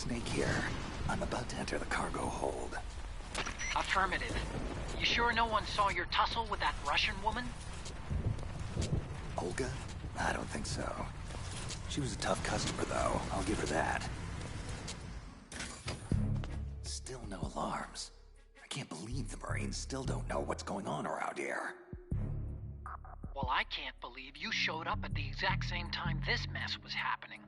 Snake here. I'm about to enter the cargo hold. Affirmative. You sure no one saw your tussle with that Russian woman? Olga? I don't think so. She was a tough customer, though. I'll give her that. Still no alarms. I can't believe the Marines still don't know what's going on around here. Well, I can't believe you showed up at the exact same time this mess was happening.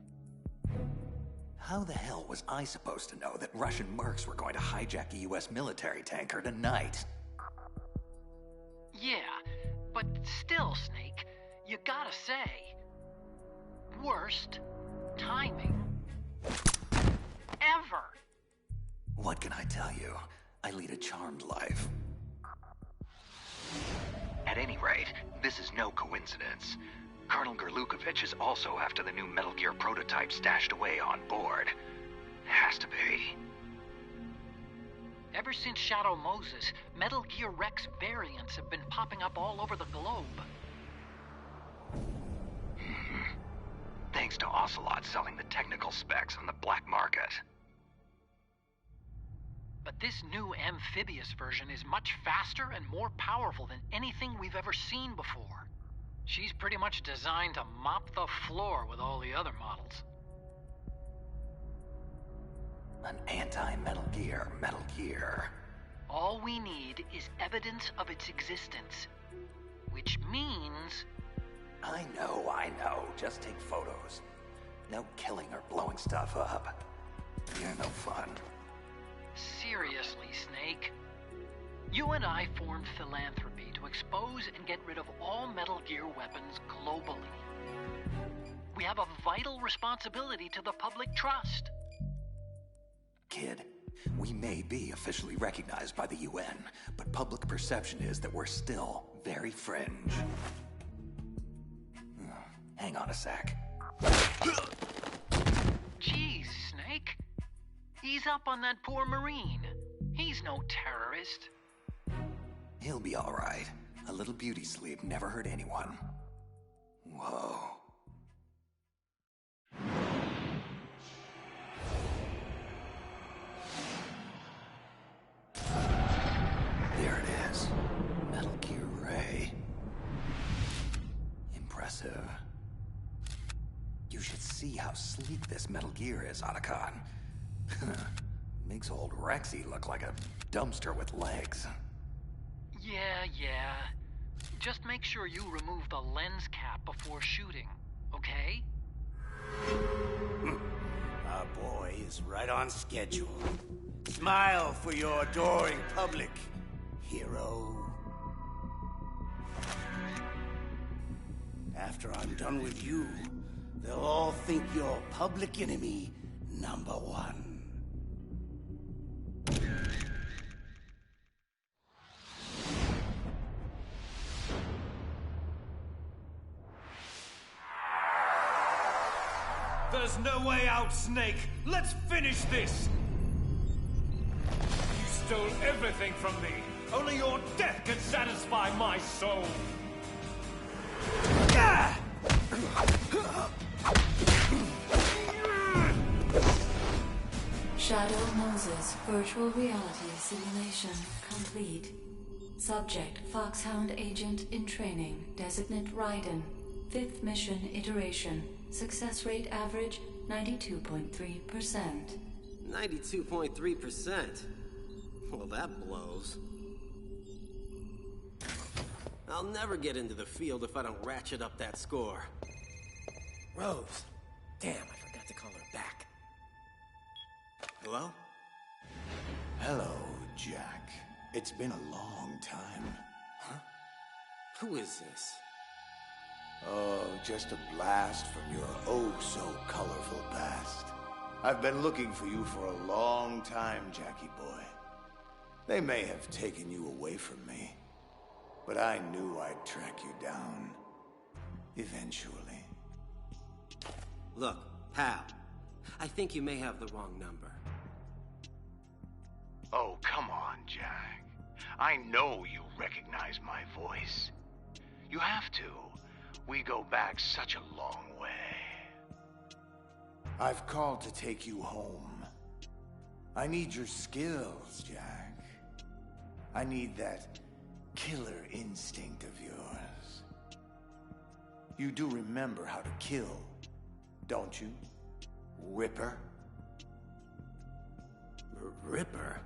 How the hell was I supposed to know that Russian mercs were going to hijack a US military tanker tonight? Yeah, but still, Snake, you gotta say... worst timing ever. What can I tell you? I lead a charmed life. At any rate, this is no coincidence. Colonel Gerlukovich is also after the new Metal Gear prototype stashed away on board. Has to be. Ever since Shadow Moses, Metal Gear Rex variants have been popping up all over the globe. Thanks to Ocelot selling the technical specs on the black market. But this new amphibious version is much faster and more powerful than anything we've ever seen before. She's pretty much designed to mop the floor with all the other models. An anti-Metal Gear. All we need is evidence of its existence. Which means... I know. Just take photos. No killing or blowing stuff up. You're no fun. Seriously, Snake. You and I formed Philanthropy to expose and get rid of all Metal Gear weapons globally. We have a vital responsibility to the public trust. Kid, we may be officially recognized by the UN, but public perception is that we're still very fringe. Hang on a sec. Jeez, Snake. Ease up on that poor Marine. He's no terrorist. He'll be all right. A little beauty sleep never hurt anyone. Whoa. There it is. Metal Gear Ray. Impressive. You should see how sleek this Metal Gear is, Otacon. Makes old Rexy look like a dumpster with legs. Yeah. Just make sure you remove the lens cap before shooting, okay? Our boy is right on schedule. Smile for your adoring public, hero. After I'm done with you, they'll all think you're public enemy number one. There's no way out, Snake! Let's finish this! You stole everything from me! Only your death can satisfy my soul! Shadow Moses virtual reality simulation complete. Subject Foxhound agent in training. Designate Raiden. 5th mission iteration. Success rate average 92.3%. 92.3%? Well, that blows. I'll never get into the field if I don't ratchet up that score. Rose. Damn, I forgot to call her back. Hello? Hello, Jack. It's been a long time. Huh? Who is this? Oh, just a blast from your oh-so-colorful past. I've been looking for you for a long time, Jackie boy. They may have taken you away from me, but I knew I'd track you down. Eventually. Look, pal. I think you may have the wrong number. Oh, come on, Jack. I know you recognize my voice. You have to. We go back such a long way. I've called to take you home. I need your skills, Jack. I need that killer instinct of yours. You do remember how to kill, don't you, Ripper? Ripper?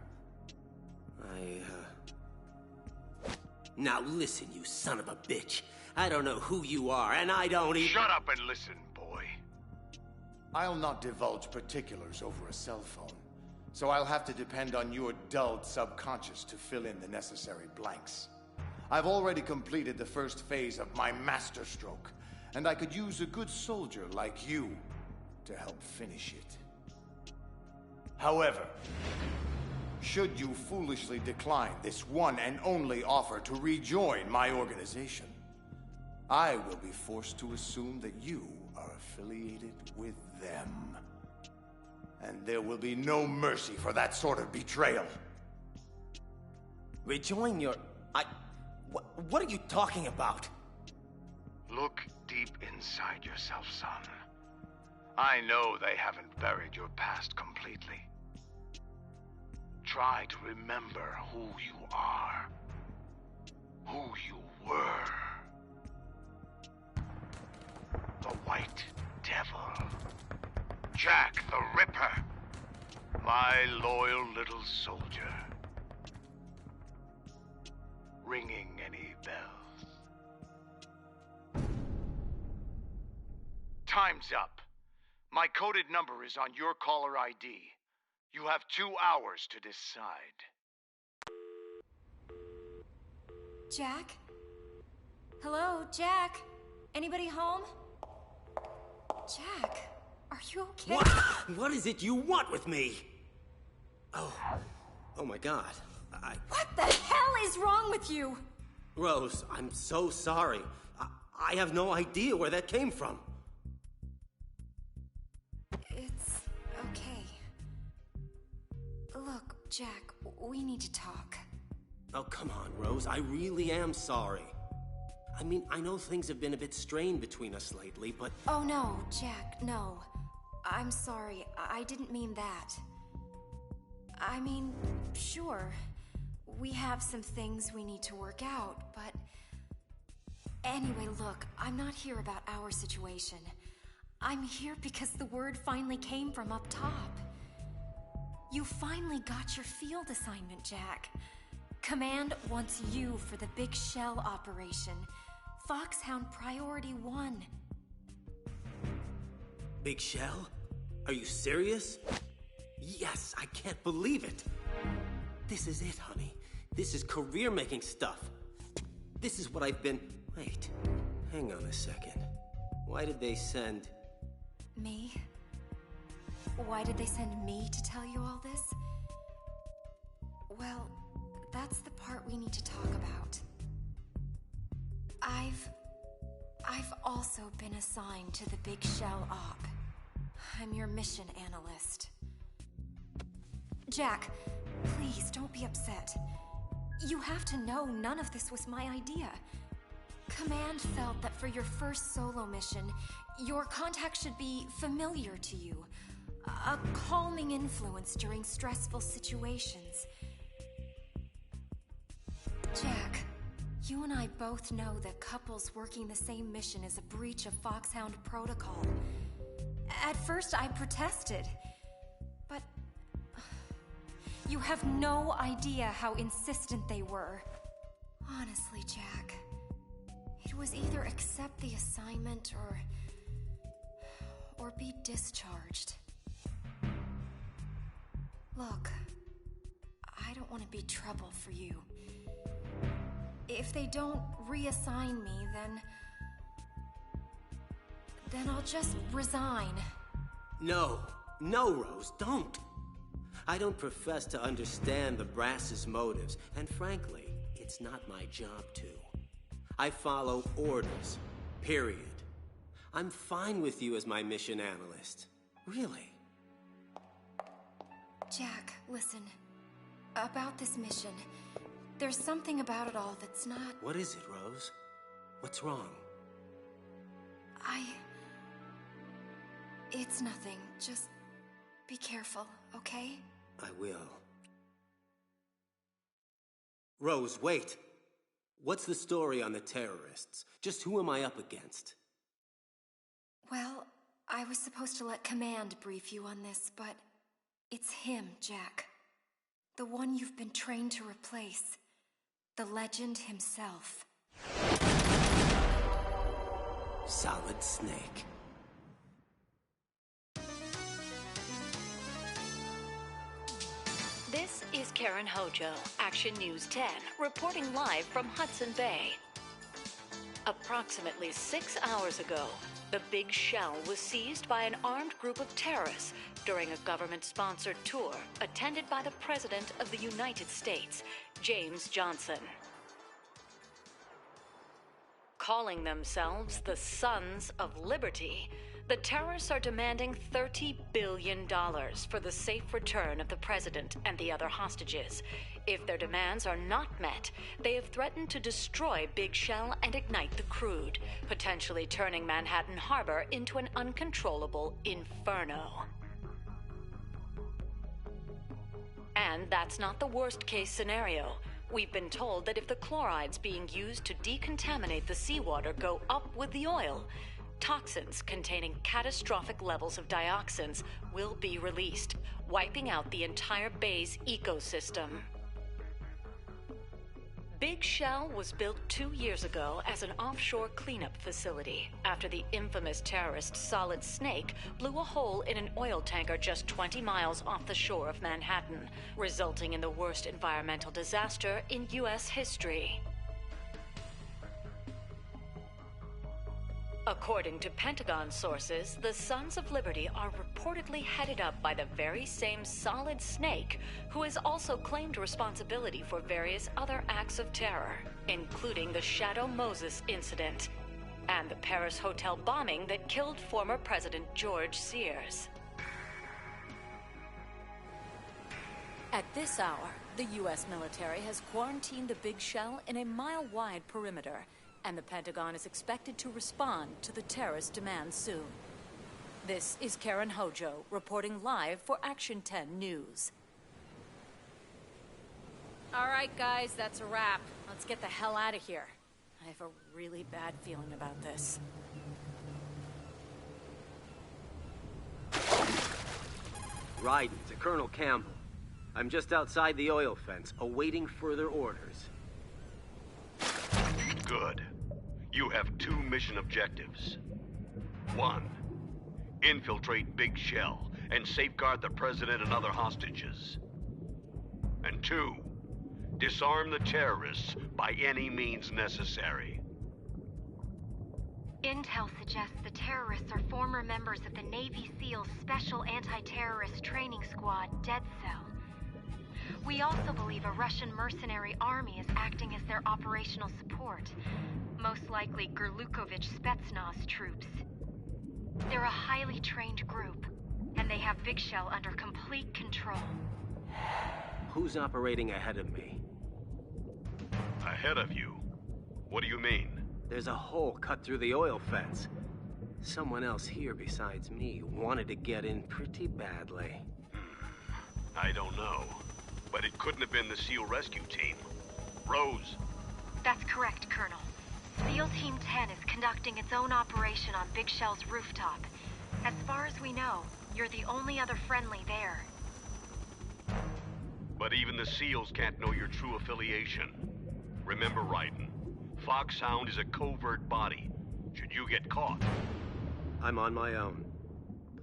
Now listen, you son of a bitch. I don't know who you are, and I don't even— Shut up and listen, boy. I'll not divulge particulars over a cell phone, so I'll have to depend on your dulled subconscious to fill in the necessary blanks. I've already completed the first phase of my masterstroke, and I could use a good soldier like you to help finish it. However, should you foolishly decline this one and only offer to rejoin my organization, I will be forced to assume that you are affiliated with them. And there will be no mercy for that sort of betrayal. Rejoin your— What are you talking about? Look deep inside yourself, son. I know they haven't buried your past completely. Try to remember who you are. Who you were. The White Devil. Jack the Ripper. My loyal little soldier. Ringing any bells? Time's up. My coded number is on your caller ID. You have 2 hours to decide. Jack? Hello, Jack? Anybody home? Jack, are you okay? What is it you want with me? Oh my God. What the hell is wrong with you? Rose, I'm so sorry. I have no idea where that came from. It's okay. Look, Jack, we need to talk. Oh, come on, Rose. I really am sorry. I mean, I know things have been a bit strained between us lately, but— Oh, no, Jack, no. I'm sorry. I didn't mean that. I mean, sure. We have some things we need to work out, but... Anyway, look, I'm not here about our situation. I'm here because the word finally came from up top. You finally got your field assignment, Jack. Command wants you for the Big Shell operation. Foxhound Priority 1. Big Shell? Are you serious? Yes, I can't believe it. This is it, honey. This is career-making stuff. This is what I've been— Wait, hang on a second. Why did they send— Me? Why did they send me to tell you all this? Well, that's the part we need to talk about. I've also been assigned to the Big Shell Op. I'm your mission analyst. Jack, please don't be upset. You have to know none of this was my idea. Command felt that for your first solo mission, your contact should be familiar to you. A calming influence during stressful situations. Jack, you and I both know that couples working the same mission is a breach of Foxhound protocol. At first, I protested, but you have no idea how insistent they were. Honestly, Jack, it was either accept the assignment or be discharged. Look, I don't want to be trouble for you. If they don't reassign me, then I'll just resign. No, Rose, don't. I don't profess to understand the brass's motives, and frankly, it's not my job to. I follow orders, period. I'm fine with you as my mission analyst. Really. Jack, listen. About this mission, there's something about it all that's not... What is it, Rose? What's wrong? It's nothing. Just be careful, okay? I will. Rose, wait! What's the story on the terrorists? Just who am I up against? Well, I was supposed to let Command brief you on this, but it's him, Jack. The one you've been trained to replace. The legend himself. Solid Snake. This is Karen Hojo, Action News 10, reporting live from Hudson Bay. Approximately 6 hours ago, the Big Shell was seized by an armed group of terrorists during a government-sponsored tour attended by the President of the United States, James Johnson. Calling themselves the Sons of Liberty, the terrorists are demanding $30 billion for the safe return of the president and the other hostages. If their demands are not met, they have threatened to destroy Big Shell and ignite the crude, potentially turning Manhattan Harbor into an uncontrollable inferno. And that's not the worst-case scenario. We've been told that if the chlorides being used to decontaminate the seawater go up with the oil, toxins containing catastrophic levels of dioxins will be released, wiping out the entire bay's ecosystem. Big Shell was built 2 years ago as an offshore cleanup facility after the infamous terrorist Solid Snake blew a hole in an oil tanker just 20 miles off the shore of Manhattan, resulting in the worst environmental disaster in U.S. history. According to Pentagon sources, the Sons of Liberty are reportedly headed up by the very same Solid Snake, who has also claimed responsibility for various other acts of terror, including the Shadow Moses incident and the Paris hotel bombing that killed former President George Sears. At this hour, the U.S. military has quarantined the Big Shell in a mile-wide perimeter, and the Pentagon is expected to respond to the terrorist demands soon. This is Karen Hojo, reporting live for Action 10 News. All right, guys, that's a wrap. Let's get the hell out of here. I have a really bad feeling about this. Raiden to Colonel Campbell. I'm just outside the oil fence, awaiting further orders. Good. You have 2 mission objectives. 1. Infiltrate Big Shell and safeguard the President and other hostages. And 2. Disarm the terrorists by any means necessary. Intel suggests the terrorists are former members of the Navy SEALs Special Anti-Terrorist Training Squad, Dead Cell. We also believe a Russian mercenary army is acting as their operational support. Most likely Gurlukovich Spetsnaz troops. They're a highly trained group, and they have Big Shell under complete control. Who's operating ahead of me? Ahead of you? What do you mean? There's a hole cut through the oil fence. Someone else here besides me wanted to get in pretty badly. I don't know. But it couldn't have been the SEAL rescue team. Rose. That's correct, Colonel. SEAL Team 10 is conducting its own operation on Big Shell's rooftop. As far as we know, you're the only other friendly there. But even the SEALs can't know your true affiliation. Remember, Raiden, Foxhound is a covert body. Should you get caught? I'm on my own.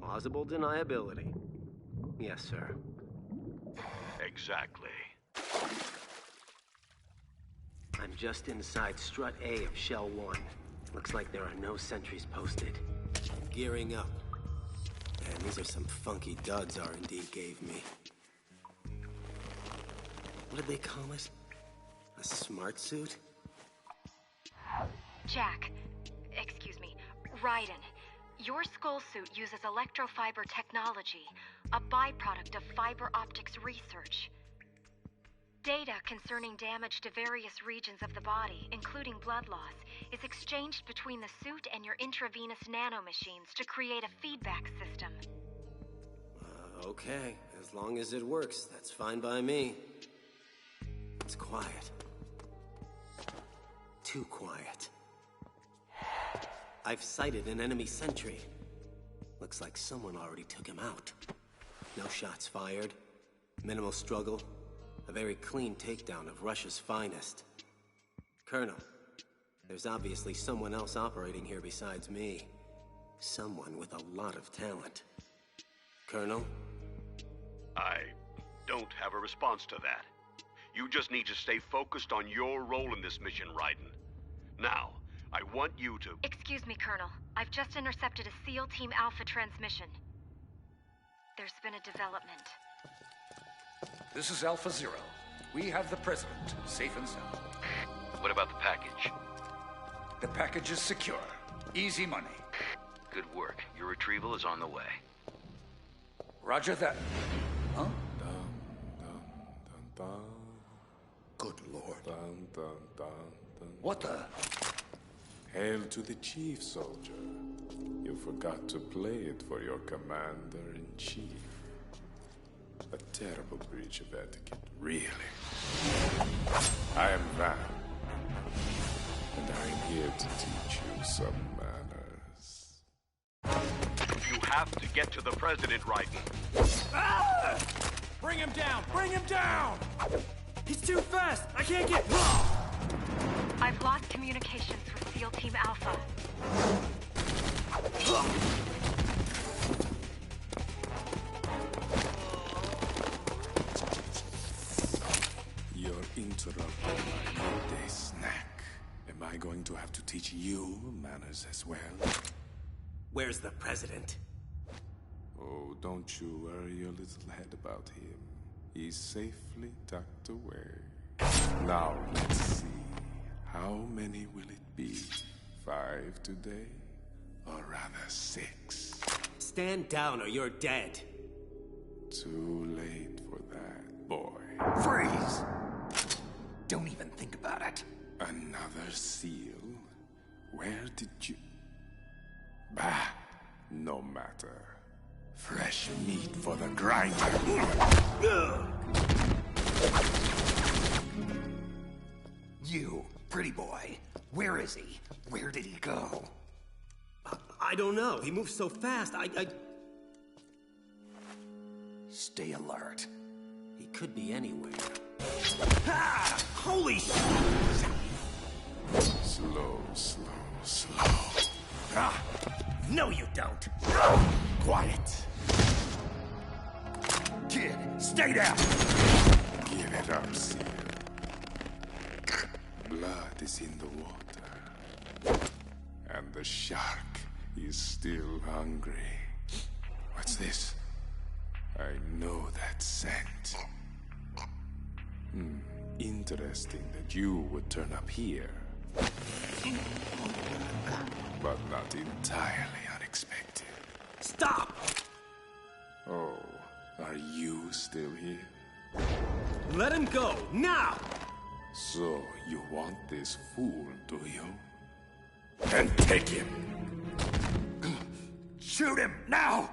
Plausible deniability. Yes, sir. Exactly. I'm just inside Strut A of Shell 1. Looks like there are no sentries posted. Gearing up. Man, these are some funky duds R&D gave me. What did they call it? A smart suit? Jack, excuse me, Raiden. Your skull suit uses electrofiber technology, a byproduct of fiber optics research. Data concerning damage to various regions of the body, including blood loss, is exchanged between the suit and your intravenous nanomachines to create a feedback system. Okay, as long as it works, that's fine by me. It's quiet. Too quiet. I've sighted an enemy sentry. Looks like someone already took him out. No shots fired. Minimal struggle. A very clean takedown of Russia's finest. Colonel, there's obviously someone else operating here besides me. Someone with a lot of talent. Colonel? I don't have a response to that. You just need to stay focused on your role in this mission, Raiden. Now, I want you to... Excuse me, Colonel. I've just intercepted a SEAL Team Alpha transmission. There's been a development. This is Alpha Zero. We have the President, safe and sound. What about the package? The package is secure. Easy money. Good work. Your retrieval is on the way. Roger that. Huh? Good Lord. What the? Hail to the chief, soldier. You forgot to play it for your commander-in-chief. A terrible breach of etiquette, really. I am Van, and I am here to teach you some manners. You have to get to the President, Raiden. Ah! Bring him down! Bring him down! He's too fast! I can't get... I've lost communications with SEAL Team Alpha. You're interrupting my midday snack. Am I going to have to teach you manners as well? Where's the President? Oh, don't you worry your little head about him. He's safely tucked away. Now, let's see. How many will it be? 5 today? Or rather 6? Stand down or you're dead. Too late for that, boy. Freeze! Don't even think about it. Another seal? Where did you... Bah, no matter. Fresh meat for the grinder. You, pretty boy. Where is he? Where did he go? I don't know. He moves so fast. Stay alert. He could be anywhere. Ah! Holy shit! Slow. Ah! No, you don't. Quiet. Kid, stay down. Give it up, seal. Blood is in the water. And the shark is still hungry. What's this? I know that scent. Interesting that you would turn up here. But not entirely unexpected. Stop! Oh, are you still here? Let him go, now! So, you want this fool, do you? Then take him! Shoot him, now!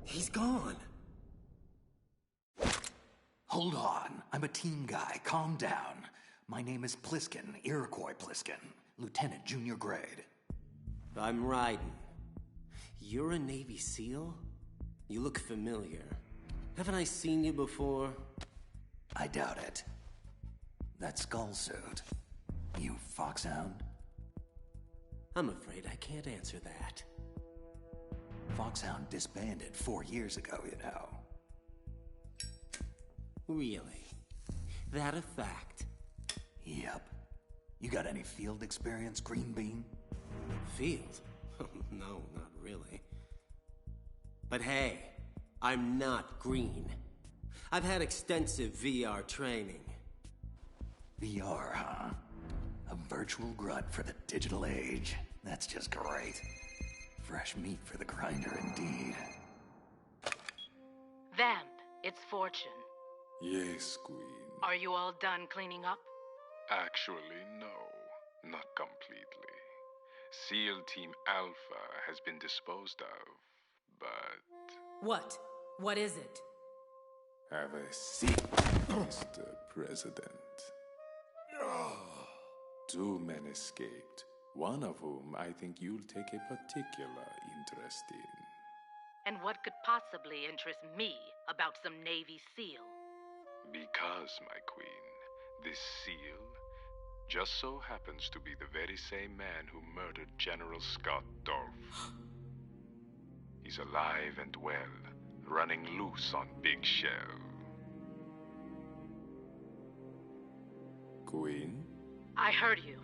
He's gone. Hold on. I'm a team guy. Calm down. My name is Pliskin, Iroquois Pliskin. Lieutenant, junior grade. I'm Raiden. You're a Navy SEAL? You look familiar. Haven't I seen you before? I doubt it. That skull suit. You Foxhound? I'm afraid I can't answer that. Foxhound disbanded 4 years ago, you know. Really? That a fact? Yep. You got any field experience, Green Bean? Field? No, not really. But hey, I'm not green. I've had extensive VR training. VR, huh? A virtual grunt for the digital age. That's just great. Fresh meat for the grinder, indeed. Van, it's Fortune. Yes, Queen. Are you all done cleaning up? Actually, no. Not completely. SEAL Team Alpha has been disposed of, but... What? What is it? Have a seat, Mr. President. Two men escaped, one of whom I think you'll take a particular interest in. And what could possibly interest me about some Navy SEAL? Because, my queen, this SEAL just so happens to be the very same man who murdered General Scott Dolph. He's alive and well, running loose on Big Shell. Queen? I heard you.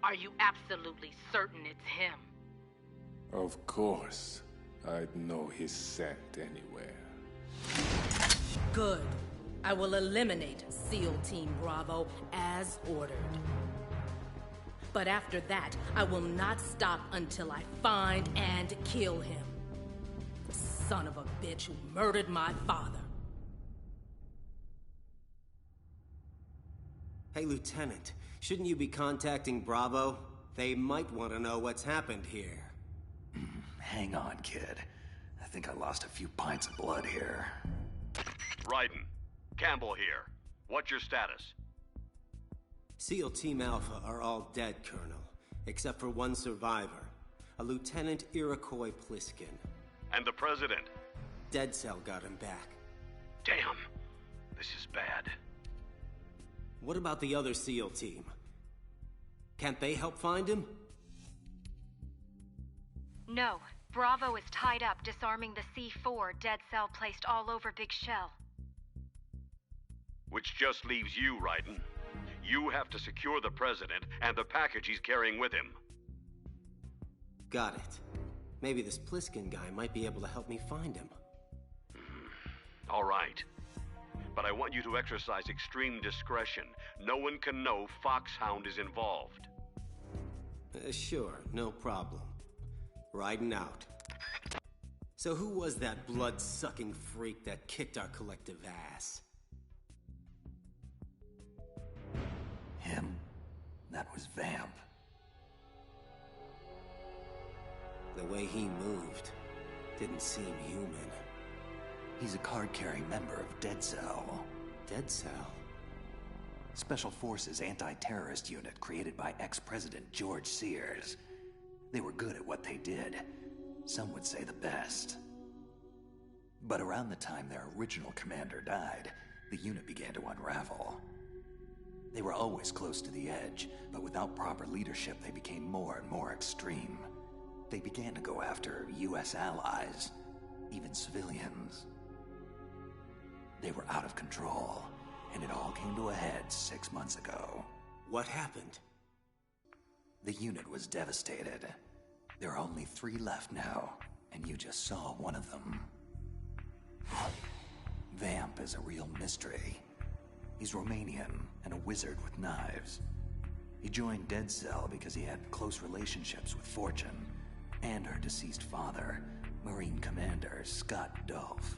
Are you absolutely certain it's him? Of course. I'd know his scent anywhere. Good. I will eliminate SEAL Team Bravo as ordered. But after that, I will not stop until I find and kill him. The son of a bitch who murdered my father. Hey, Lieutenant. Shouldn't you be contacting Bravo? They might want to know what's happened here. Hang on, kid. I think I lost a few pints of blood here. Raiden, Campbell here. What's your status? SEAL Team Alpha are all dead, Colonel. Except for one survivor. A Lieutenant Iroquois Pliskin. And the President? Dead Cell got him back. Damn. This is bad. What about the other SEAL team? Can't they help find him? No. Bravo is tied up disarming the C4 Dead Cell placed all over Big Shell. Which just leaves you, Raiden. You have to secure the President and the package he's carrying with him. Got it. Maybe this Pliskin guy might be able to help me find him. All right. But I want you to exercise extreme discretion. No one can know Foxhound is involved. Sure, no problem. Riding out. So who was that blood-sucking freak that kicked our collective ass? Him? That was Vamp. The way he moved didn't seem human. He's a card-carrying member of Dead Cell. Dead Cell? Special Forces anti-terrorist unit created by ex-President George Sears. They were good at what they did. Some would say the best. But around the time their original commander died, the unit began to unravel. They were always close to the edge, but without proper leadership, they became more and more extreme. They began to go after US allies, even civilians. They were out of control, and it all came to a head 6 months ago. What happened? The unit was devastated. There are only 3 left now, and you just saw one of them. Vamp is a real mystery. He's Romanian and a wizard with knives. He joined Dead Cell because he had close relationships with Fortune and her deceased father, Marine Commander Scott Dolph.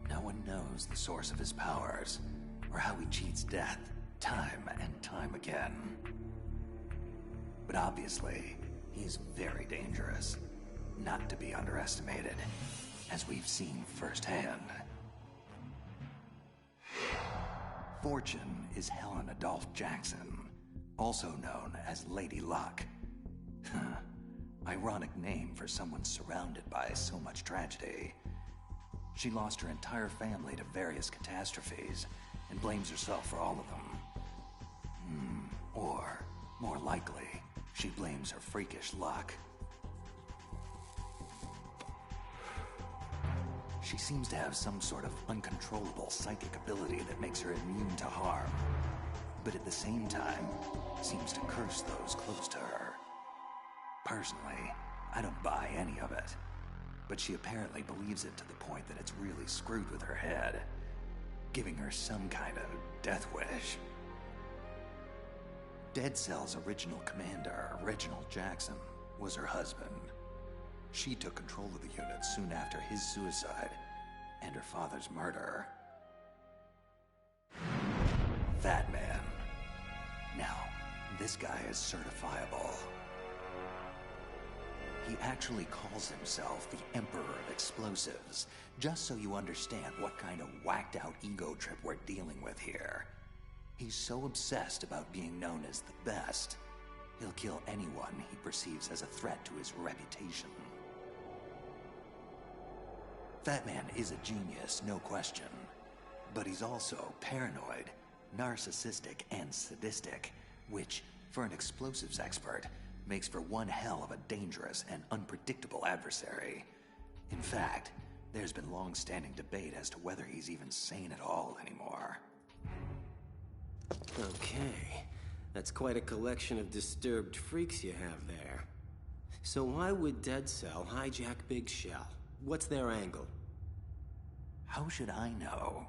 No one knows the source of his powers, or how he cheats death time and time again. But obviously, he's very dangerous, not to be underestimated, as we've seen firsthand. Fortune is Helena Dolph Jackson, also known as Lady Luck. Ironic name for someone surrounded by so much tragedy. She lost her entire family to various catastrophes and blames herself for all of them. Or, more likely, she blames her freakish luck. She seems to have some sort of uncontrollable psychic ability that makes her immune to harm, but at the same time, seems to curse those close to her. Personally, I don't buy any of it, but she apparently believes it to the point that it's really screwed with her head, giving her some kind of death wish. Dead Cell's original commander, Reginald Jackson, was her husband. She took control of the unit soon after his suicide and her father's murder. That man. Now, this guy is certifiable. He actually calls himself the Emperor of Explosives, just so you understand what kind of whacked-out ego trip we're dealing with here. He's so obsessed about being known as the best, he'll kill anyone he perceives as a threat to his reputation. Fat Man is a genius, no question. But he's also paranoid, narcissistic, and sadistic, which, for an explosives expert, makes for one hell of a dangerous and unpredictable adversary. In fact, there's been long-standing debate as to whether he's even sane at all anymore. Okay, that's quite a collection of disturbed freaks you have there. So why would Dead Cell hijack Big Shell? What's their angle? How should I know?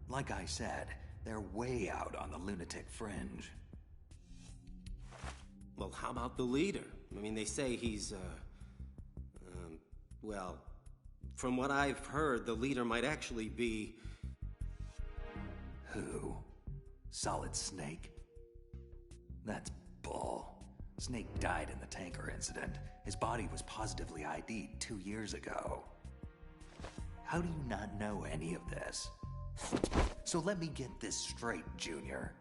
Like I said, they're way out on the lunatic fringe. Well, how about the leader? I mean, they say he's, well, from what I've heard, the leader might actually be... Who? Solid Snake? That's bull. Snake died in the tanker incident. His body was positively ID'd 2 years ago. How do you not know any of this? So let me get this straight, Junior.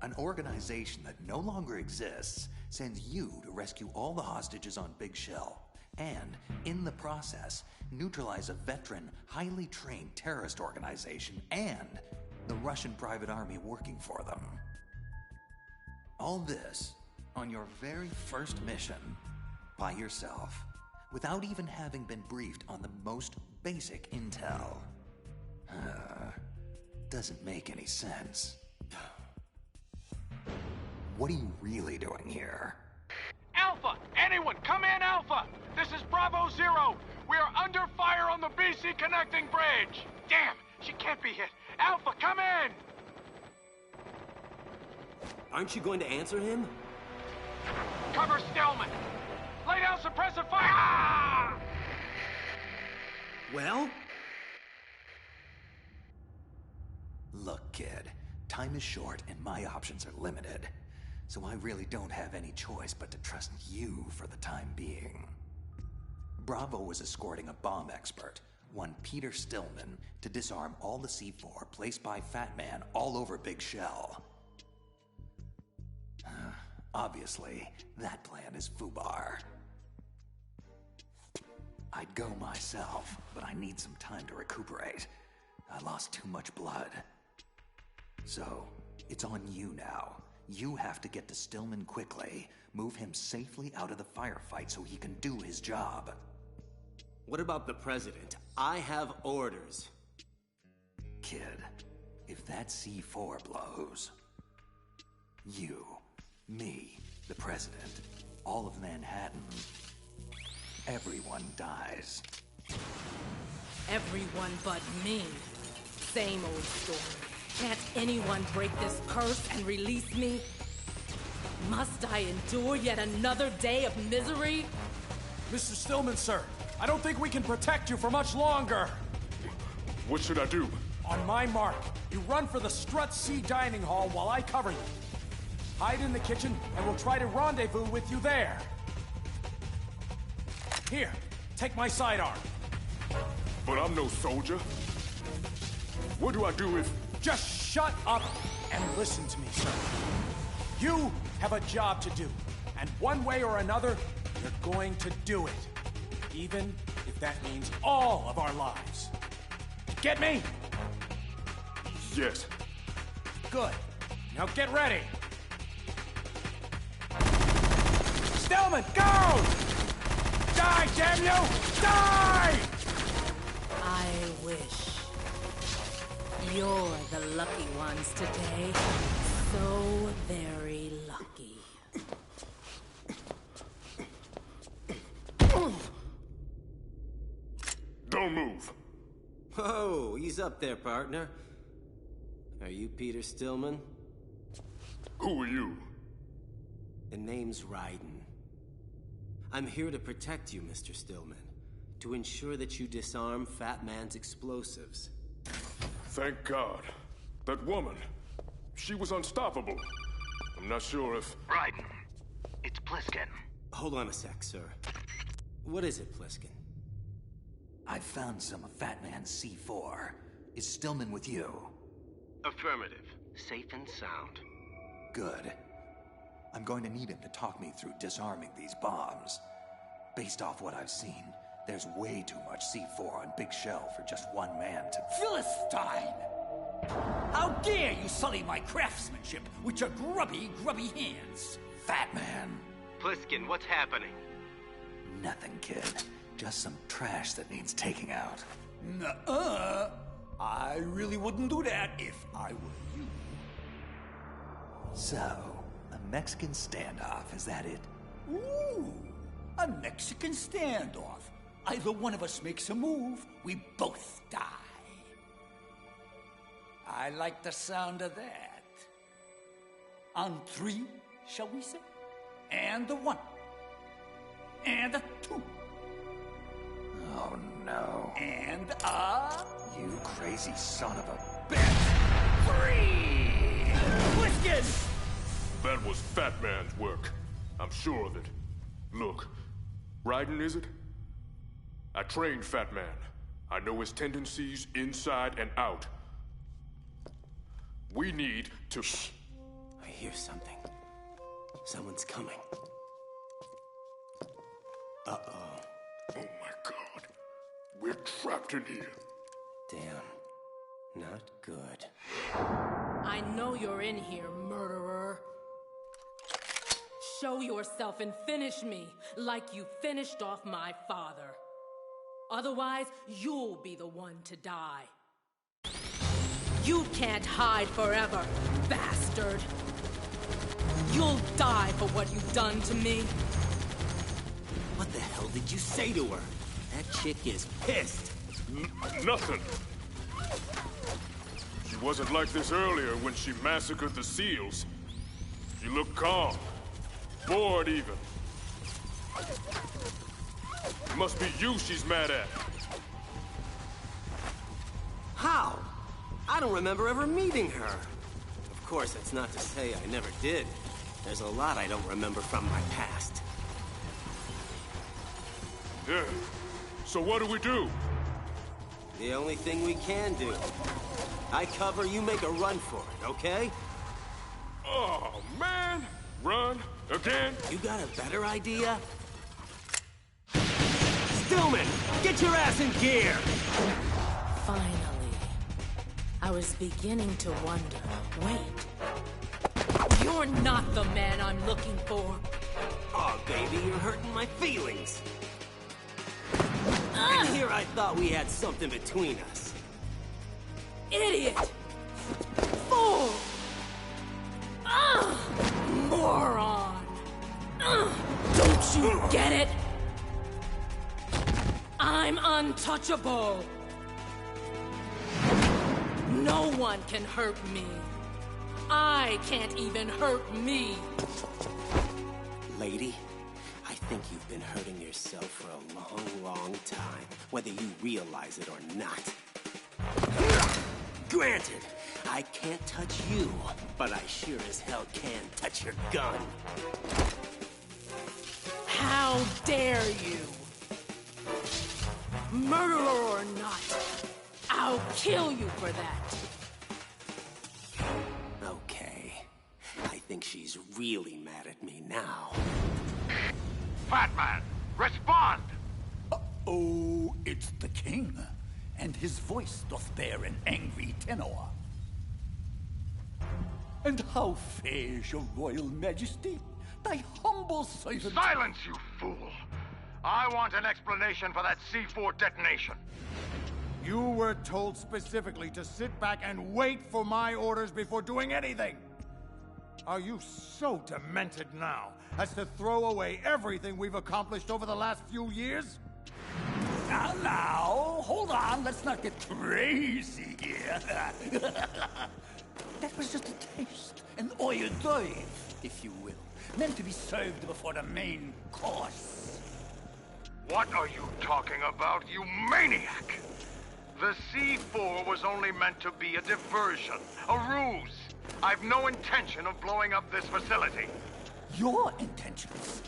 An organization that no longer exists sends you to rescue all the hostages on Big Shell, and, in the process, neutralize a veteran, highly trained terrorist organization and the Russian private army working for them. All this on your very first mission, by yourself, without even having been briefed on the most basic intel. Doesn't make any sense. What are you really doing here? Alpha! Anyone, come in, Alpha! This is Bravo Zero! We are under fire on the BC connecting bridge! Damn, she can't be hit! Alpha, come in! Aren't you going to answer him? Cover Stillman! Lay down suppressive fire! Ah! Well? Look, kid, time is short and my options are limited. So I really don't have any choice but to trust you for the time being. Bravo was escorting a bomb expert, one Peter Stillman, to disarm all the C4 placed by Fat Man all over Big Shell. Obviously, that plan is FUBAR. I'd go myself, but I need some time to recuperate. I lost too much blood. So, it's on you now. You have to get to Stillman quickly, move him safely out of the firefight so he can do his job. What about the president? I have orders. Kid, if that C4 blows, you, me, the president, all of Manhattan, everyone dies. Everyone but me. Same old story. Can't anyone break this curse and release me? Must I endure yet another day of misery? Mr. Stillman, sir, I don't think we can protect you for much longer. What should I do? On my mark, you run for the Strut C dining hall while I cover you. Hide in the kitchen, and we'll try to rendezvous with you there. Here, take my sidearm. But I'm no soldier. What do I do if... Just shut up and listen to me, sir. You have a job to do, and one way or another, you're going to do it. Even if that means all of our lives. Get me? Yes. Good. Now get ready. Stillman, go! Die, damn you! Die! I wish. You're the lucky ones today. So very lucky. Don't move. Oh, ease up there, partner. Are you Peter Stillman? Who are you? The name's Raiden. I'm here to protect you, Mr. Stillman. To ensure that you disarm Fat Man's explosives. Thank God. That woman, she was unstoppable. I'm not sure if... Raiden, it's Pliskin. Hold on a sec, sir. What is it, Pliskin? I found some of Fat Man's C4. Is Stillman with you? Affirmative. Safe and sound. Good. I'm going to need him to talk me through disarming these bombs. Based off what I've seen, there's way too much C4 on Big Shell for just one man to... Philistine! How dare you sully my craftsmanship with your grubby hands? Fat Man! Pliskin, what's happening? Nothing, kid. Just some trash that needs taking out. Nuh-uh. I really wouldn't do that if I were you. So, a Mexican standoff, is that it? Ooh, a Mexican standoff. Either one of us makes a move, we both die. I like the sound of that. On 3, shall we say? And a 1. And a 2. Oh, no. And a... You crazy son of a bitch! 3! Pliskin! That was Fat Man's work. I'm sure of it. Look, Raiden, is it? I trained Fat Man. I know his tendencies inside and out. We need to... Shh. I hear something. Someone's coming. Uh-oh. Oh my God. We're trapped in here. Damn. Not good. I know you're in here, murderer. Show yourself and finish me like you finished off my father. Otherwise, you'll be the one to die. You can't hide forever, bastard. You'll die for what you've done to me. What the hell did you say to her? That chick is pissed. Nothing. She wasn't like this earlier when she massacred the SEALs. She looked calm. Bored even. It must be you she's mad at. How? I don't remember ever meeting her. Of course, that's not to say I never did. There's a lot I don't remember from my past. Yeah. So what do we do? The only thing we can do. I cover, you make a run for it, okay? Oh, man! Run? Again? You got a better idea? Stillman! Get your ass in gear! Finally. I was beginning to wonder. Wait. You're not the man I'm looking for. Oh, baby, you're hurting my feelings. And here I thought we had something between us. Idiot! Fool! Moron! Don't you get it? I'm untouchable! No one can hurt me. I can't even hurt me. Lady, I think you've been hurting yourself for a long, long time, whether you realize it or not. Granted, I can't touch you, but I sure as hell can touch your gun. How dare you? Murderer or not, I'll kill you for that. Okay. I think she's really mad at me now. Fat Man, respond! Oh, it's the king, and his voice doth bear an angry tenor. And how fares your royal majesty? Thy humble servant... Silence, you fool! I want an explanation for that C4 detonation. You were told specifically to sit back and wait for my orders before doing anything. Are you so demented now as to throw away everything we've accomplished over the last few years? Now, hold on, let's not get crazy here. That was just a taste, an hors d'oeuvre, if you will, meant to be served before the main course. What are you talking about, you maniac? The C4 was only meant to be a diversion, a ruse. I've no intention of blowing up this facility. Your intentions?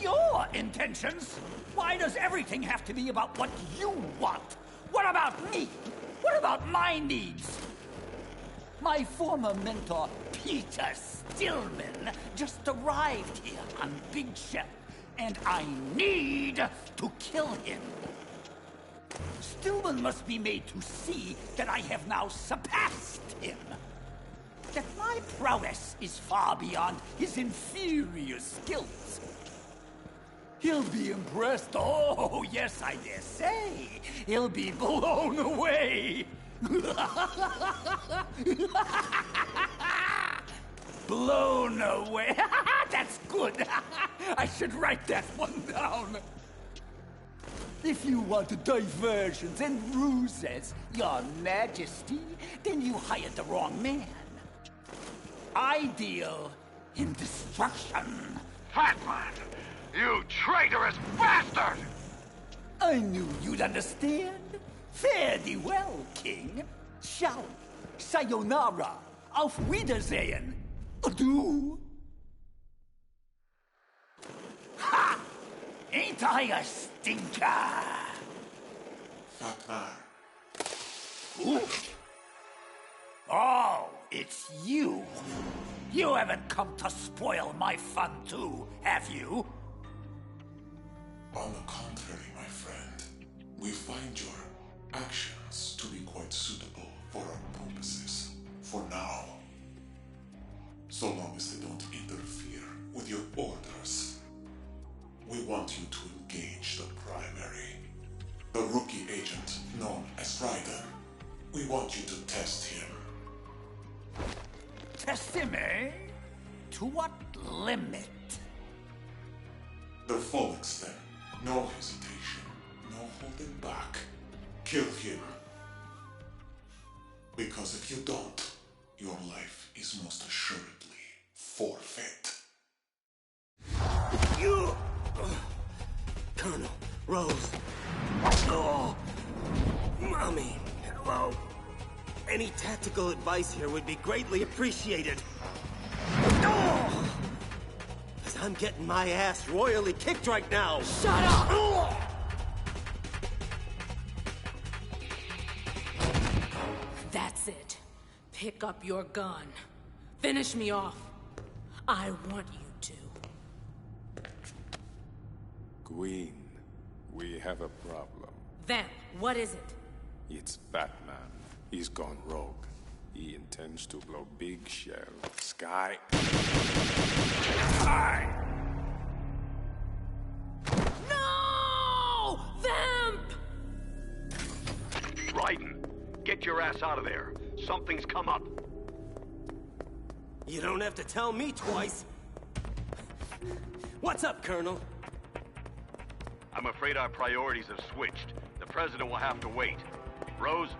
Your intentions? Why does everything have to be about what you want? What about me? What about my needs? My former mentor, Peter Stillman, just arrived here on Big Shell, and I need to kill him. Stillman must be made to see that I have now surpassed him. That my prowess is far beyond his inferior skills. He'll be impressed. Oh, yes, I dare say. He'll be blown away. Blown away. That's good. I should write that one down. If you want diversions and ruses, Your Majesty, then you hired the wrong man. I deal in destruction. Fatman! You traitorous bastard! I knew you'd understand. Fare thee well, King. Ciao. Sayonara. Auf Wiedersehen. Adieu. Ha! Ain't I a stinker? Fatman. Ooh. Oh, it's you. You haven't come to spoil my fun too, have you? On the contrary, my friend, we find your actions to be quite suitable for our purposes, for now. So long as they don't interfere with your orders. We want you to engage the primary, the rookie agent known as Raiden. We want you to test him. Test him, eh? To what limit? The full extent. No hesitation. No holding back. Kill him. Because if you don't, your life is most assuredly forfeit. You... Colonel, Rose. Oh, Mommy, hello. Any tactical advice here would be greatly appreciated. Oh! 'Cause I'm getting my ass royally kicked right now. Shut up! Oh! That's it. Pick up your gun. Finish me off. I want you to. Queen, we have a problem. Vamp, what is it? It's Batman. He's gone rogue. He intends to blow Big Shell sky high. No! Vamp! Raiden, get your ass out of there. Something's come up. You don't have to tell me twice. What's up, Colonel? I'm afraid our priorities have switched. The President will have to wait. Rose?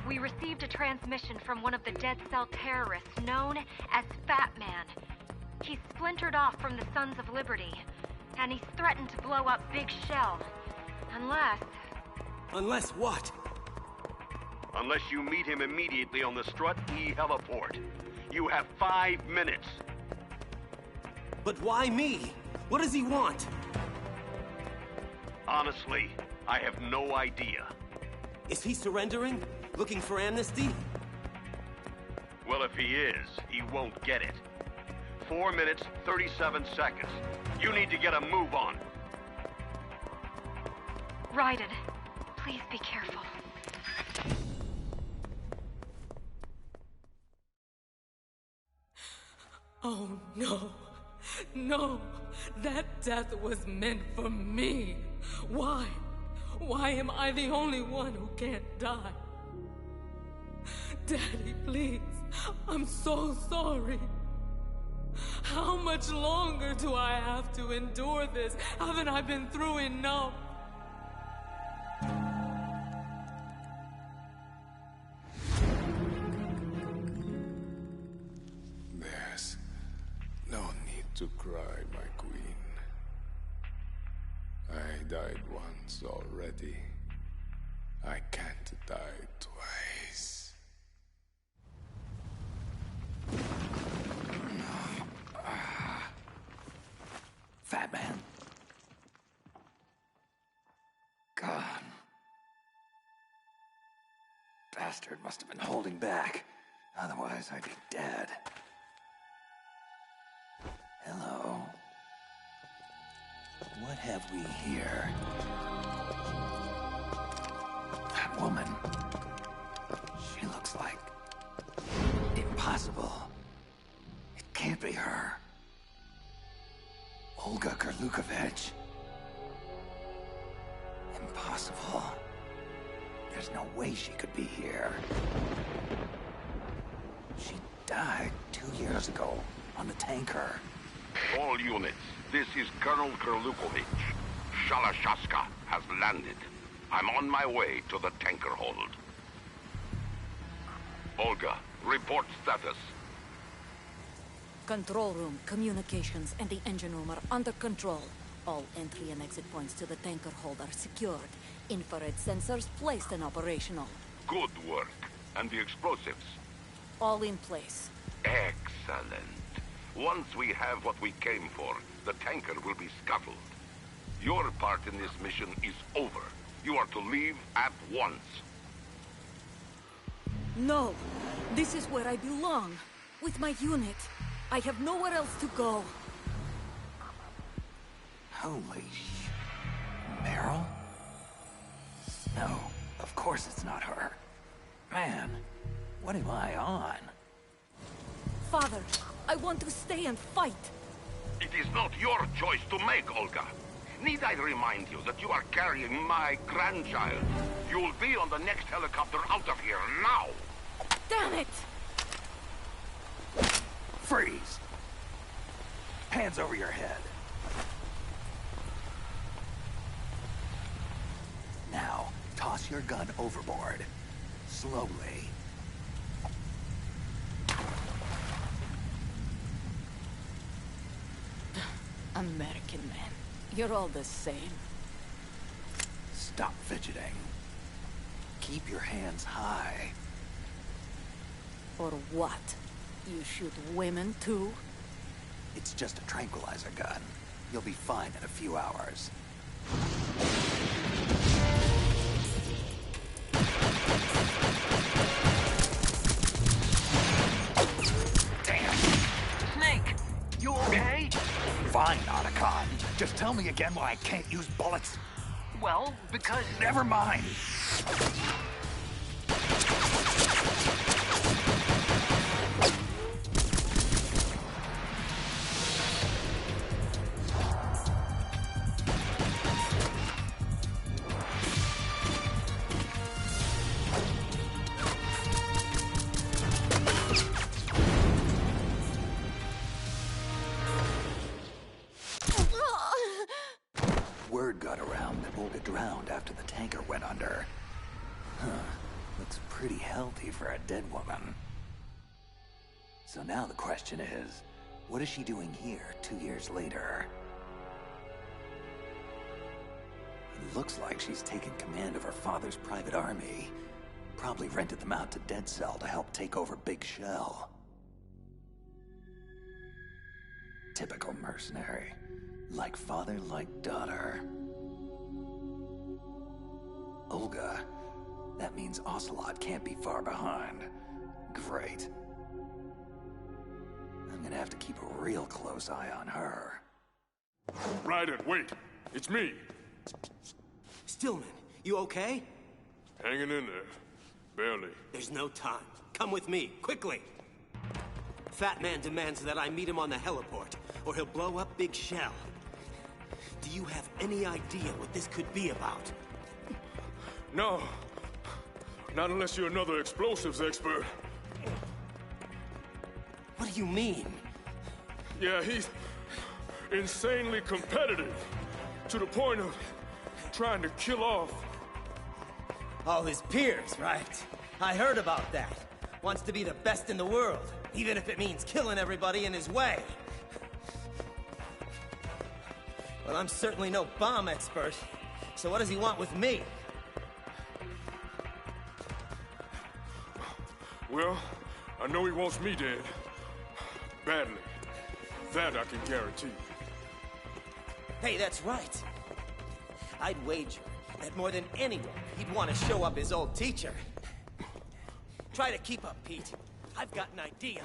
We received a transmission from one of the Dead Cell terrorists known as Fat Man. He's splintered off from the Sons of Liberty, and he's threatened to blow up Big Shell. Unless... Unless what? Unless you meet him immediately on the Strut E heliport. You have 5 minutes. But why me? What does he want? Honestly, I have no idea. Is he surrendering? Looking for amnesty? Well, if he is, he won't get it. 4 minutes, 37 seconds. You need to get a move on. Raiden, please be careful. Oh, no. No. That death was meant for me. Why? Why am I the only one who can't die? Daddy, please. I'm so sorry. How much longer do I have to endure this? Haven't I been through enough? There's no need to cry, my queen. I died once already. I can't die twice. bastard must have been holding back. Otherwise, I'd be dead. Hello. What have we here? That woman. She looks like... impossible. It can't be her. Olga Kurlukovich. Impossible. There's no way she could be here. She died 2 years ago on the tanker. All units, this is Colonel Kurlukovich. Shalashaska has landed. I'm on my way to the tanker hold. Olga, report status. Control room, communications, and the engine room are under control. All entry and exit points to the tanker hold are secured. Infrared sensors placed and operational. Good work. And the explosives? All in place. Excellent. Once we have what we came for, the tanker will be scuttled. Your part in this mission is over. You are to leave at once. No! This is where I belong. With my unit. I have nowhere else to go. Holy sh... Meryl? No, of course it's not her. Man, what am I on? Father, I want to stay and fight. It is not your choice to make, Olga. Need I remind you that you are carrying my grandchild? You'll be on the next helicopter out of here now! Damn it! Freeze! Hands over your head. Now, toss your gun overboard. Slowly. American man. You're all the same. Stop fidgeting. Keep your hands high. Or what? You shoot women too? It's just a tranquilizer gun. You'll be fine in a few hours. Damn! Snake! You okay? Fine, Otacon. Just tell me again why I can't use bullets. Well, because... Never mind. Word got around that Olga drowned after the tanker went under. Huh. Looks pretty healthy for a dead woman. So now the question is, what is she doing here 2 years later? It looks like she's taken command of her father's private army. Probably rented them out to Dead Cell to help take over Big Shell. Typical mercenary. Like father, like daughter. Olga. That means Ocelot can't be far behind. Great. I'm gonna have to keep a real close eye on her. Raiden, wait! It's me! Stillman, you okay? Hanging in there. Barely. There's no time. Come with me, quickly! Fat Man demands that I meet him on the heliport, or he'll blow up Big Shell. Do you have any idea what this could be about? No. Not unless you're another explosives expert. What do you mean? Yeah, he's insanely competitive. To the point of trying to kill off. All his peers, right? I heard about that. Wants to be the best in the world, even if it means killing everybody in his way. Well, I'm certainly no bomb expert, so what does he want with me? Well, I know he wants me dead. Badly. That I can guarantee. Hey, that's right. I'd wager that more than anyone, he'd want to show up his old teacher. Try to keep up, Pete. I've got an idea.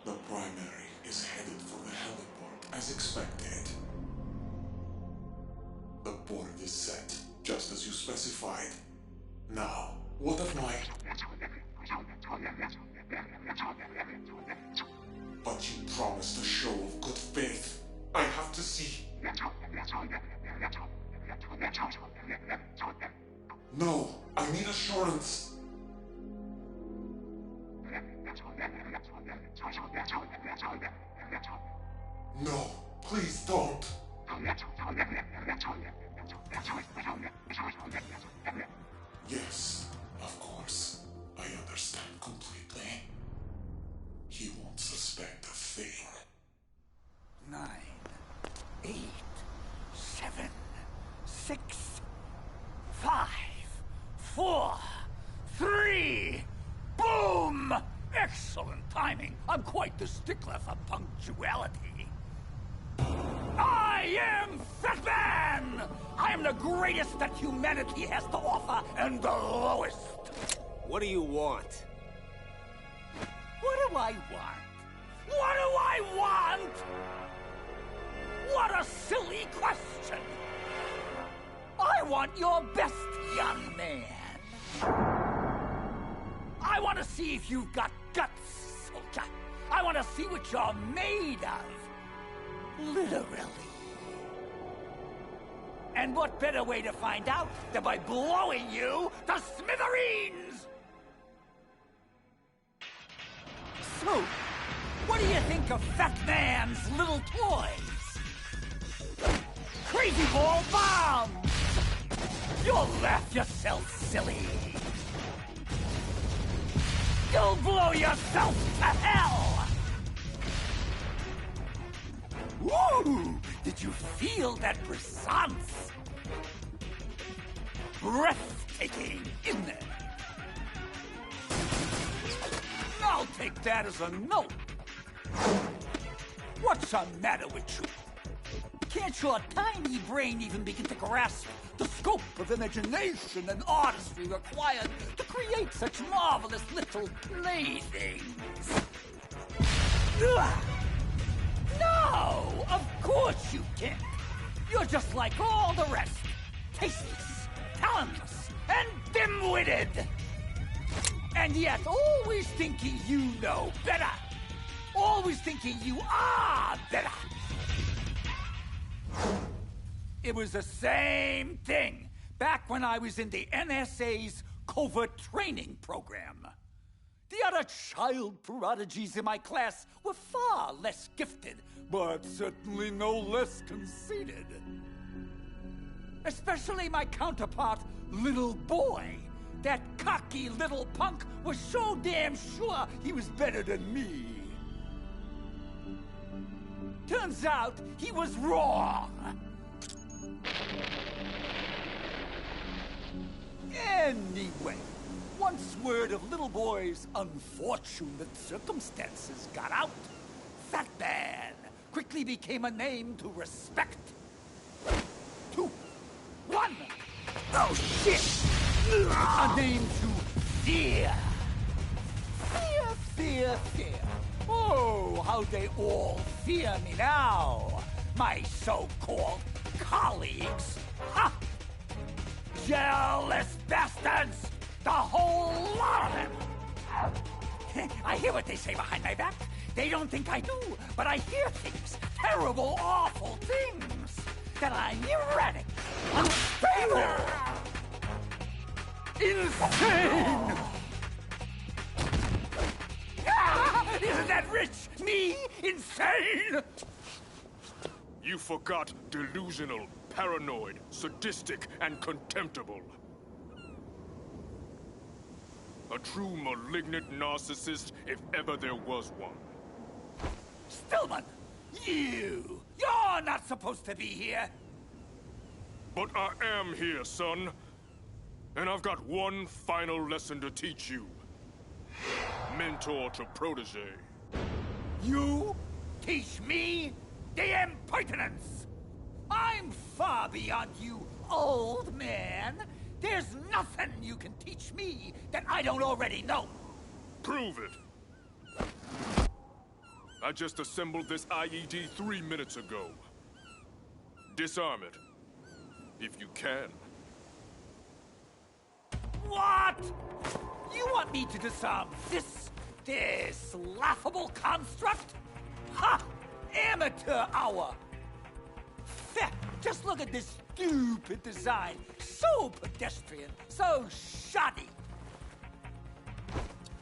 The primary is headed for the heliport as expected. The board is set, just as you specified. Now, what of my... But you promised a show of good faith. I have to see. No, I need assurance. No, please don't. Yes, of course. I understand completely. He won't suspect a thing. 9, 8, 7, 6, 5, 4, 3, boom! Excellent timing. I'm quite the stickler for punctuality. I am Fatman! I am the greatest that humanity has to offer, and the lowest. What do you want? What do I want? What do I want? What a silly question! I want your best, young man. I want to see if you've got guts, soldier. I want to see what you're made of. Literally. And what better way to find out than by blowing you to smithereens? So, what do you think of Fat Man's little toys? Crazy ball bomb! You'll laugh yourself silly. You'll blow yourself to hell! Woo! Did you feel that brisance? Breathtaking, isn't it? I'll take that as a no. What's the matter with you? Can't your tiny brain even begin to grasp the scope of imagination and artistry required to create such marvelous little playthings? Ugh. No! Of course you can't! You're just like all the rest. Tasteless, talentless, and dim-witted! And yet always thinking you know better! Always thinking you are better! It was the same thing back when I was in the NSA's covert training program. The other child prodigies in my class were far less gifted, but certainly no less conceited. Especially my counterpart, Little Boy. That cocky little punk was so damn sure he was better than me. Turns out he was wrong. Anyway, once word of Little Boy's unfortunate circumstances got out, Fat Man quickly became a name to respect. 2, 1. Oh, shit! A name to fear. Fear, fear, fear. Oh, how they all fear me now. My so-called colleagues. Ha! Jealous bastards! The whole lot of them! I hear what they say behind my back. They don't think I do, but I hear things. Terrible, awful things. That I'm erratic, unstable, insane! Ah, isn't that rich? Me? Insane? You forgot delusional, paranoid, sadistic, and contemptible. A true malignant narcissist, if ever there was one. Stillman! You're not supposed to be here! But I am here, son. And I've got one final lesson to teach you. Mentor to protege. You? Teach me? The impertinence! I'm far beyond you, old man. There's nothing you can teach me that I don't already know. Prove it. I just assembled this IED 3 minutes ago. Disarm it. If you can. What? You want me to disarm this laughable construct? Ha! Amateur hour! Feh, just look at this stupid design. So pedestrian, so shoddy.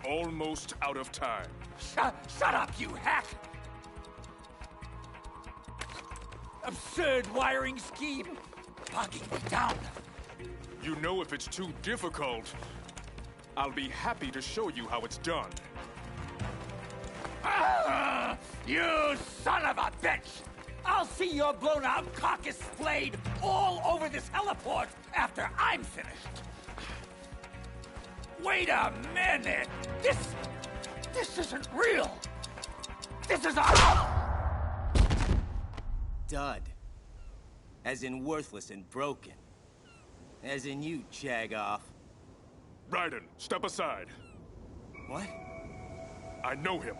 Almost out of time. Shut up, you hack! Absurd wiring scheme, bogging me down. You know, if it's too difficult, I'll be happy to show you how it's done. Ah, you son of a bitch! I'll see your blown-out carcass splayed all over this heliport after I'm finished. Wait a minute! This isn't real! This is a... Dud. As in worthless and broken. As in you, jag-off. Raiden, step aside. What? I know him.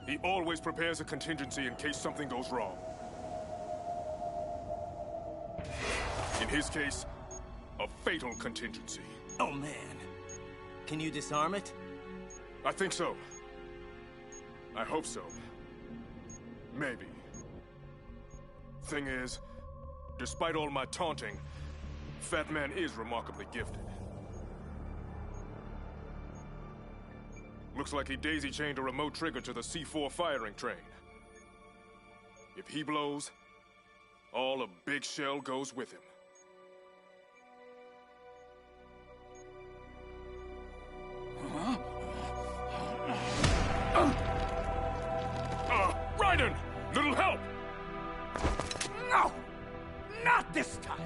He always prepares a contingency in case something goes wrong. In his case, a fatal contingency. Oh, man. Can you disarm it? I think so. I hope so. Maybe. Thing is, despite all my taunting, Fat Man is remarkably gifted. Looks like he daisy-chained a remote trigger to the C4 firing train. If he blows, all of Big Shell goes with him. Raiden! Little help! No! Not this time!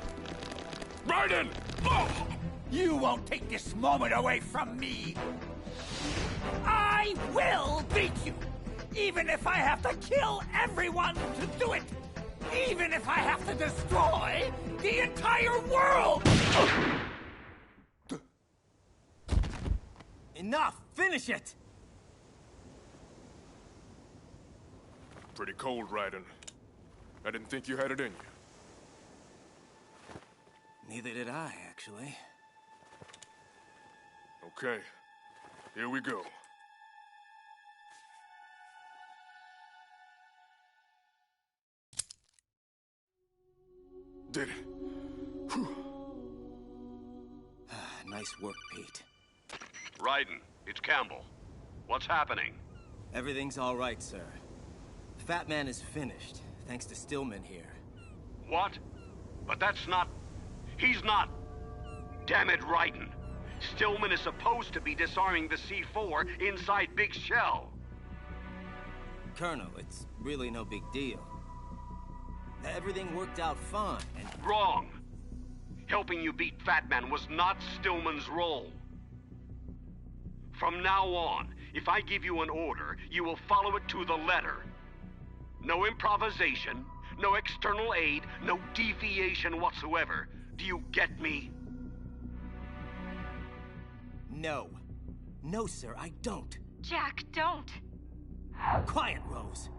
Raiden! Oh! You won't take this moment away from me! I will beat you! Even if I have to kill everyone to do it! Even if I have to destroy the entire world! Enough! Finish it! Pretty cold, Raiden. I didn't think you had it in you. Neither did I, actually. Okay, here we go. Did it. Whew. Nice work, Pete. Raiden, it's Campbell. What's happening? Everything's all right, sir. Fat Man is finished, thanks to Stillman here. What? But that's not... He's not... Damn it, Raiden. Stillman is supposed to be disarming the C4 inside Big Shell. Colonel, it's really no big deal. Everything worked out fine, and... Wrong. Helping you beat Fat Man was not Stillman's role. From now on, if I give you an order, you will follow it to the letter. No improvisation, no external aid, no deviation whatsoever. Do you get me? No. No, sir, I don't. Jack, don't. Quiet, Rose.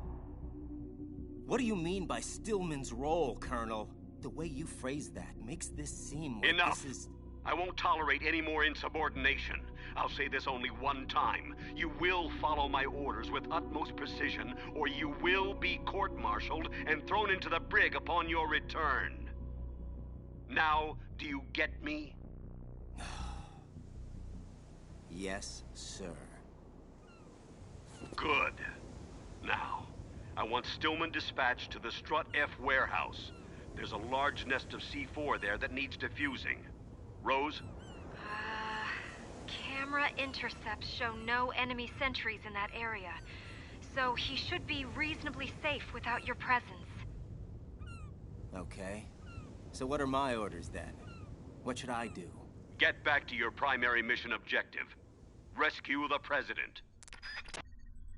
What do you mean by Stillman's role, Colonel? The way you phrase that makes this seem like Enough. This is... I won't tolerate any more insubordination. I'll say this only one time. You will follow my orders with utmost precision, or you will be court-martialed and thrown into the brig upon your return. Now, do you get me? Yes, sir. Good. Now, I want Stillman dispatched to the Strut F warehouse. There's a large nest of C4 there that needs defusing. Rose? Camera intercepts show no enemy sentries in that area, so he should be reasonably safe without your presence. Okay. So what are my orders then? What should I do? Get back to your primary mission objective. Rescue the President.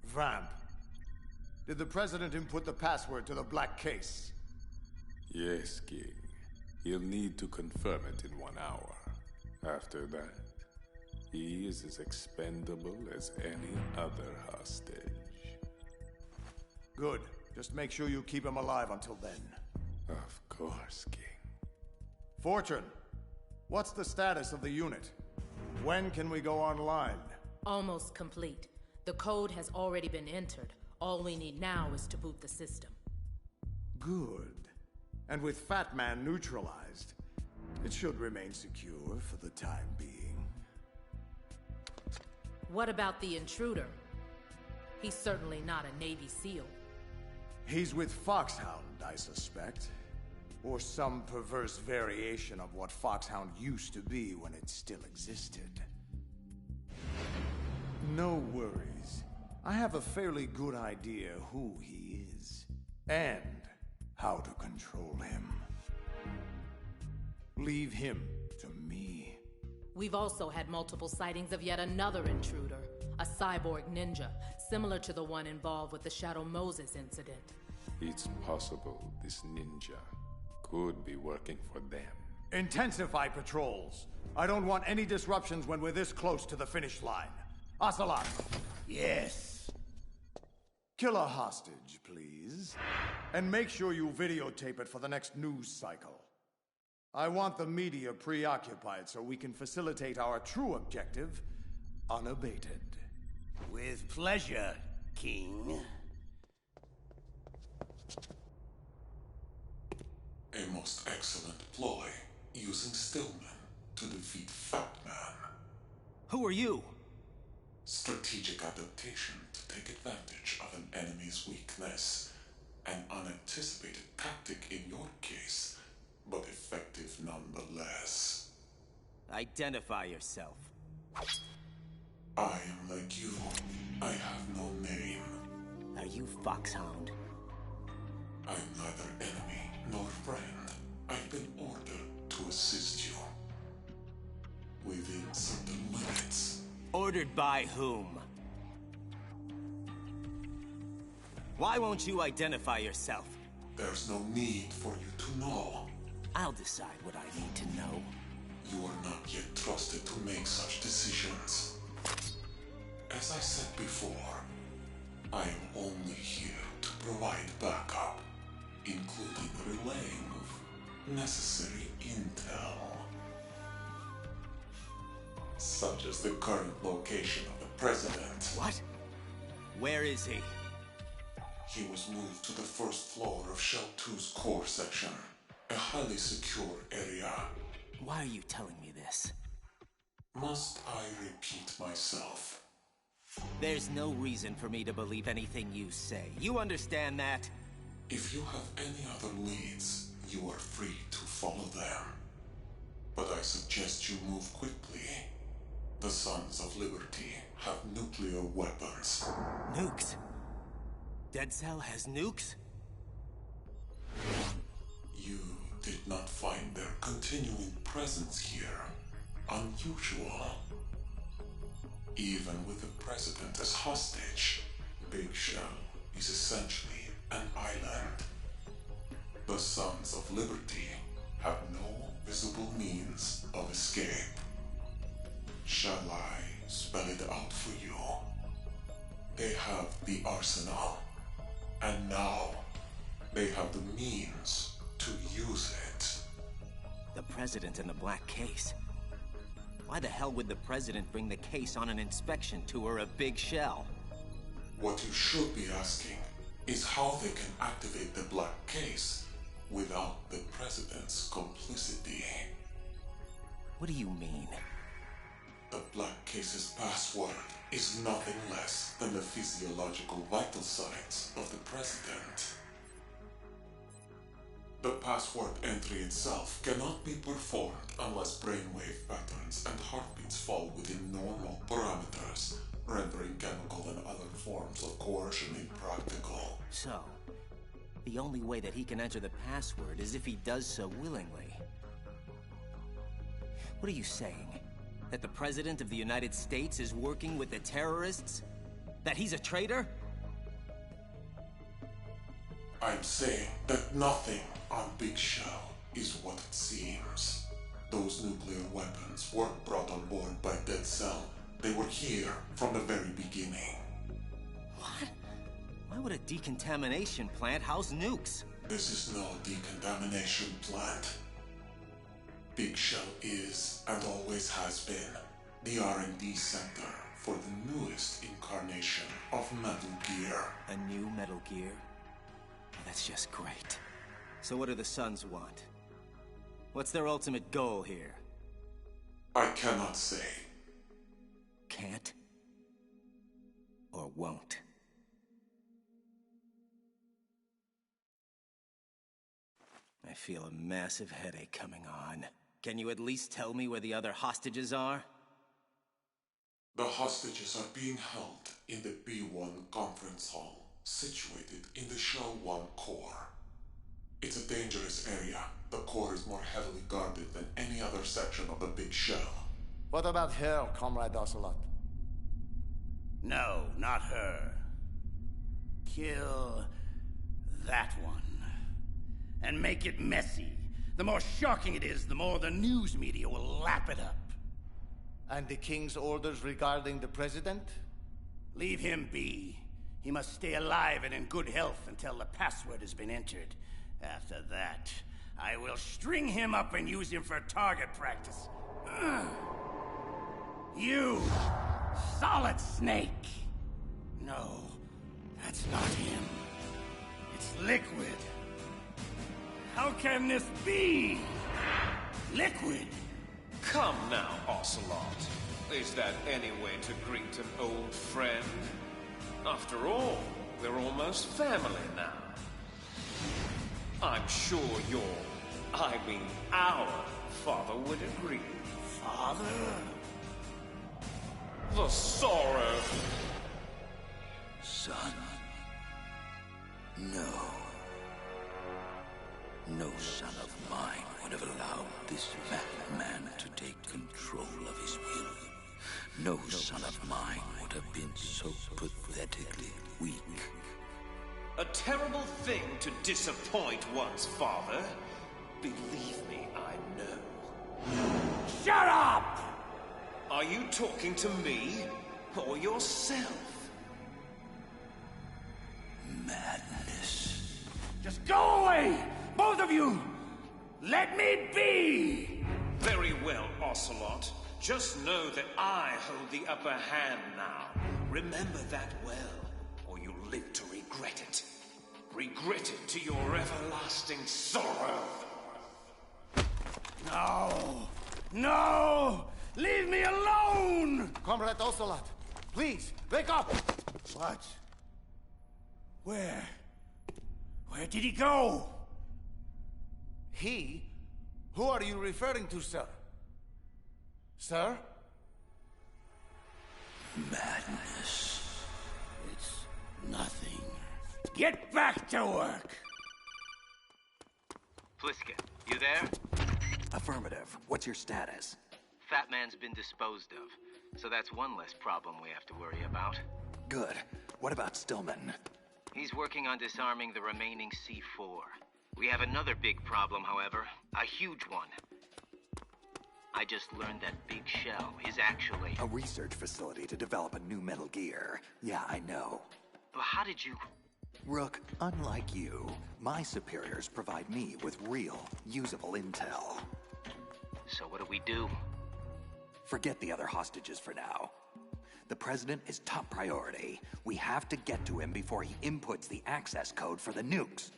Vamp, did the President input the password to the black case? Yes, King. He'll need to confirm it in 1 hour. After that, he is as expendable as any other hostage. Good. Just make sure you keep him alive until then. Of course, King. Fortune, what's the status of the unit? When can we go online? Almost complete. The code has already been entered. All we need now is to boot the system. Good. And with Fat Man neutralized, it should remain secure for the time being. What about the intruder? He's certainly not a Navy SEAL. He's with Foxhound, I suspect. Or some perverse variation of what Foxhound used to be when it still existed. No worries. I have a fairly good idea who he is. And how to control him. Leave him to me. We've also had multiple sightings of yet another intruder. A cyborg ninja, similar to the one involved with the Shadow Moses incident. It's possible this ninja could be working for them. Intensify patrols. I don't want any disruptions when we're this close to the finish line. Ocelot. Yes. Kill a hostage, please. And make sure you videotape it for the next news cycle. I want the media preoccupied so we can facilitate our true objective unabated. With pleasure, King. A most excellent ploy, using Stillman to defeat Fat Man. Who are you? Strategic adaptation to take advantage of an enemy's weakness. An unanticipated tactic in your case, but effective nonetheless. Identify yourself. I am like you. I have no name. Are you Foxhound? I'm neither enemy nor friend. I've been ordered to assist you. Within certain limits. Ordered by whom? Why won't you identify yourself? There's no need for you to know. I'll decide what I need to know. You are not yet trusted to make such decisions. As I said before, I am only here to provide backup, including relaying of necessary intel. Such as the current location of the President. What? Where is he? He was moved to the first floor of Shell 2's core section, a highly secure area. Why are you telling me this? Must I repeat myself? There's no reason for me to believe anything you say. You understand that? If you have any other leads, you are free to follow them. But I suggest you move quickly. The Sons of Liberty have nuclear weapons. Nukes? Dead Cell has nukes? You did not find their continuing presence here unusual. Even with the President as hostage, Big Shell is essentially an island. The Sons of Liberty have no visible means of escape. Shall I spell it out for you? They have the arsenal, and now they have the means to use it. The President in the black case? Why the hell would the President bring the case on an inspection tour of Big Shell? What you should be asking is how they can activate the black case without the President's complicity. What do you mean? The black case's password is nothing less than the physiological vital signs of the President. The password entry itself cannot be performed unless brainwave patterns and heartbeats fall within normal parameters, rendering chemical and other forms of coercion impractical. So, the only way that he can enter the password is if he does so willingly. What are you saying? That the President of the United States is working with the terrorists? That he's a traitor? I'm saying that nothing on Big Shell is what it seems. Those nuclear weapons weren't brought on board by Dead Cell. They were here from the very beginning. What? Why would a decontamination plant house nukes? This is no decontamination plant. Big Shell is, and always has been, the R&D center for the newest incarnation of Metal Gear. A new Metal Gear? Oh, that's just great. So what do the Suns want? What's their ultimate goal here? I cannot say. Can't? Or won't? I feel a massive headache coming on. Can you at least tell me where the other hostages are? The hostages are being held in the B1 conference hall, situated in the Shell 1 core. It's a dangerous area. The core is more heavily guarded than any other section of the Big Shell. What about her, Comrade Ocelot? No, not her. Kill that one. And make it messy. The more shocking it is, the more the news media will lap it up. And the King's orders regarding the President? Leave him be. He must stay alive and in good health until the password has been entered. After that, I will string him up and use him for target practice. You, Solid Snake. No, that's not him. It's Liquid. How can this be? Liquid? Come now, Ocelot. Is that any way to greet an old friend? After all, we're almost family now. I'm sure our father would agree. Father? The sorrow. Son. No. No son of mine would have allowed this fat man to take control of his will. No son of mine would have been so pathetically weak. A terrible thing to disappoint one's father. Believe me, I know. Shut up! Are you talking to me or yourself? Madness. Just go away! Both of you! Let me be! Very well, Ocelot. Just know that I hold the upper hand now. Remember that well, or you'll live to regret it. Regret it to your everlasting sorrow. No! No! Leave me alone! Comrade Ocelot, please, wake up! What? Where? Where did he go? He? Who are you referring to, sir? Sir? Madness. It's nothing. Get back to work! Pliskin, you there? Affirmative. What's your status? Fat Man's been disposed of, so that's one less problem we have to worry about. Good. What about Stillman? He's working on disarming the remaining C4. We have another big problem, however. A huge one. I just learned that Big Shell is actually... a research facility to develop a new Metal Gear. Yeah, I know. But how did you... Rook, unlike you, my superiors provide me with real, usable intel. So what do we do? Forget the other hostages for now. The President is top priority. We have to get to him before he inputs the access code for the nukes.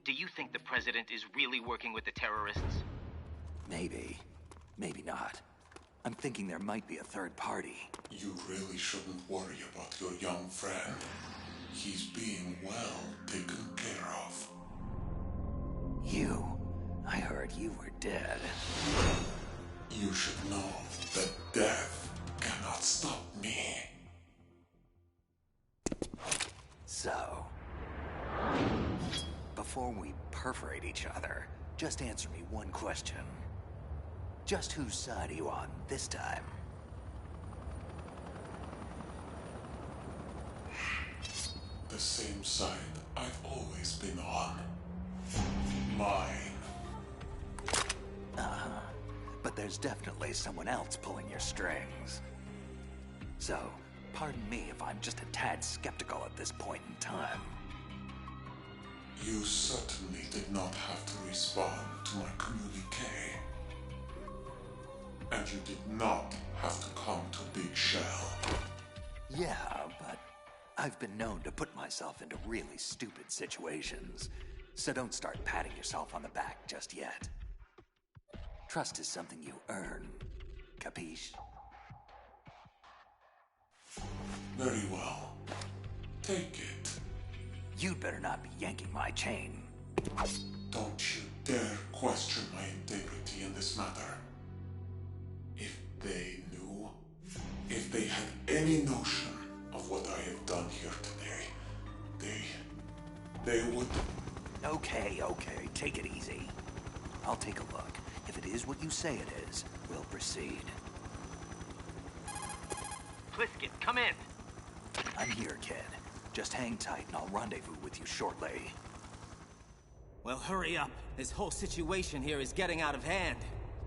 Do you think the President is really working with the terrorists? Maybe. Maybe not. I'm thinking there might be a third party. You really shouldn't worry about your young friend. He's being well taken care of. I heard you were dead. You should know that death cannot stop me. So, before we perforate each other, just answer me one question. Just whose side are you on this time? The same side I've always been on. Mine. But there's definitely someone else pulling your strings. So, pardon me if I'm just a tad skeptical at this point in time. You certainly did not have to respond to my communique. And you did not have to come to Big Shell. Yeah, but I've been known to put myself into really stupid situations. So don't start patting yourself on the back just yet. Trust is something you earn. Capiche? Very well. Take it. You'd better not be yanking my chain. Don't you dare question my integrity in this matter. If they knew, if they had any notion of what I have done here today, they would... Okay, take it easy. I'll take a look. If it is what you say it is, we'll proceed. Pliskin, come in. I'm here, kid. Just hang tight and I'll rendezvous with you shortly. Well, hurry up. This whole situation here is getting out of hand.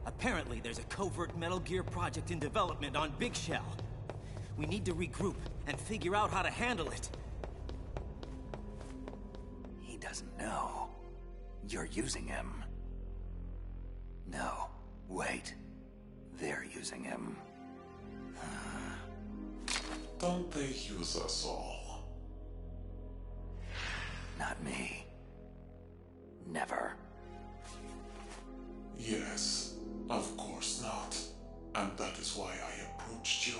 Apparently, there's a covert Metal Gear project in development on Big Shell. We need to regroup and figure out how to handle it. He doesn't know. You're using him. No, wait. They're using him. Don't they use us all? Not me. Never. Yes, of course not. And that is why I approached you.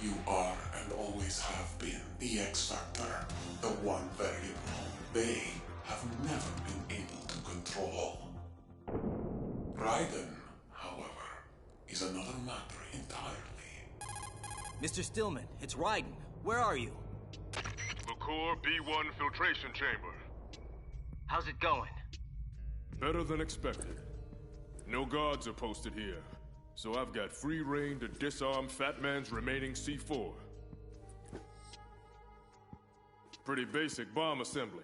You are and always have been the X-Factor, the one variable they have never been able to control. Raiden, however, is another matter entirely. Mr. Stillman, it's Raiden. Where are you? The Core B1 filtration chamber. How's it going? Better than expected. No guards are posted here, so I've got free reign to disarm Fat Man's remaining C4. Pretty basic bomb assembly.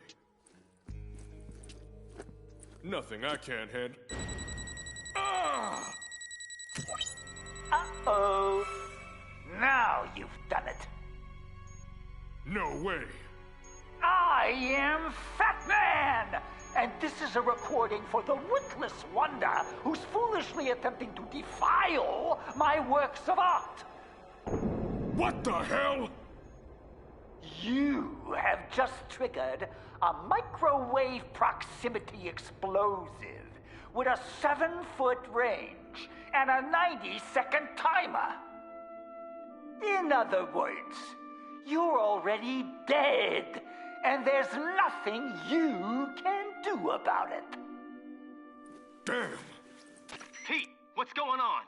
Nothing I can't handle. Ah! Uh-oh. Now you've done it. No way. I am Fat Man! And this is a recording for the witless wonder who's foolishly attempting to defile my works of art. What the hell? You have just triggered a microwave proximity explosive with a 7-foot range and a 90-second timer. In other words, you're already dead, and there's nothing you can do about it. Damn! Pete, what's going on?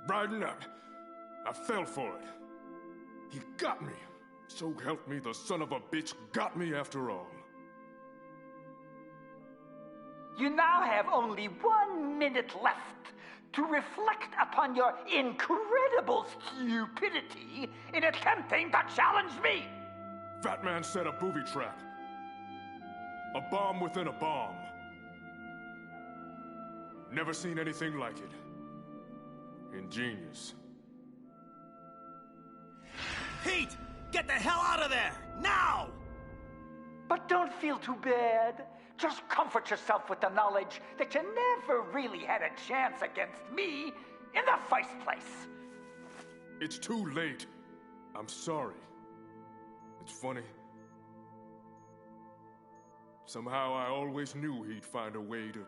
Raiden, I fell for it. He got me. So help me, the son of a bitch got me after all. You now have only 1 minute left to reflect upon your incredible stupidity in attempting to challenge me. Fat Man set a booby trap. A bomb within a bomb. Never seen anything like it. Ingenious. Pete! Get the hell out of there! Now! But don't feel too bad. Just comfort yourself with the knowledge that you never really had a chance against me in the first place. It's too late. I'm sorry. It's funny. Somehow I always knew he'd find a way to...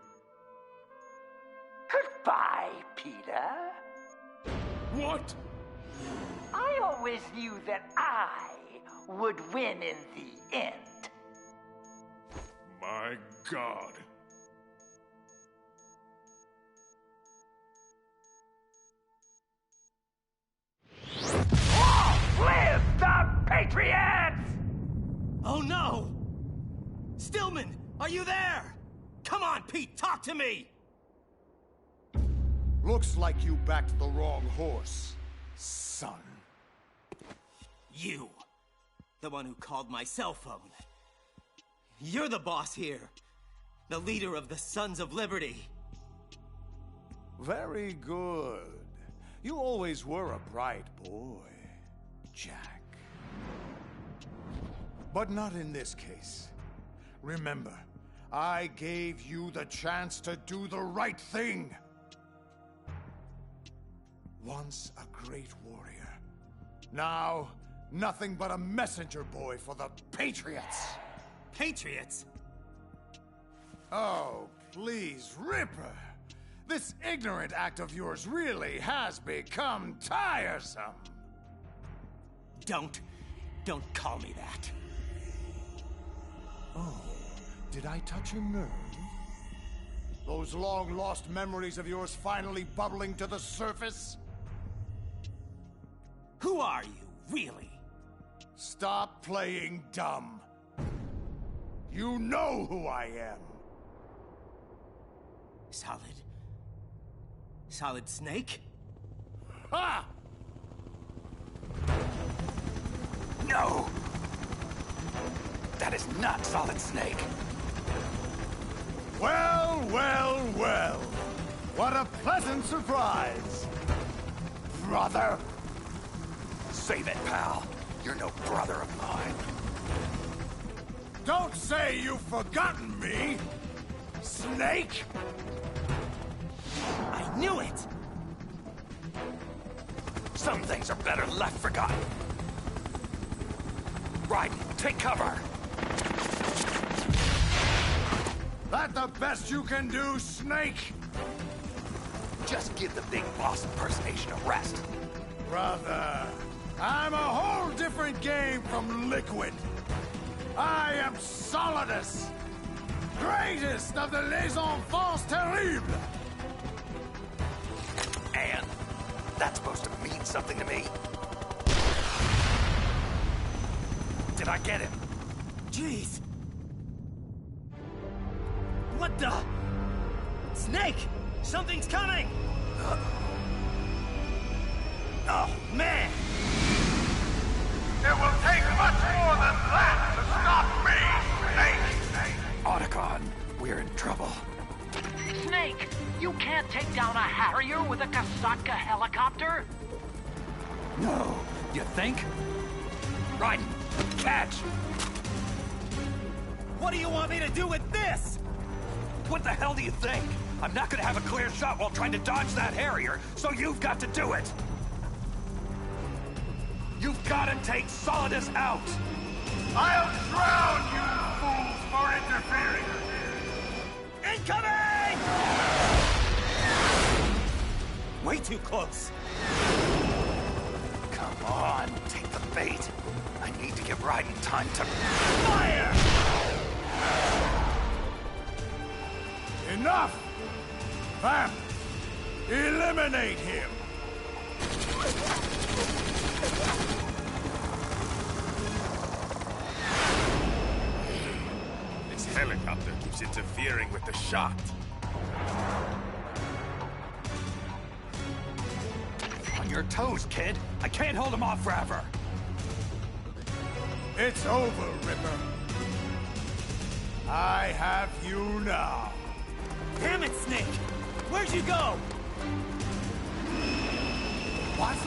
Goodbye, Peter. What? I always knew that I would win in the end. My God. Long live the Patriots! Oh no! Stillman, are you there? Come on, Pete, talk to me! Looks like you backed the wrong horse, son. You. The one who called my cell phone. You're the boss here. The leader of the Sons of Liberty. Very good. You always were a bright boy, Jack. But not in this case. Remember, I gave you the chance to do the right thing. Once a great warrior. Now, nothing but a messenger boy for the Patriots. Patriots? Oh, please, Ripper. This ignorant act of yours really has become tiresome. Don't call me that. Oh, did I touch a nerve? Those long-lost memories of yours finally bubbling to the surface? Who are you, really? Stop playing dumb. You know who I am. Solid Snake? Ha! No! That is not Solid Snake. Well, well, well. What a pleasant surprise. Brother. Save it, pal. You're no brother of mine. Don't say you've forgotten me, Snake! I knew it! Some things are better left forgotten. Raiden, take cover! That the best you can do, Snake? Just give the big boss impersonation a rest. Brother, I'm a whole different game from Liquid. I am Solidus, greatest of the Les Enfants Terribles. And that's supposed to mean something to me? Did I get him? Jeez. What the? Snake! Something's coming! Oh, man! It will take much more than that to stop me, Snake! Otacon, we're in trouble. Snake, you can't take down a Harrier with a Kasatka helicopter? No, you think? Raiden, catch! What do you want me to do with this? What the hell do you think? I'm not gonna have a clear shot while trying to dodge that Harrier, so you've got to do it! You've gotta take Solidus out! I'll drown you fools for interfering! Incoming! Way too close. Come on, take the bait. I need to give Raiden time to... Fire! Enough! Vamp! Eliminate him! This helicopter keeps interfering with the shot. On your toes, kid. I can't hold him off forever. It's over, Ripper. I have you now. Damn it, Snake! Where'd you go? What?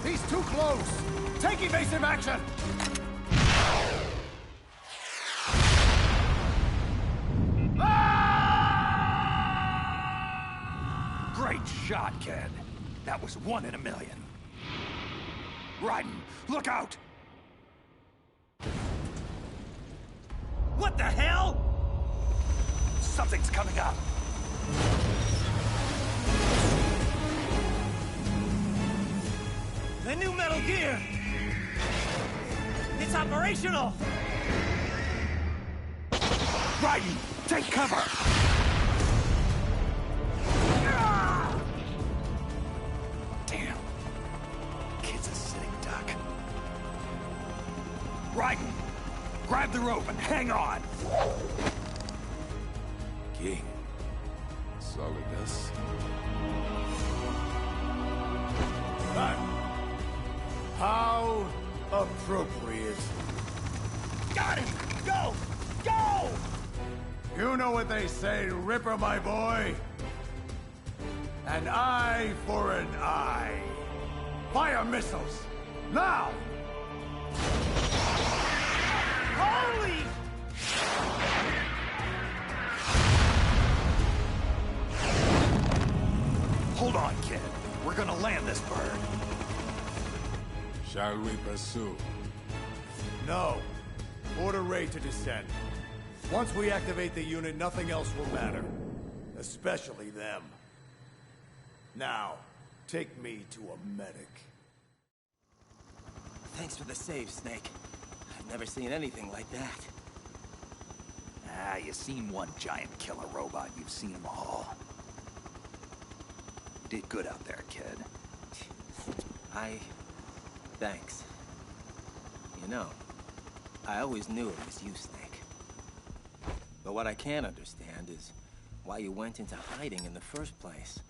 He's too close! Take evasive action! Great shot, kid. That was 1 in a million. Raiden, look out! What the hell? Something's coming up. The new Metal Gear! It's operational! Raiden, take cover! Damn. Kid's a sitting duck. Raiden, grab the rope and hang on! King. Solidus. How appropriate. Got him! Go! Go! You know what they say, Ripper, my boy? An eye for an eye. Fire missiles! Now! Holy! Hold on, kid. We're gonna land this bird. Shall we pursue? No. Order Ray to descend. Once we activate the unit, nothing else will matter. Especially them. Now, take me to a medic. Thanks for the save, Snake. I've never seen anything like that. Ah, you seen one giant killer robot, you've seen them all. You did good out there, kid. Thanks. You know, I always knew it was you, Snake. But what I can't understand is why you went into hiding in the first place.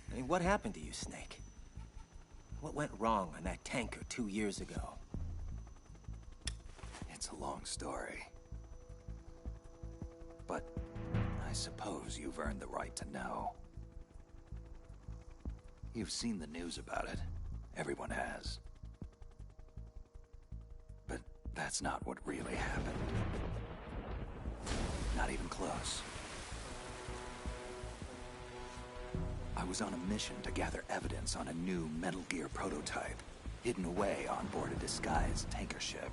I mean, what happened to you, Snake? What went wrong on that tanker 2 years ago? It's a long story. But I suppose you've earned the right to know. You've seen the news about it. Everyone has. But that's not what really happened. Not even close. I was on a mission to gather evidence on a new Metal Gear prototype, hidden away on board a disguised tanker ship.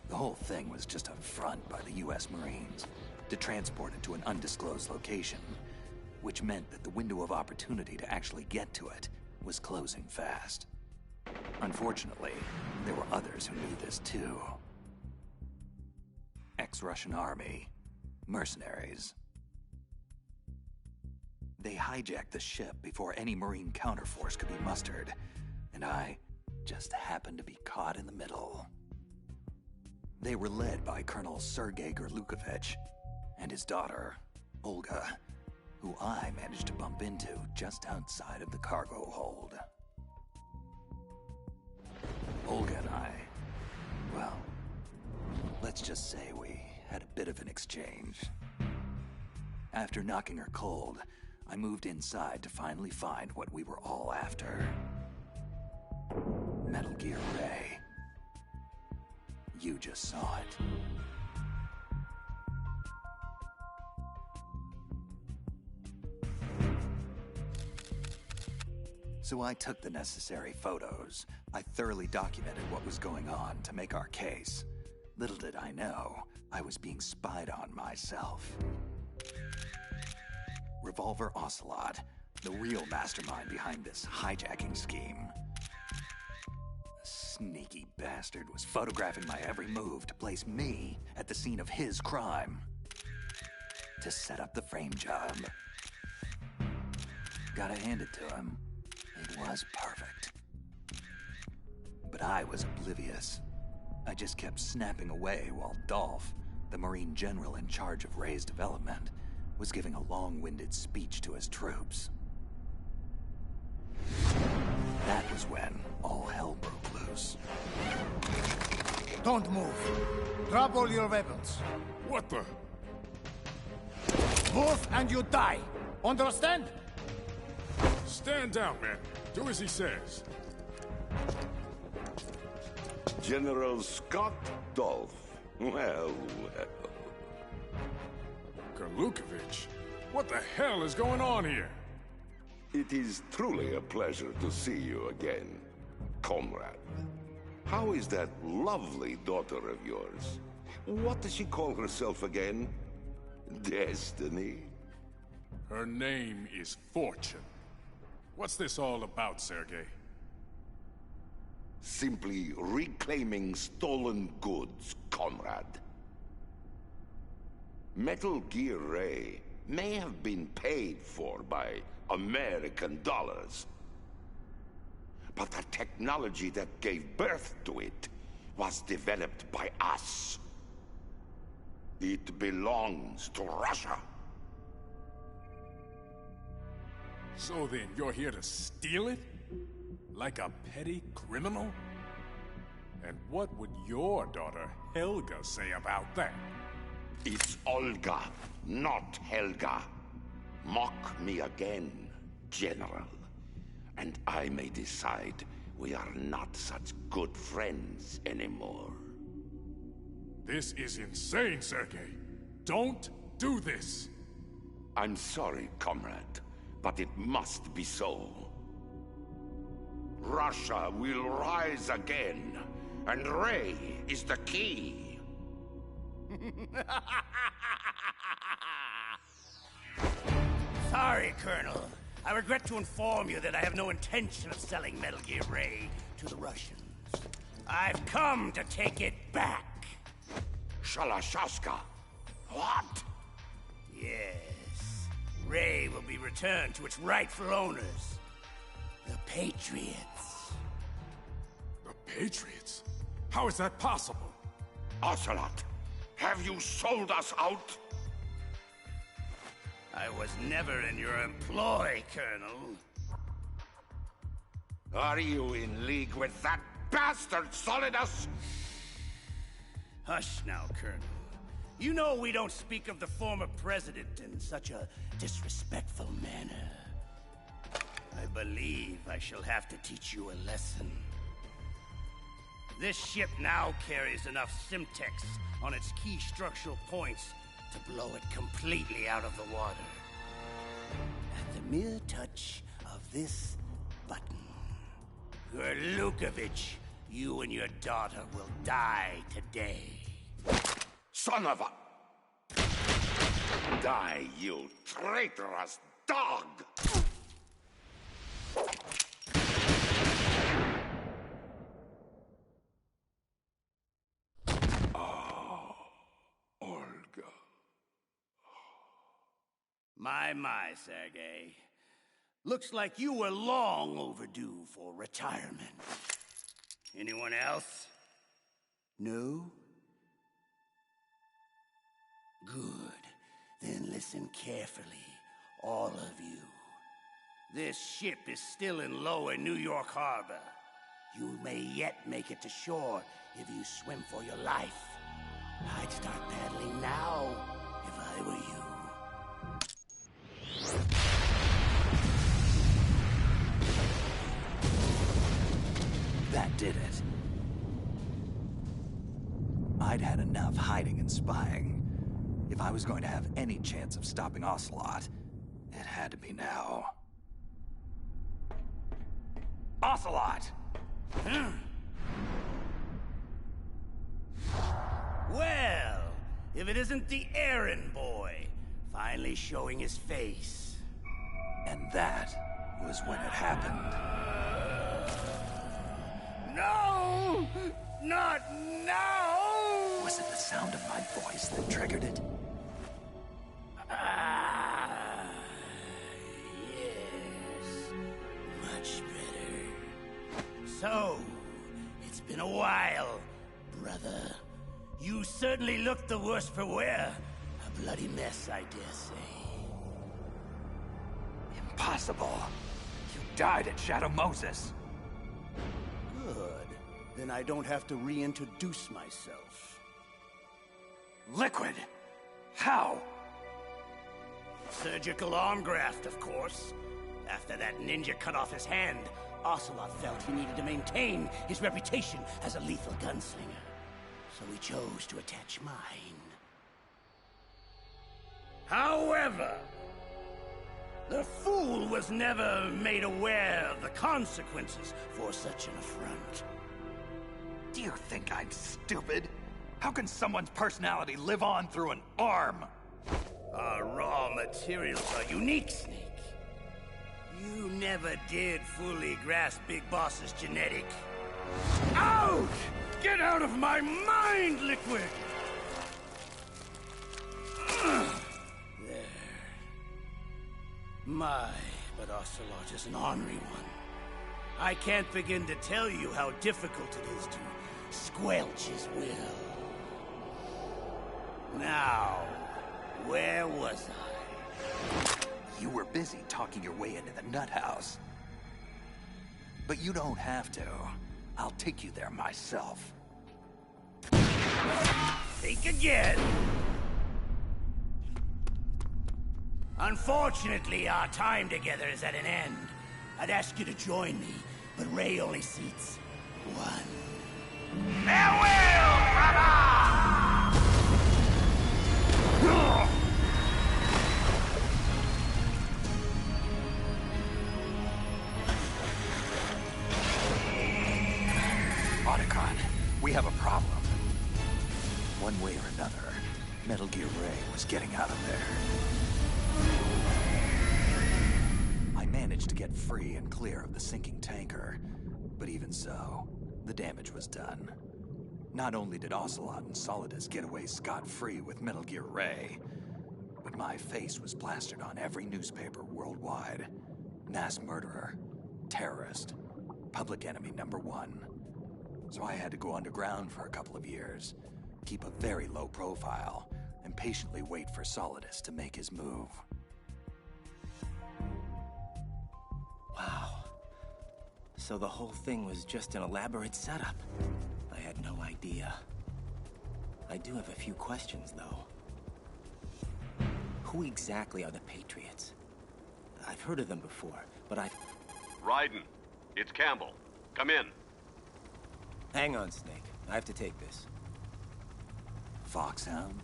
The whole thing was just a front by the U.S. Marines to transport it to an undisclosed location, which meant that the window of opportunity to actually get to it was closing fast. Unfortunately, there were others who knew this too. Ex-Russian army, mercenaries. They hijacked the ship before any Marine counterforce could be mustered, and I just happened to be caught in the middle. They were led by Colonel Sergei Gerlukovich and his daughter, Olga, who I managed to bump into just outside of the cargo hold. Olga and I, well, let's just say we had a bit of an exchange. After knocking her cold, I moved inside to finally find what we were all after. Metal Gear Ray. You just saw it. So I took the necessary photos. I thoroughly documented what was going on to make our case. Little did I know, I was being spied on myself. Revolver Ocelot, the real mastermind behind this hijacking scheme. The sneaky bastard was photographing my every move to place me at the scene of his crime. To set up the frame job. Gotta hand it to him. It was perfect. But I was oblivious. I just kept snapping away while Dolph, the Marine general in charge of Ray's development, was giving a long-winded speech to his troops. That was when all hell broke loose. Don't move. Drop all your weapons. What the? Move and you die. Understand? Stand down, man. Do as he says. General Scott Dolph. Well, well. Gerlukovich? What the hell is going on here? It is truly a pleasure to see you again, comrade. How is that lovely daughter of yours? What does she call herself again? Destiny? Her name is Fortune. What's this all about, Sergei? Simply reclaiming stolen goods, comrade. Metal Gear Ray may have been paid for by American dollars, but the technology that gave birth to it was developed by us. It belongs to Russia. So then, you're here to steal it? Like a petty criminal? And what would your daughter, Helga, say about that? It's Olga, not Helga. Mock me again, General. And I may decide we are not such good friends anymore. This is insane, Sergei. Don't do this. I'm sorry, comrade, but it must be so. Russia will rise again, and Rey is the key. Sorry, Colonel. I regret to inform you that I have no intention of selling Metal Gear Rey to the Russians. I've come to take it back. Shalashaska? What? Yes. Rey will be returned to its rightful owners. The Patriots. The Patriots? How is that possible? Ocelot, have you sold us out? I was never in your employ, Colonel. Are you in league with that bastard Solidus? Hush now, Colonel. You know we don't speak of the former president in such a disrespectful manner. I believe I shall have to teach you a lesson. This ship now carries enough Simtex on its key structural points to blow it completely out of the water. At the mere touch of this button, Gurlukovich, you and your daughter will die today. Son of a... Die, you traitorous dog! My, Sergei. Looks like you were long overdue for retirement. Anyone else? No? Good. Then listen carefully, all of you. This ship is still in lower New York Harbor. You may yet make it to shore if you swim for your life. I'd start paddling now if I were you. That did it. I'd had enough hiding and spying. If I was going to have any chance of stopping Ocelot, it had to be now. Ocelot! Well, if it isn't the errand boy, finally showing his face. And that was when it happened. No! Not now! Was it the sound of my voice that triggered it? Yes. Much better. So, it's been a while, brother. You certainly look the worse for wear. A bloody mess, I dare say. Impossible. You died at Shadow Moses. Good. Then I don't have to reintroduce myself. Liquid? How? Surgical arm graft, of course. After that ninja cut off his hand, Ocelot felt he needed to maintain his reputation as a lethal gunslinger. So he chose to attach mine. However, the fool was never made aware of the consequences for such an affront. Do you think I'm stupid? How can someone's personality live on through an arm? Our raw materials are unique, Snake. You never did fully grasp Big Boss's genetic. Out! Get out of my mind, Liquid! There. My, but Ocelot is an ornery one. I can't begin to tell you how difficult it is to squelch his will. Now, where was I? You were busy talking your way into the nut house. But you don't have to. I'll take you there myself. Think again. Unfortunately, our time together is at an end. I'd ask you to join me, but Ray only seats one. Farewell, brother! Otacon, we have a problem. One way or another, Metal Gear Ray was getting out of there. I managed to get free and clear of the sinking tanker, but even so, the damage was done. Not only did Ocelot and Solidus get away scot-free with Metal Gear Ray, but my face was plastered on every newspaper worldwide. Mass murderer, terrorist, public enemy #1. So I had to go underground for a couple of years, keep a very low profile, and patiently wait for Solidus to make his move. Wow. So the whole thing was just an elaborate setup. I had no idea. I do have a few questions, though. Who exactly are the Patriots? I've heard of them before, but Raiden, it's Campbell. Come in. Hang on, Snake. I have to take this. Foxhound?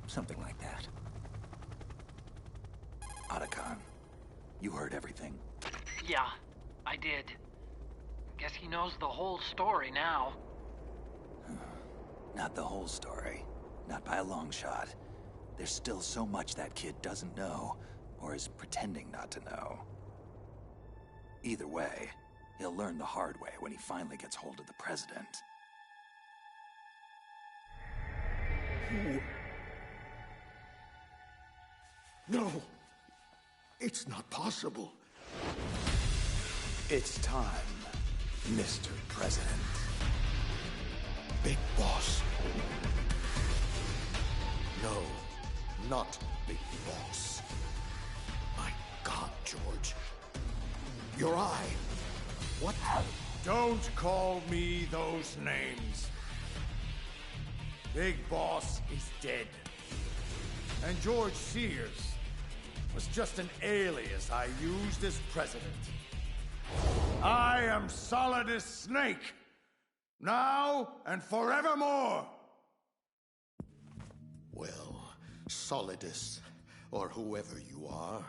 Something like that. Otacon, you heard everything? Yeah, I did. Guess he knows the whole story now. Not the whole story. Not by a long shot. There's still so much that kid doesn't know, or is pretending not to know. Either way, he'll learn the hard way when he finally gets hold of the President. Who? No! It's not possible. It's time, Mr. President. Big Boss. No, not Big Boss. My God, George. Your eye. What? Don't call me those names. Big Boss is dead. And George Sears was just an alias I used as president. I am Solidus Snake, now and forevermore. Well, Solidus, or whoever you are,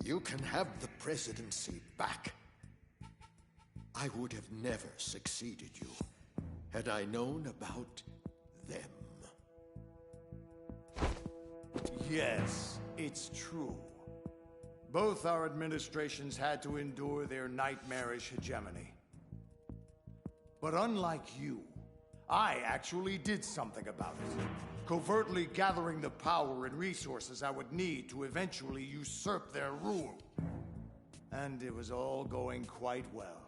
you can have the presidency back. I would have never succeeded you had I known about them. Yes, it's true. Both our administrations had to endure their nightmarish hegemony. But unlike you, I actually did something about it, covertly gathering the power and resources I would need to eventually usurp their rule. And it was all going quite well,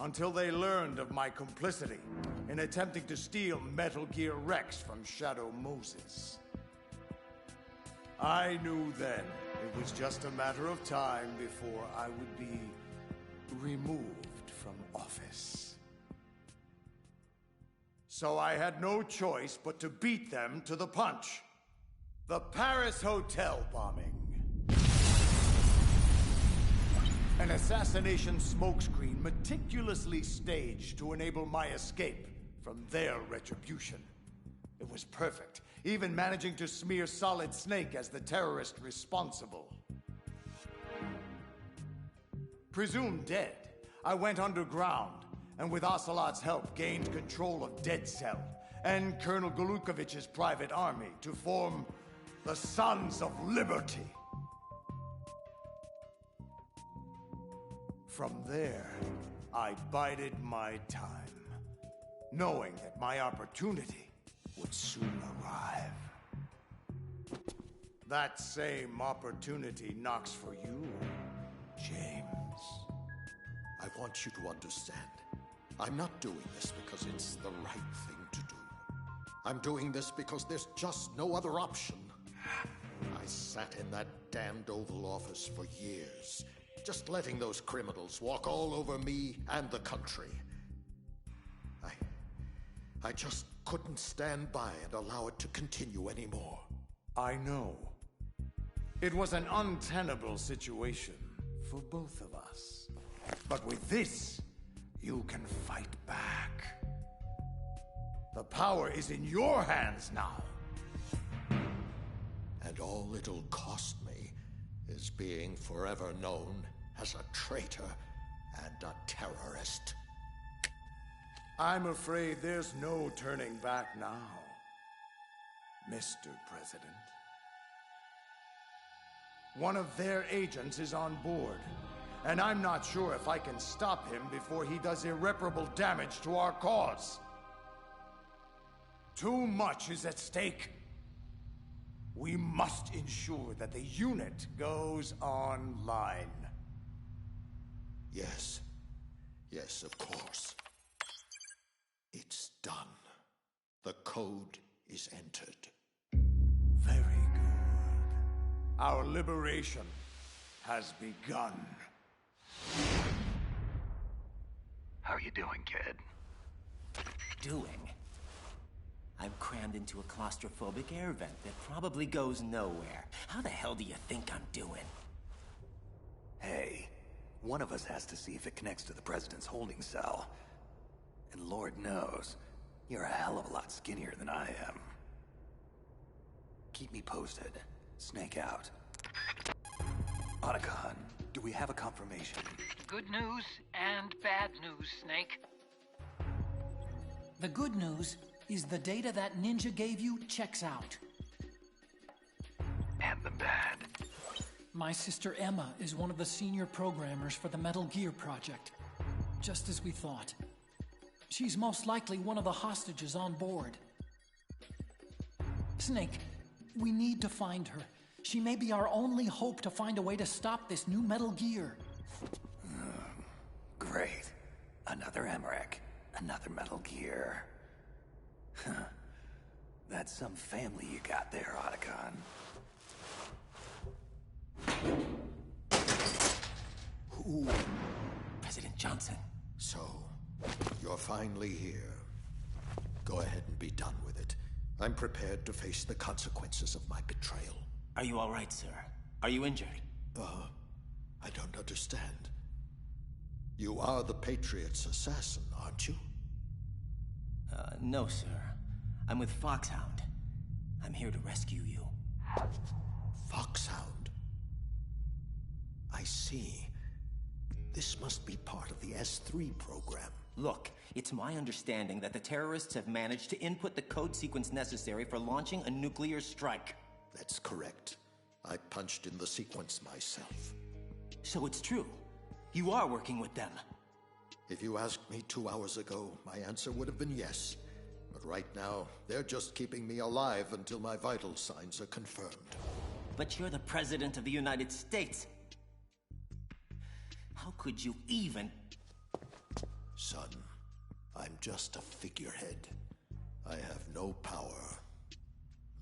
until they learned of my complicity in attempting to steal Metal Gear Rex from Shadow Moses. I knew then it was just a matter of time before I would be removed from office. So I had no choice but to beat them to the punch. The Paris Hotel bombing. An assassination smokescreen meticulously staged to enable my escape from their retribution. It was perfect, even managing to smear Solid Snake as the terrorist responsible. Presumed dead, I went underground, and with Ocelot's help gained control of Dead Cell and Colonel Golukovich's private army to form the Sons of Liberty. From there, I bided my time, knowing that my opportunity would soon arrive. That same opportunity knocks for you, James. I want you to understand. I'm not doing this because it's the right thing to do. I'm doing this because there's just no other option. I sat in that damned Oval Office for years, just letting those criminals walk all over me and the country. I just couldn't stand by and allow it to continue anymore. I know. It was an untenable situation for both of us. But with this, you can fight back. The power is in your hands now. And all it'll cost me is being forever known as a traitor and a terrorist. I'm afraid there's no turning back now, Mr. President. One of their agents is on board, and I'm not sure if I can stop him before he does irreparable damage to our cause. Too much is at stake. We must ensure that the unit goes online. Yes. Yes, of course. It's done. The code is entered. Very good. Our liberation has begun. How you doing, kid? Doing? I'm crammed into a claustrophobic air vent that probably goes nowhere. How the hell do you think I'm doing? Hey, one of us has to see if it connects to the President's holding cell. And Lord knows, you're a hell of a lot skinnier than I am. Keep me posted. Snake out. Otacon, do we have a confirmation? Good news and bad news, Snake. The good news is the data that Ninja gave you checks out. And the bad. My sister Emma is one of the senior programmers for the Metal Gear project. Just as we thought. She's most likely one of the hostages on board. Snake, we need to find her. She may be our only hope to find a way to stop this new Metal Gear. Great. Another Emmerich. Another Metal Gear. That's some family you got there, Otacon. Who? President Johnson. So, you're finally here. Go ahead and be done with it. I'm prepared to face the consequences of my betrayal. Are you all right, sir? Are you injured? I don't understand. You are the Patriot's assassin, aren't you? No, sir. I'm with Foxhound. I'm here to rescue you. Foxhound? I see. This must be part of the S3 program. Look, it's my understanding that the terrorists have managed to input the code sequence necessary for launching a nuclear strike. That's correct. I punched in the sequence myself. So it's true. You are working with them. If you asked me 2 hours ago, my answer would have been yes. But right now, they're just keeping me alive until my vital signs are confirmed. But you're the President of the United States. How could you even... Son, I'm just a figurehead. I have no power.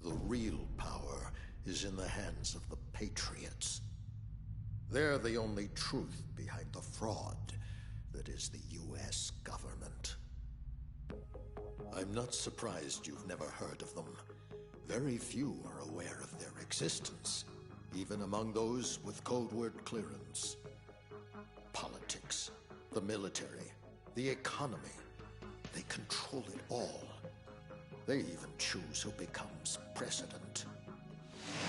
The real power is in the hands of the Patriots. They're the only truth behind the fraud that is the U.S. government. I'm not surprised you've never heard of them. Very few are aware of their existence, even among those with code word clearance. Politics, the military, the economy, they control it all. They even choose who becomes president.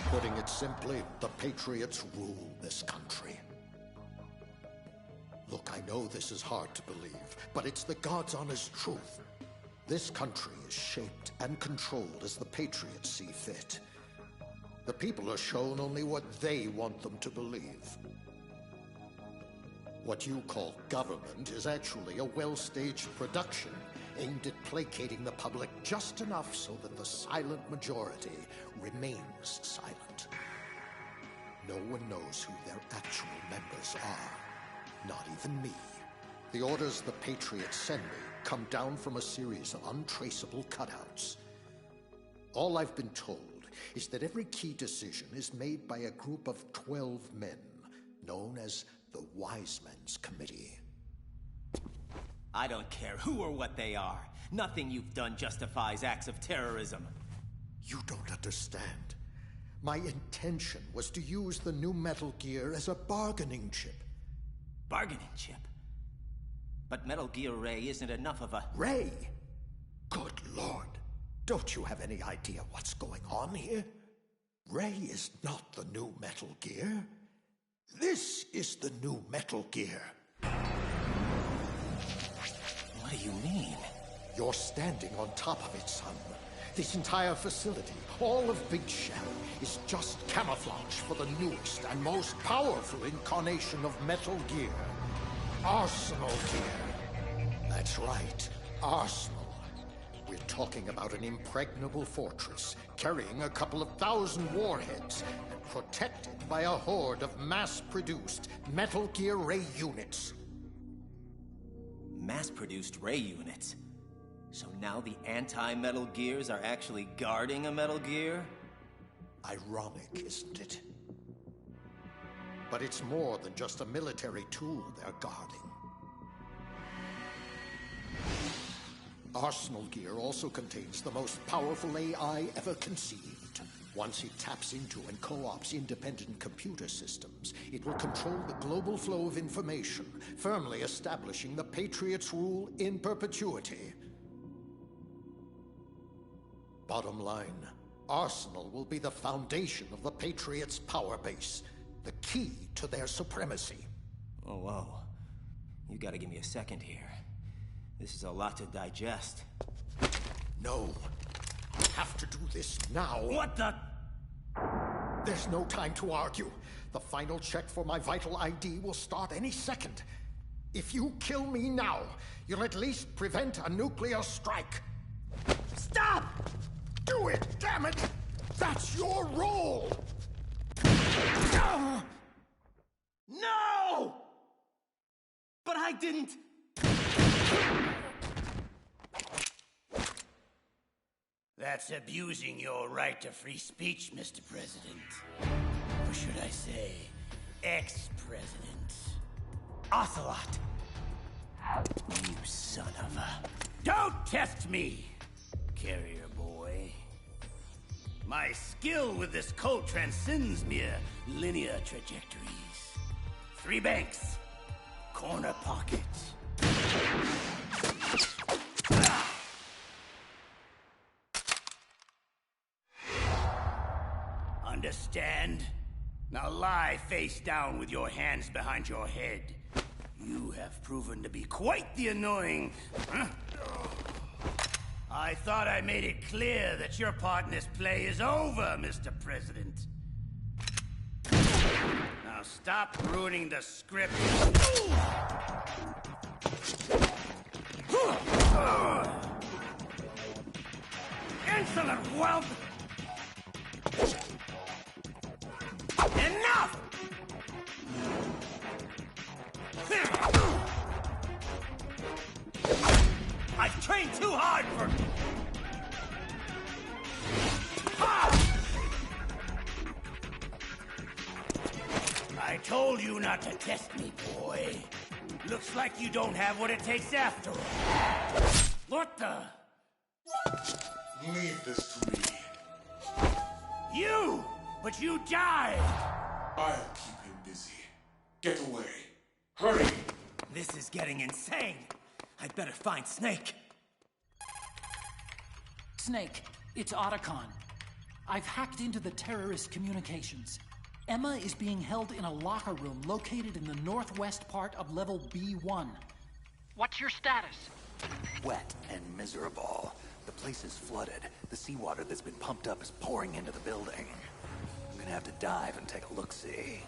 Putting it simply, the Patriots rule this country. Look, I know this is hard to believe, but it's the God's honest truth. This country is shaped and controlled as the Patriots see fit. The people are shown only what they want them to believe. What you call government is actually a well-staged production aimed at placating the public just enough so that the silent majority remains silent. No one knows who their actual members are, not even me. The orders the Patriots send me come down from a series of untraceable cutouts. All I've been told is that every key decision is made by a group of 12 men, known as the Wise Men's Committee. I don't care who or what they are. Nothing you've done justifies acts of terrorism. You don't understand. My intention was to use the new Metal Gear as a bargaining chip. Bargaining chip? But Metal Gear Ray isn't enough of a... Ray? Good Lord. Don't you have any idea what's going on here? Ray is not the new Metal Gear. This is the new Metal Gear. What do you mean? You're standing on top of it, son. This entire facility, all of Big Shell, is just camouflage for the newest and most powerful incarnation of Metal Gear. Arsenal Gear. That's right, Arsenal. We're talking about an impregnable fortress, carrying a couple of thousand warheads, and protected by a horde of mass-produced Metal Gear Ray units. Mass-produced Ray units? So now the anti-Metal Gears are actually guarding a Metal Gear? Ironic, isn't it? But it's more than just a military tool they're guarding. Arsenal Gear also contains the most powerful AI ever conceived. Once it taps into and co-ops independent computer systems, it will control the global flow of information, firmly establishing the Patriots' rule in perpetuity. Bottom line, Arsenal will be the foundation of the Patriots' power base, the key to their supremacy. Oh, whoa. You gotta give me a second here. This is a lot to digest. No. I have to do this now. What the? There's no time to argue. The final check for my vital ID will start any second. If you kill me now, you'll at least prevent a nuclear strike. Stop! Do it, damn it! That's your role! No! But I didn't... That's abusing your right to free speech, Mr. President. Or should I say, ex-president. Ocelot! You son of a... Don't test me, carrier boy. My skill with this code transcends mere linear trajectories. 3 banks, corner pockets. Understand? Now lie face down with your hands behind your head. You have proven to be quite the annoying... Huh? I thought I made it clear that your part in this play is over, Mr. President. Now stop ruining the script. Insolent whelp! Enough! I've trained too hard for... I told you not to test me, boy. Looks like you don't have what it takes after all. What the... Leave this to me. You! But you died! I'll keep him busy. Get away. Hurry! This is getting insane. I'd better find Snake. Snake, it's Otacon. I've hacked into the terrorist communications. Emma is being held in a locker room located in the northwest part of level B1. What's your status? Wet and miserable. The place is flooded. The seawater that's been pumped up is pouring into the building. I'm gonna have to dive and take a look-see.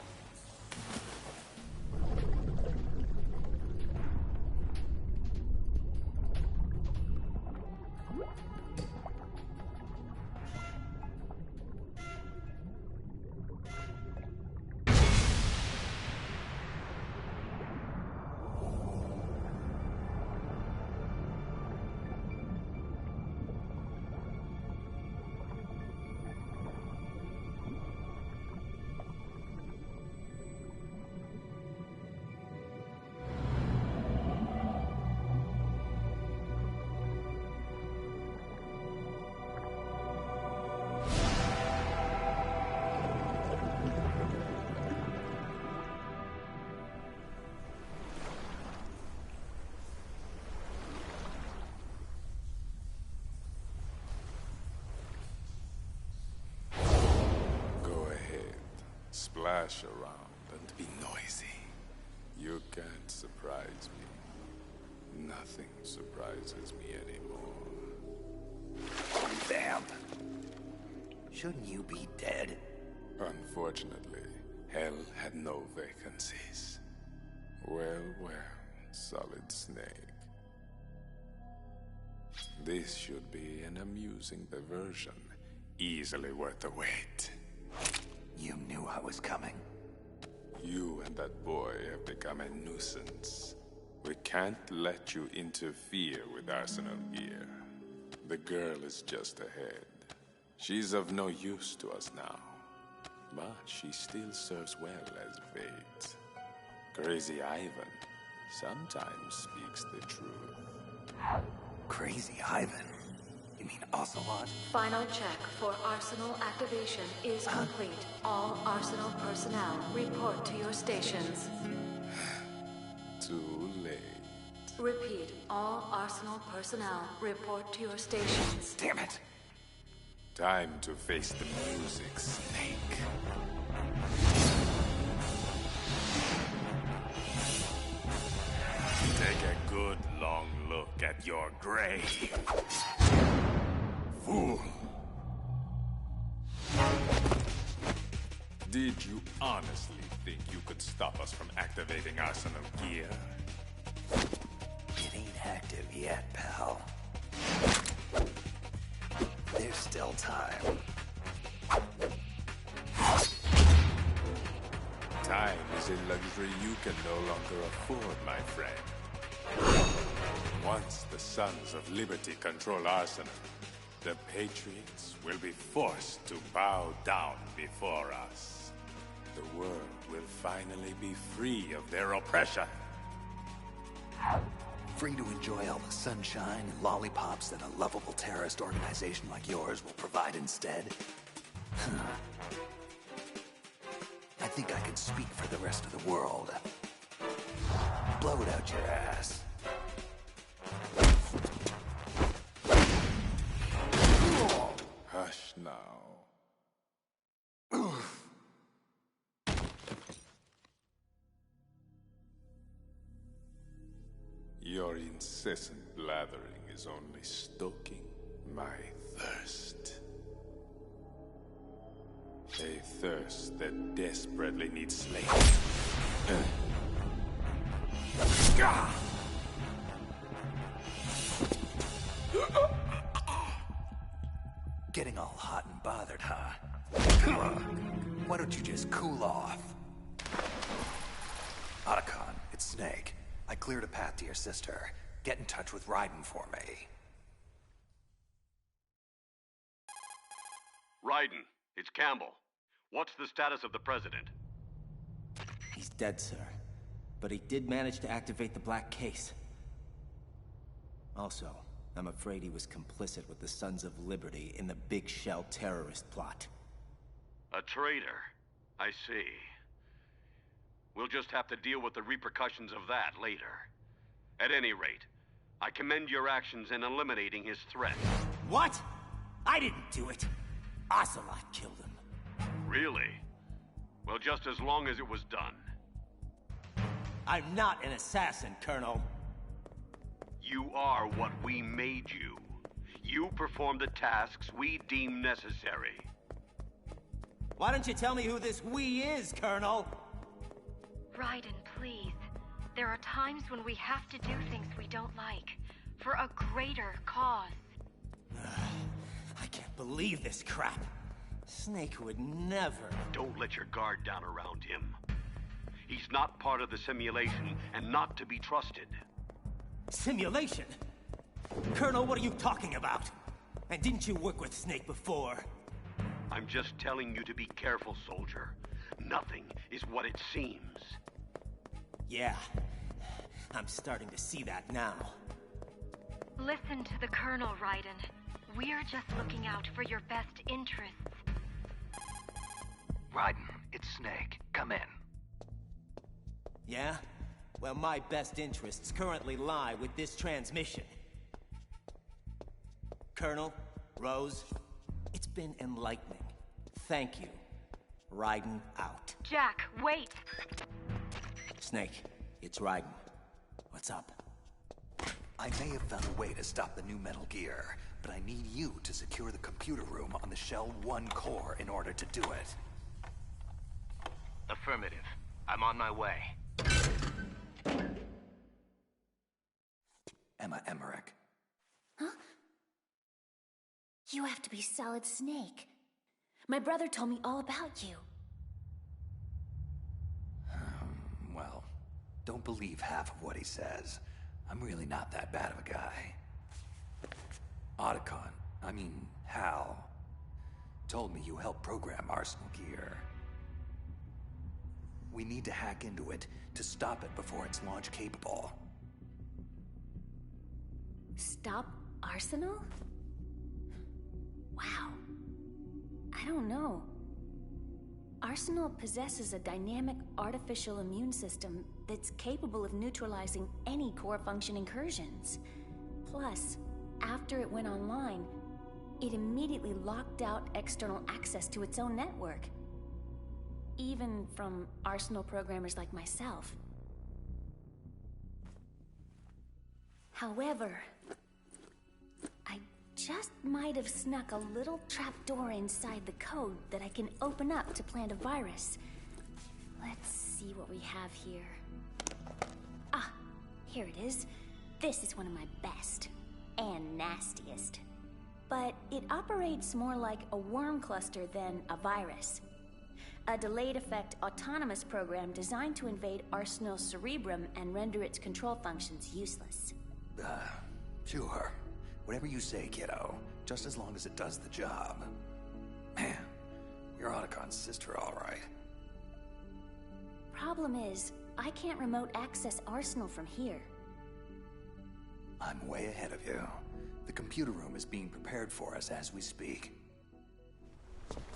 thrash around and be noisy. You can't surprise me. Nothing surprises me anymore. Vamp. Shouldn't you be dead? Unfortunately, Hell had no vacancies. Well, Solid Snake. This should be an amusing diversion, easily worth the wait. You knew I was coming. You and that boy have become a nuisance. We can't let you interfere with Arsenal Gear. The girl is just ahead. She's of no use to us now. But she still serves well as bait. Crazy Ivan sometimes speaks the truth. Crazy Ivan? You mean Ocelot? Final check for Arsenal activation is complete. All Arsenal personnel report to your stations. Too late. Repeat, all Arsenal personnel report to your stations. Damn it! Time to face the music, Snake. Take a good long look at your grave. Fool! Did you honestly think you could stop us from activating Arsenal Gear? It ain't active yet, pal. There's still time. Time is a luxury you can no longer afford, my friend. Once the Sons of Liberty control Arsenal, the Patriots will be forced to bow down before us. The world will finally be free of their oppression. Free to enjoy all the sunshine and lollipops that a lovable terrorist organization like yours will provide instead? I think I can speak for the rest of the world. Blow it out your ass. Hush now. Your incessant blathering is only stoking my thirst. A thirst that desperately needs slaking. Getting all hot and bothered, huh? Why don't you just cool off? Otacon, it's Snake. I cleared a path to your sister. Get in touch with Raiden for me. Raiden, it's Campbell. What's the status of the President? He's dead, sir. But he did manage to activate the Black Case. Also, I'm afraid he was complicit with the Sons of Liberty in the Big Shell terrorist plot. A traitor? I see. We'll just have to deal with the repercussions of that later. At any rate, I commend your actions in eliminating his threat. What? I didn't do it. Ocelot killed him. Really? Well, just as long as it was done. I'm not an assassin, Colonel. You are what we made you. You perform the tasks we deem necessary. Why don't you tell me who this we is, Colonel? Raiden, please. There are times when we have to do things we don't like. For a greater cause. I can't believe this crap. Snake would never... Don't let your guard down around him. He's not part of the simulation and not to be trusted. Simulation? Colonel, what are you talking about? And didn't you work with Snake before? I'm just telling you to be careful, soldier. Nothing is what it seems. Yeah, I'm starting to see that now. Listen to the Colonel, Raiden. We're just looking out for your best interests. Raiden, it's Snake. Come in. Yeah? Well, my best interests currently lie with this transmission. Colonel, Rose, it's been enlightening. Thank you. Raiden out. Jack, wait! Snake, it's Raiden. What's up? I may have found a way to stop the new Metal Gear, but I need you to secure the computer room on the Shell 1 core in order to do it. Affirmative. I'm on my way. Emma Emmerich. Huh? You have to be Solid Snake. My brother told me all about you. Well, don't believe half of what he says. I'm really not that bad of a guy. Hal, told me you helped program Arsenal Gear. We need to hack into it to stop it before it's launch capable. Stop Arsenal? Wow. I don't know. Arsenal possesses a dynamic artificial immune system that's capable of neutralizing any core function incursions. Plus, after it went online, it immediately locked out external access to its own network. Even from Arsenal programmers like myself. However, I just might have snuck a little trapdoor inside the code that I can open up to plant a virus. Let's see what we have here. Ah, here it is. This is one of my best. And nastiest. But it operates more like a worm cluster than a virus. A delayed effect autonomous program designed to invade Arsenal's cerebrum and render its control functions useless. Sure. Whatever you say, kiddo. Just as long as it does the job. Man, you're Otacon's sister, all right. Problem is, I can't remote access Arsenal from here. I'm way ahead of you. The computer room is being prepared for us as we speak.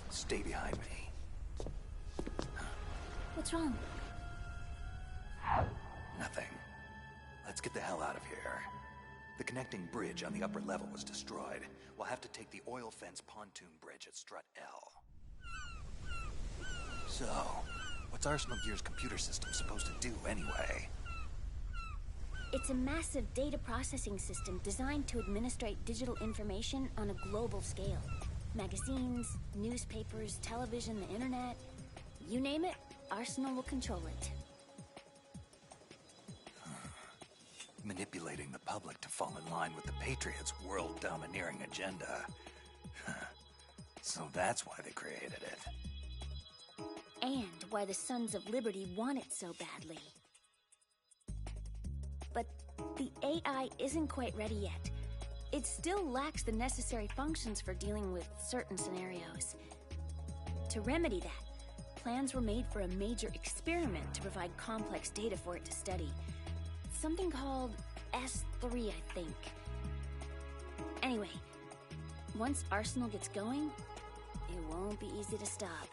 Stay behind me. What's wrong? Nothing. Let's get the hell out of here. The connecting bridge on the upper level was destroyed. We'll have to take the oil fence pontoon bridge at Strut L. So, what's Arsenal Gear's computer system supposed to do anyway? It's a massive data processing system designed to administrate digital information on a global scale. Magazines, newspapers, television, the internet. You name it, Arsenal will control it. Manipulating the public to fall in line with the Patriots' world-domineering agenda. So that's why they created it. And why the Sons of Liberty want it so badly. But the AI isn't quite ready yet. It still lacks the necessary functions for dealing with certain scenarios. To remedy that, plans were made for a major experiment to provide complex data for it to study. Something called S3, I think. Anyway, once Arsenal gets going, it won't be easy to stop.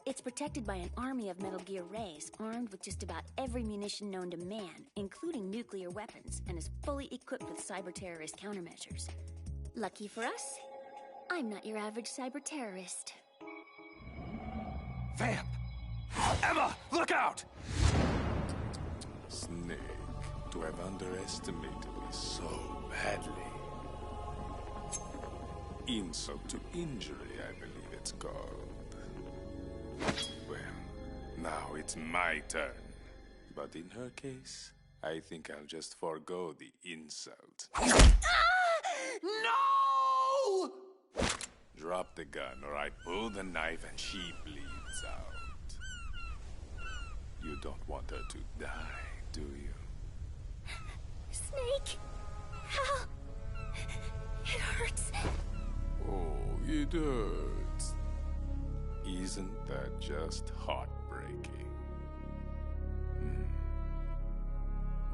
It's protected by an army of Metal Gear Rays, armed with just about every munition known to man, including nuclear weapons, and is fully equipped with cyber-terrorist countermeasures. Lucky for us, I'm not your average cyber-terrorist. Vamp! Emma, look out! Snake, to have underestimated me so badly. Insult to injury, I believe it's called. Well, now it's my turn. But in her case, I think I'll just forego the insult. No! Drop the gun, or I pull the knife and she bleeds out. You don't want her to die, do you? Snake! How? It hurts. Oh, it hurts. Isn't that just heartbreaking?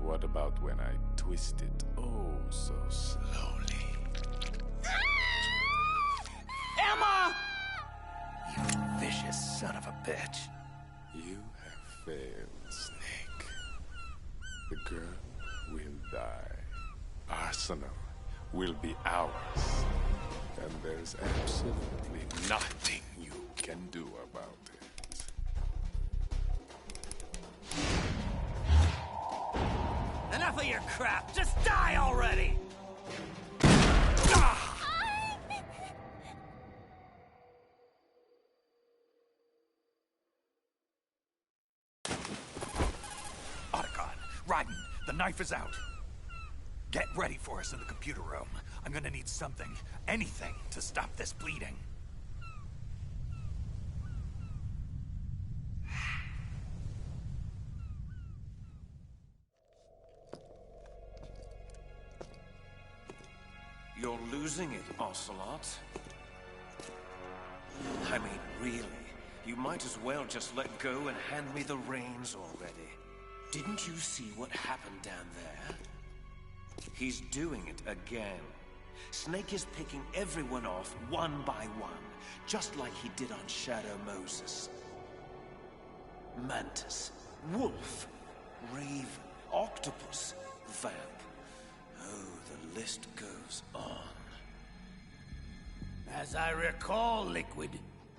What about when I twist it oh so slowly? Emma! You vicious son of a bitch. You have failed, Snake. The girl will die. Arsenal will be ours. And there's absolutely nothing you can do about enough of your crap! Just die already! Otacon, Raiden, the knife is out. Get ready for us in the computer room. I'm gonna need something, anything, to stop this bleeding. You're losing it, Ocelot. I mean, really, you might as well just let go and hand me the reins already. Didn't you see what happened down there? He's doing it again. Snake is picking everyone off one by one, just like he did on Shadow Moses. Mantis, Wolf, Raven, Octopus, Vamp. Oh, the list goes on. As I recall, Liquid,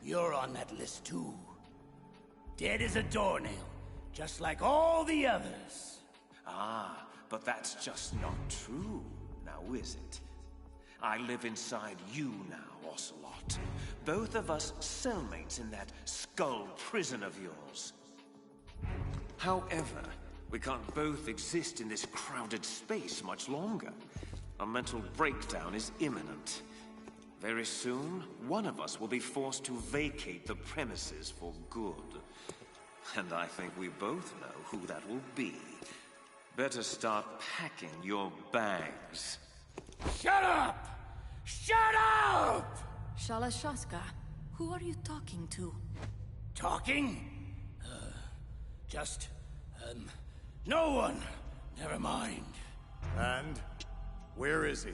you're on that list too. Dead as a doornail, just like all the others. Ah, but that's just not true, now is it? I live inside you now, Ocelot. Both of us cellmates in that skull prison of yours. However, we can't both exist in this crowded space much longer. A mental breakdown is imminent. Very soon, one of us will be forced to vacate the premises for good. And I think we both know who that will be. Better start packing your bags. Shut up! Shut up! Shalashaska, who are you talking to? Talking? No one. Never mind. And where is he?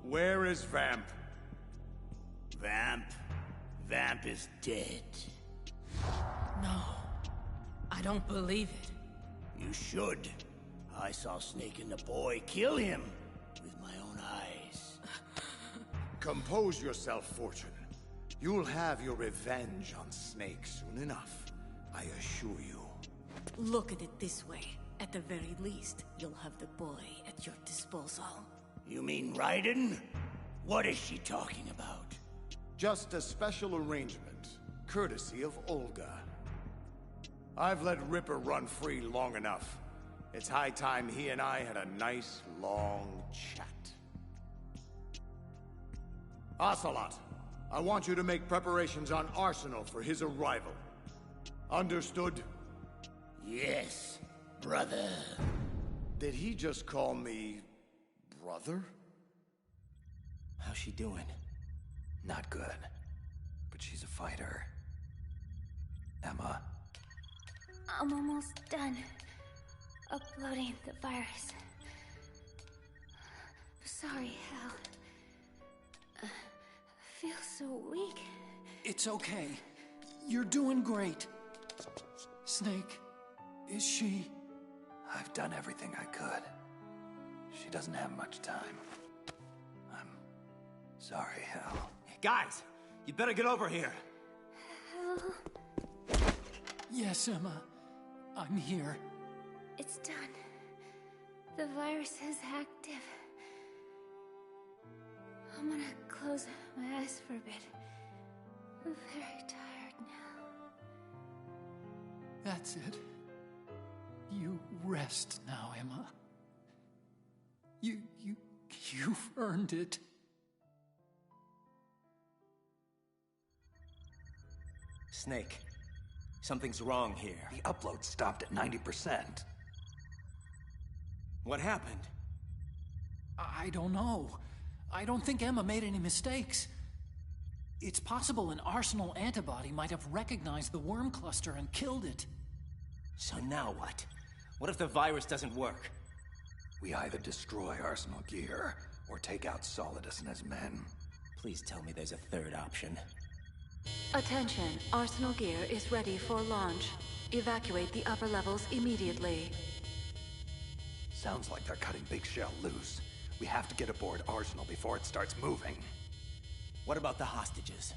Where is Vamp? Vamp is dead. No, I don't believe it. You should. I saw Snake and the boy kill him with my own eyes. Compose yourself, Fortune. You'll have your revenge on Snake soon enough, I assure you. Look at it this way. At the very least, you'll have the boy at your disposal. You mean Raiden? What is she talking about? Just a special arrangement, courtesy of Olga. I've let Ripper run free long enough. It's high time he and I had a nice, long chat. Ocelot, I want you to make preparations on Arsenal for his arrival. Understood? Yes, brother. Did he just call me brother? How's she doing? Not good. But she's a fighter. Emma. I'm almost done uploading the virus. Sorry, Hal. I feel so weak. It's okay. You're doing great. Snake, is she... I've done everything I could. She doesn't have much time. I'm sorry, Hal. Guys, you better get over here. Hal, Yes, Emma. I'm here. it's done. The virus is active. I'm gonna close my eyes for a bit. I'm very tired now. That's it. You rest now, Emma. You've earned it. Snake, something's wrong here. The upload stopped at 90%. What happened? I don't know. I don't think Emma made any mistakes. It's possible an Arsenal antibody might have recognized the worm cluster and killed it. So now what? What if the virus doesn't work? We either destroy Arsenal gear, or take out Solidus and his men. Please tell me there's a third option. Attention, Arsenal gear is ready for launch. Evacuate the upper levels immediately. Sounds like they're cutting Big Shell loose. We have to get aboard Arsenal before it starts moving. What about the hostages?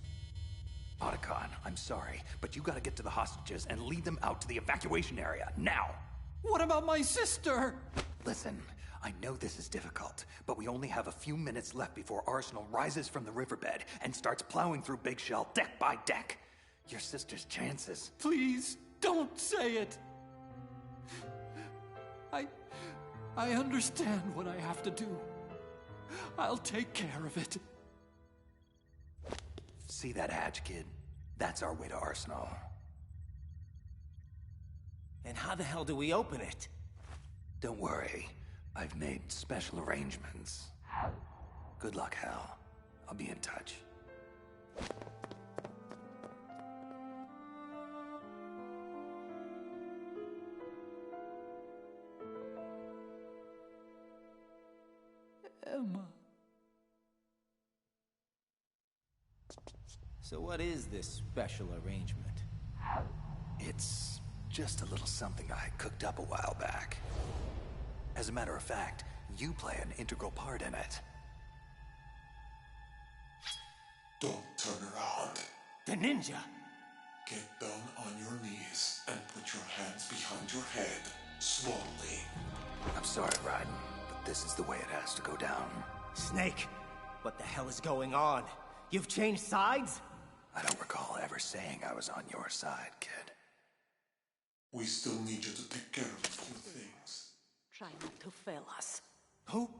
Otacon, I'm sorry, but you gotta get to the hostages and lead them out to the evacuation area, now! What about my sister? Listen, I know this is difficult, but we only have a few minutes left before Arsenal rises from the riverbed and starts plowing through Big Shell deck by deck. Your sister's chances. Please, don't say it. I understand what I have to do. I'll take care of it. See that hatch, kid? That's our way to Arsenal. And how the hell do we open it? Don't worry. I've made special arrangements. Good luck, Hal. I'll be in touch. Emma. So what is this special arrangement? It's just a little something I cooked up a while back. As a matter of fact, you play an integral part in it. Don't turn around. The ninja! Get down on your knees and put your hands behind your head, slowly. I'm sorry, Raiden, but this is the way it has to go down. Snake, what the hell is going on? You've changed sides? I don't recall ever saying I was on your side, kid. We still need you to take care of a few things. Try not to fail us. Who?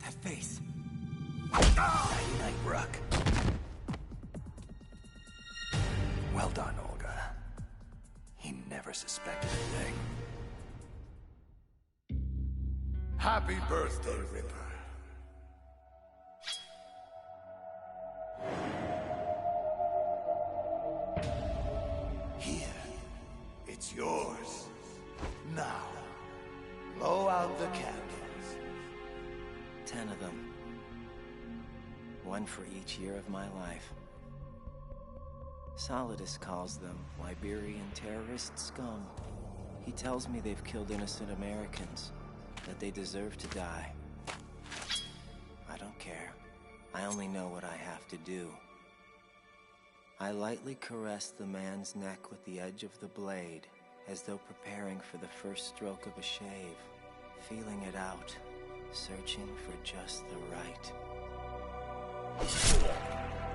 That face. Night, Rook. Well done, Olga. He never suspected a thing. Happy birthday, Ripper. Here. It's yours. Now, blow out the candles. 10 of them. One for each year of my life. Solidus calls them Liberian terrorist scum. He tells me they've killed innocent Americans, that they deserve to die. I don't care. I only know what I have to do. I lightly caress the man's neck with the edge of the blade, as though preparing for the first stroke of a shave, feeling it out, searching for just the right.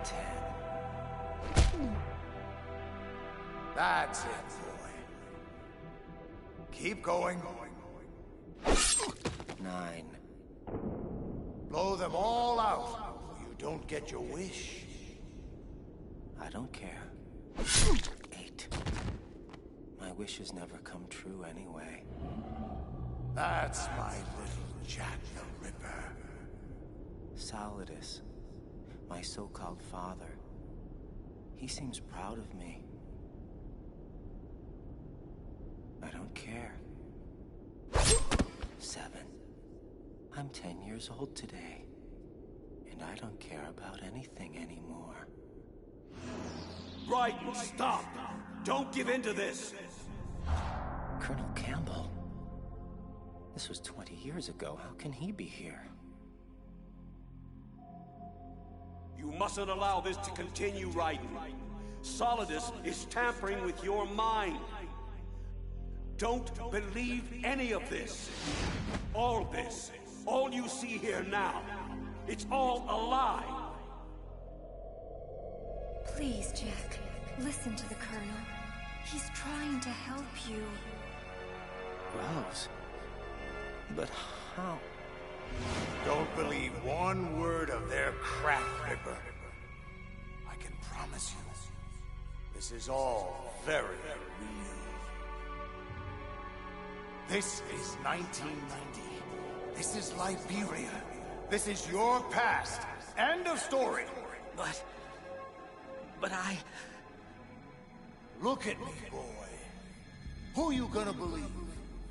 10. That's it, boy. Keep going. 9. Blow them all out, or you don't get your wish. I don't care. 8. My wishes never come true anyway. That's my little Jack the Ripper. Solidus, my so-called father. He seems proud of me. I don't care. 7. I'm 10 years old today, and I don't care about anything anymore. Raiden, stop! Don't give in to this! Colonel Campbell? This was 20 years ago. How can he be here? You mustn't allow this to continue, Raiden. Solidus is tampering with your mind. Don't believe any of this. All this. All you see here now. It's all a lie. Please, Jack. Listen to the Colonel. He's trying to help you. Rose? But how? Don't believe one word of their crap, Ripper. I can promise you, this is all very real. This is 1990. This is Liberia. This is your past. End of story. But I... Look at me, boy. Who you gonna believe?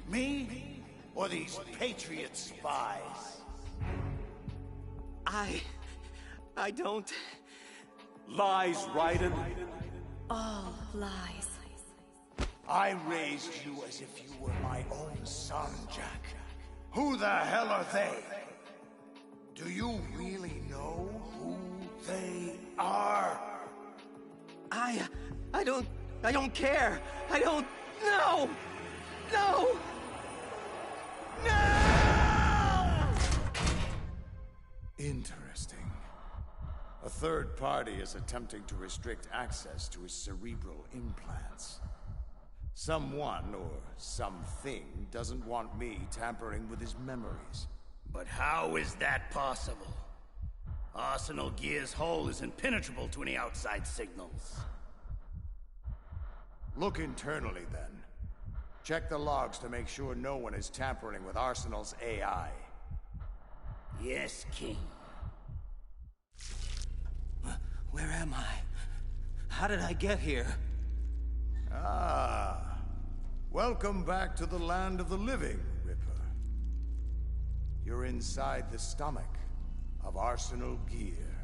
Me? Or these Patriot spies? I don't... Lies, Raiden. All lies. I raised you as if you were my own son, Jack. Who the hell are they? Do you really know who they are? I don't care. I don't... No! No! Interesting. A third party is attempting to restrict access to his cerebral implants. Someone or something doesn't want me tampering with his memories. But how is that possible? Arsenal Gear's hull is impenetrable to any outside signals. Look internally, then. Check the logs to make sure no one is tampering with Arsenal's AI. Yes, King. Where am I? How did I get here? Ah. Welcome back to the land of the living, Ripper. You're inside the stomach of Arsenal Gear.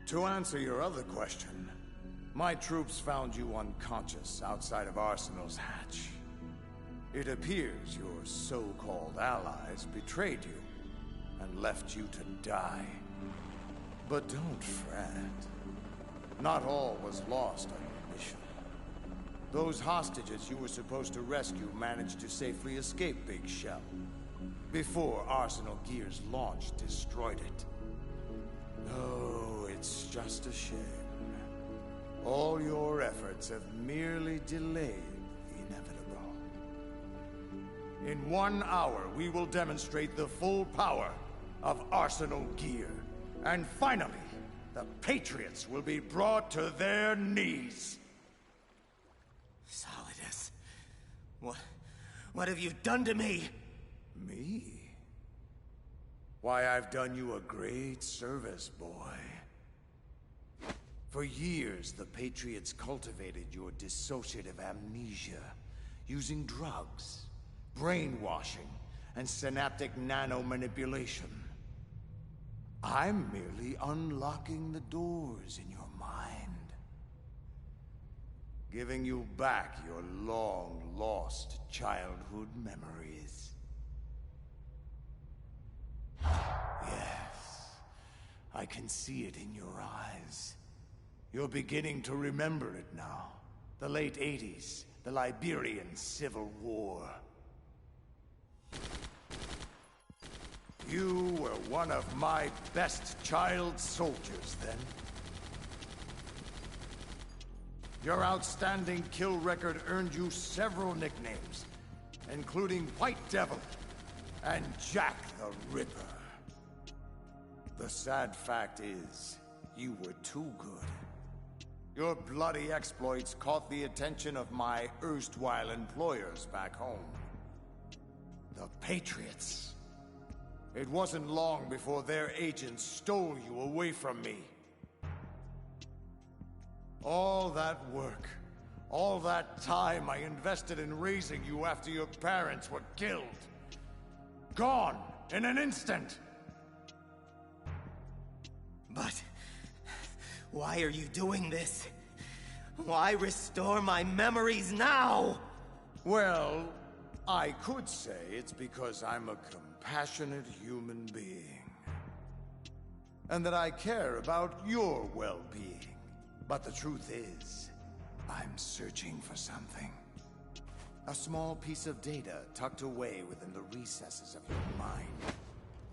To answer your other question, my troops found you unconscious outside of Arsenal's hatch. It appears your so-called allies betrayed you and left you to die. But don't fret. Not all was lost on your mission. Those hostages you were supposed to rescue managed to safely escape Big Shell before Arsenal Gear's launch destroyed it. Oh, it's just a shame. All your efforts have merely delayed the inevitable. In 1 hour, we will demonstrate the full power of Arsenal Gear. And finally, the Patriots will be brought to their knees. Solidus, what have you done to me? Me? Why, I've done you a great service, boy. For years, the Patriots cultivated your dissociative amnesia, using drugs, brainwashing, and synaptic nano-manipulation. I'm merely unlocking the doors in your mind, giving you back your long-lost childhood memories. Yes, I can see it in your eyes. You're beginning to remember it now. The late 80s, the Liberian Civil War. You were one of my best child soldiers then. Your outstanding kill record earned you several nicknames, including White Devil and Jack the Ripper. The sad fact is, you were too good. Your bloody exploits caught the attention of my erstwhile employers back home. The Patriots. It wasn't long before their agents stole you away from me. All that work, all that time I invested in raising you after your parents were killed. Gone in an instant. But why are you doing this? Why restore my memories now? Well, I could say it's because I'm a compassionate human being. And that I care about your well-being. But the truth is, I'm searching for something. A small piece of data tucked away within the recesses of your mind.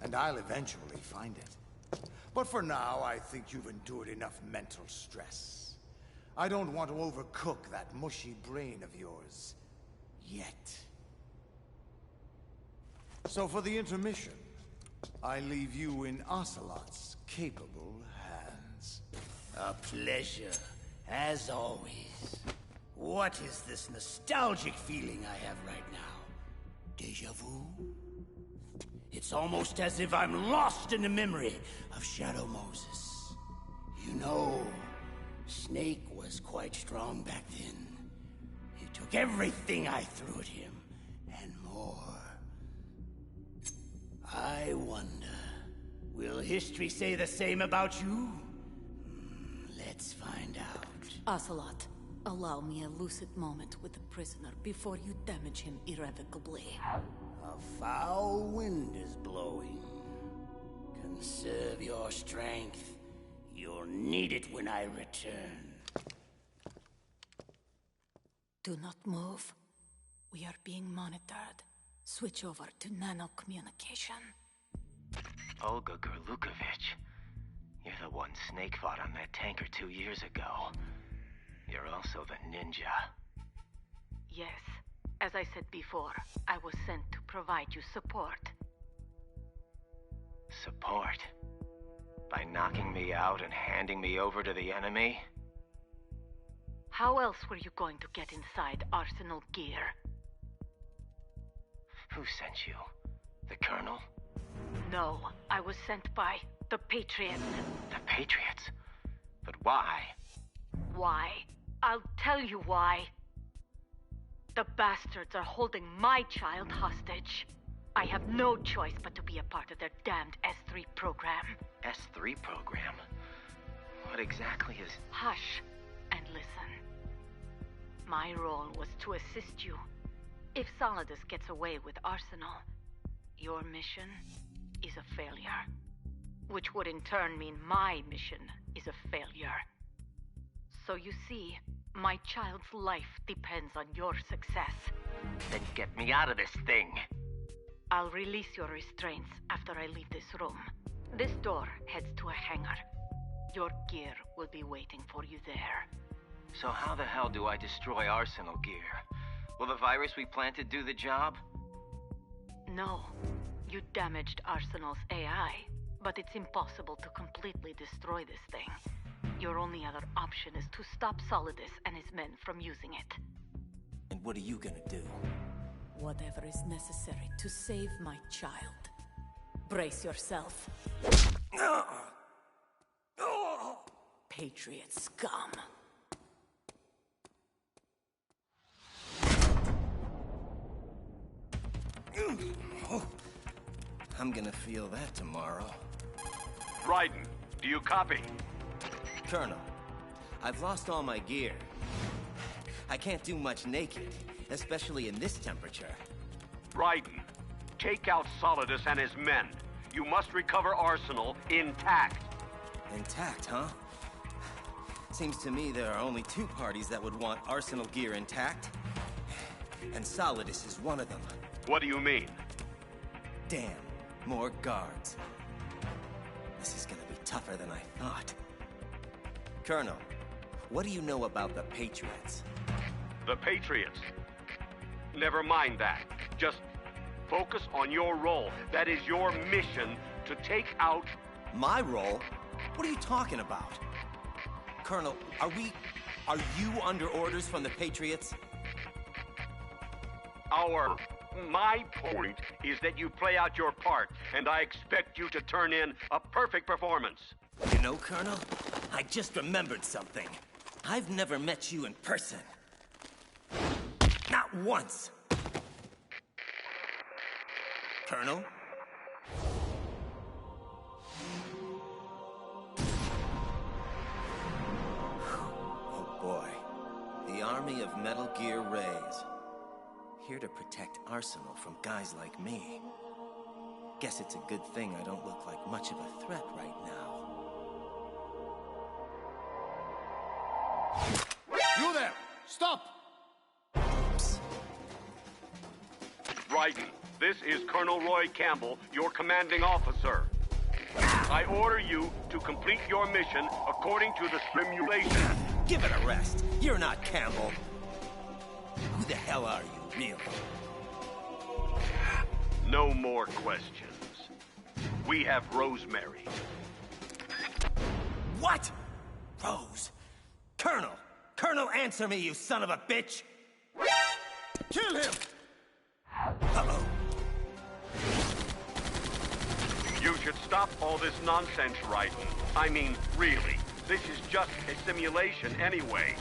And I'll eventually find it. But for now, I think you've endured enough mental stress. I don't want to overcook that mushy brain of yours. Yet. So for the intermission, I leave you in Ocelot's capable hands. A pleasure, as always. What is this nostalgic feeling I have right now? Deja vu? It's almost as if I'm lost in the memory of Shadow Moses. You know, Snake was quite strong back then. He took everything I threw at him, and more. I wonder, will history say the same about you? Let's find out. Ocelot, allow me a lucid moment with the prisoner before you damage him irrevocably. A foul wind is blowing. Conserve your strength. You'll need it when I return. Do not move. We are being monitored. Switch over to nano communication. Olga Kurlukovich. You're the one Snake fought on that tanker 2 years ago. You're also the ninja. Yes. As I said before, I was sent to provide you support. Support? By knocking me out and handing me over to the enemy? How else were you going to get inside Arsenal gear? Who sent you? The Colonel? No, I was sent by the Patriots. The Patriots? But why? Why? I'll tell you why. The bastards are holding my child hostage. I have no choice but to be a part of their damned S3 program. S3 program? What exactly is... Hush and listen. My role was to assist you. If Solidus gets away with Arsenal, your mission is a failure. Which would in turn mean my mission is a failure. So you see, my child's life depends on your success. Then get me out of this thing. I'll release your restraints after I leave this room. This door heads to a hangar. Your gear will be waiting for you there. So how the hell do I destroy Arsenal gear? Will the virus we planted do the job? No. You damaged Arsenal's AI, but it's impossible to completely destroy this thing. Your only other option is to stop Solidus and his men from using it. And what are you gonna do? Whatever is necessary to save my child. Brace yourself. Patriot scum. I'm gonna feel that tomorrow. Raiden, do you copy? Colonel, I've lost all my gear. I can't do much naked, especially in this temperature. Raiden, take out Solidus and his men. You must recover Arsenal intact. Intact, huh? Seems to me there are only two parties that would want Arsenal gear intact. And Solidus is one of them. What do you mean? Damn, more guards. This is gonna be tougher than I thought. Colonel, what do you know about the Patriots? The Patriots? Never mind that. Just focus on your role. That is your mission to take out... My role? What are you talking about? Colonel, are you under orders from the Patriots? My point is that you play out your part, and I expect you to turn in a perfect performance. You know, Colonel, I just remembered something. I've never met you in person. Not once. Colonel? Oh boy. The army of Metal Gear Rays. Here to protect Arsenal from guys like me. Guess it's a good thing I don't look like much of a threat right now. You there! Stop! Raiden, this is Colonel Roy Campbell, your commanding officer. I order you to complete your mission according to the simulation. Give it a rest. You're not Campbell. Who the hell are you, really? No more questions. We have Rosemary. What? Rose? Colonel! Colonel, answer me, you son of a bitch! Kill him! Uh-oh. You should stop all this nonsense, Raiden. I mean, really. This is just a simulation anyway.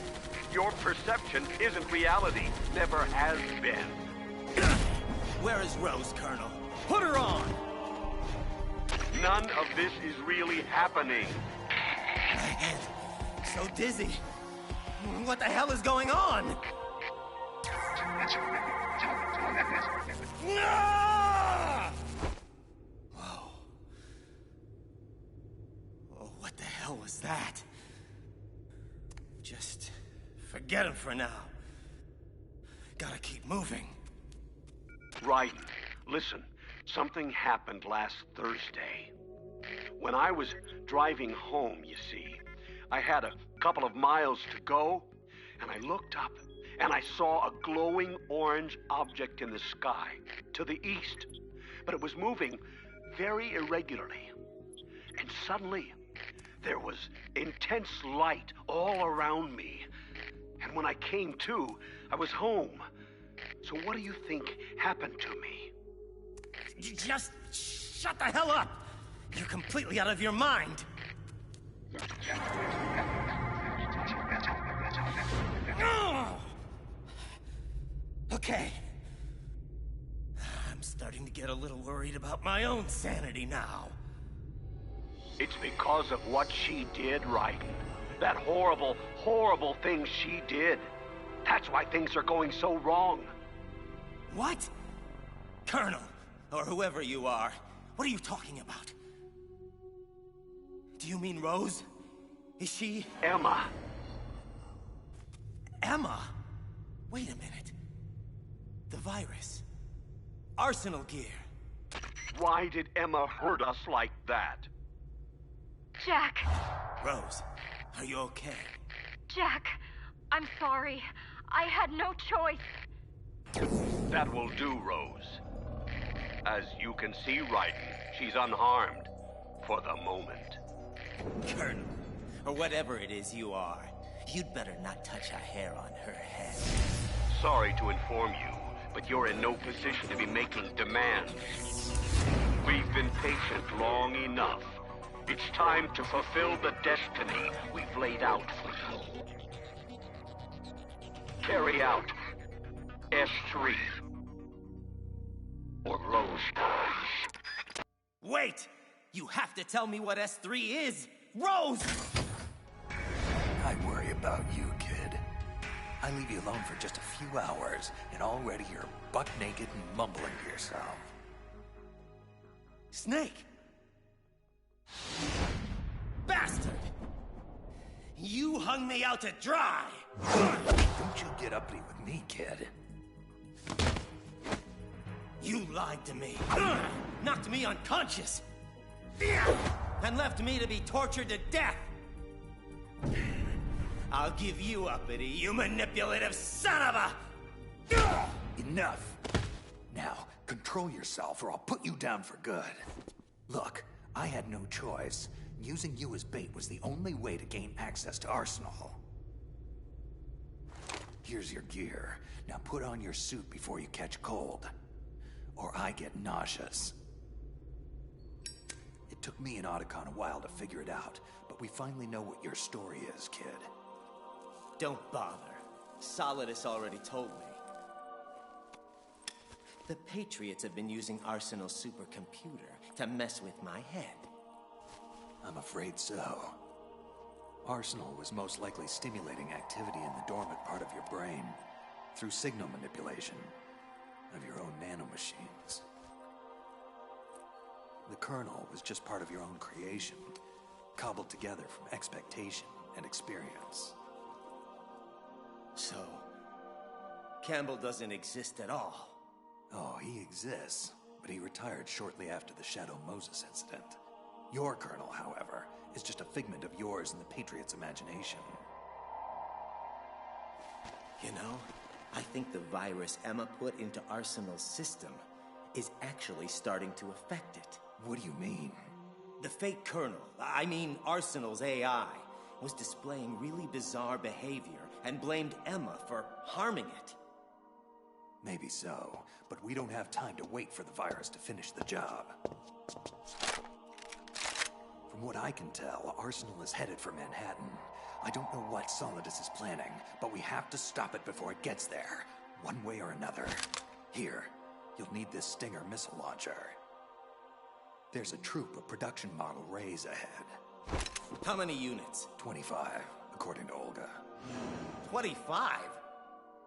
Your perception isn't reality. Never has been. Where is Rose, Colonel? Put her on! None of this is really happening. My head. So dizzy. What the hell is going on? Whoa. Oh, what the hell was that? Just forget him for now. Gotta keep moving. Raiden, listen. Something happened last Thursday. When I was driving home, you see, I had a couple of miles to go, and I looked up, and I saw a glowing orange object in the sky to the east. But it was moving very irregularly. And suddenly, there was intense light all around me. And when I came to, I was home. So what do you think happened to me? Just shut the hell up! You're completely out of your mind! Okay. I'm starting to get a little worried about my own sanity now. It's because of what she did, Raiden. That horrible, horrible thing she did. That's why things are going so wrong. What? Colonel, or whoever you are, what are you talking about? Do you mean Rose? Is she... Emma. Emma? Wait a minute. The virus. Arsenal gear. Why did Emma hurt us like that? Jack. Rose, are you okay? Jack, I'm sorry. I had no choice. That will do, Rose. As you can see, Raiden, she's unharmed. For the moment. Colonel, or whatever it is you are, you'd better not touch a hair on her head. Sorry to inform you, but you're in no position to be making demands. We've been patient long enough. It's time to fulfill the destiny we've laid out for you. Carry out S3. Or Rose dies. Wait! You have to tell me what S3 is! Rose! I worry about you, kid. I leave you alone for just a few hours, and already you're buck naked and mumbling to yourself. Snake! Bastard! You hung me out to dry! Don't you get uppity with me, kid. You lied to me. Knocked me unconscious. And left me to be tortured to death. I'll give you uppity, you manipulative son of a... Enough. Now, control yourself or I'll put you down for good. Look, I had no choice. Using you as bait was the only way to gain access to Arsenal. Here's your gear. Now put on your suit before you catch cold. Or I get nauseous. It took me and Otacon a while to figure it out, but we finally know what your story is, kid. Don't bother. Solidus already told me. The Patriots have been using Arsenal's supercomputer to mess with my head. I'm afraid so. Arsenal was most likely stimulating activity in the dormant part of your brain through signal manipulation of your own nanomachines. The kernel was just part of your own creation, cobbled together from expectation and experience. So, Campbell doesn't exist at all? Oh, he exists, but he retired shortly after the Shadow Moses incident. Your kernel, however, is just a figment of yours and the Patriots' imagination. You know, I think the virus Emma put into Arsenal's system is actually starting to affect it. What do you mean? The fake kernel, I mean Arsenal's AI, was displaying really bizarre behavior and blamed Emma for harming it. Maybe so, but we don't have time to wait for the virus to finish the job. From what I can tell, Arsenal is headed for Manhattan. I don't know what Solidus is planning, but we have to stop it before it gets there, one way or another. Here, you'll need this Stinger missile launcher. There's a troop of production model Rays ahead. How many units? 25, according to Olga. 25?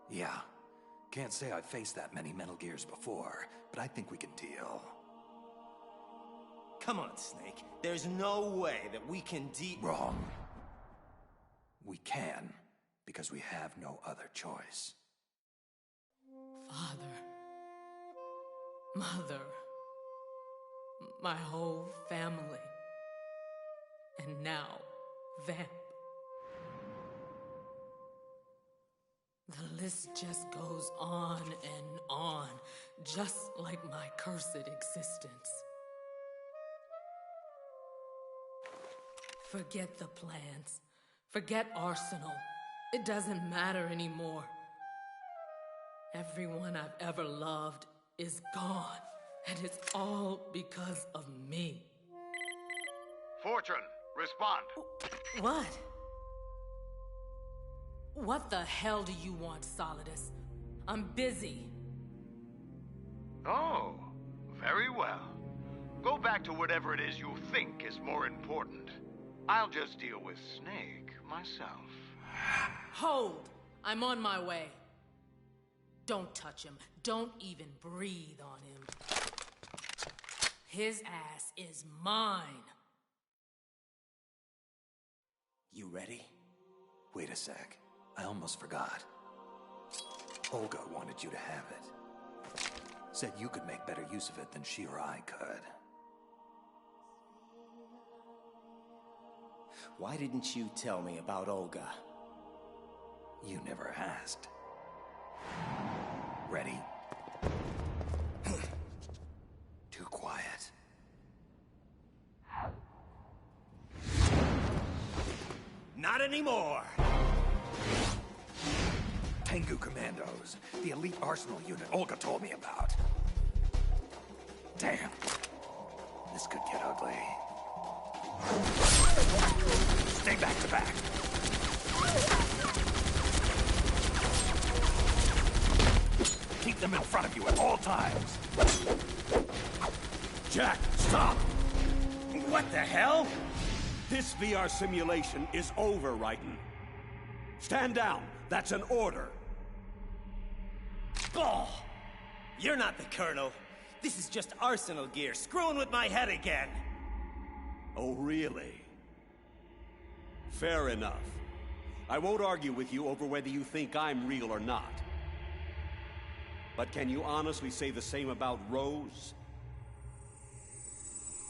Yeah. Can't say I've faced that many Metal Gears before, but I think we can deal. Come on, Snake. There's no way that we can Wrong. We can, because we have no other choice. Father. Mother. my whole family. And now, Vamp. The list just goes on and on, just like my cursed existence. Forget the plans. Forget Arsenal. It doesn't matter anymore. Everyone I've ever loved is gone, and it's all because of me. Fortune, respond. What? What the hell do you want, Solidus? I'm busy. Oh, very well. Go back to whatever it is you think is more important. I'll just deal with Snake myself. Hold! I'm on my way. Don't touch him. Don't even breathe on him. His ass is mine. You ready? Wait a sec. I almost forgot. Olga wanted you to have it. Said you could make better use of it than she or I could. Why didn't you tell me about Olga? You never asked. Ready? Too quiet. Not anymore! Tengu Commandos, the elite Arsenal unit Olga told me about. Damn. This could get ugly. Stay back to back. Keep them in front of you at all times. Jack, stop! What the hell? This VR simulation is over, Raiden. Stand down. That's an order. Oh! You're not the Colonel. This is just Arsenal gear, screwing with my head again. Oh, really? Fair enough. I won't argue with you over whether you think I'm real or not. But can you honestly say the same about Rose?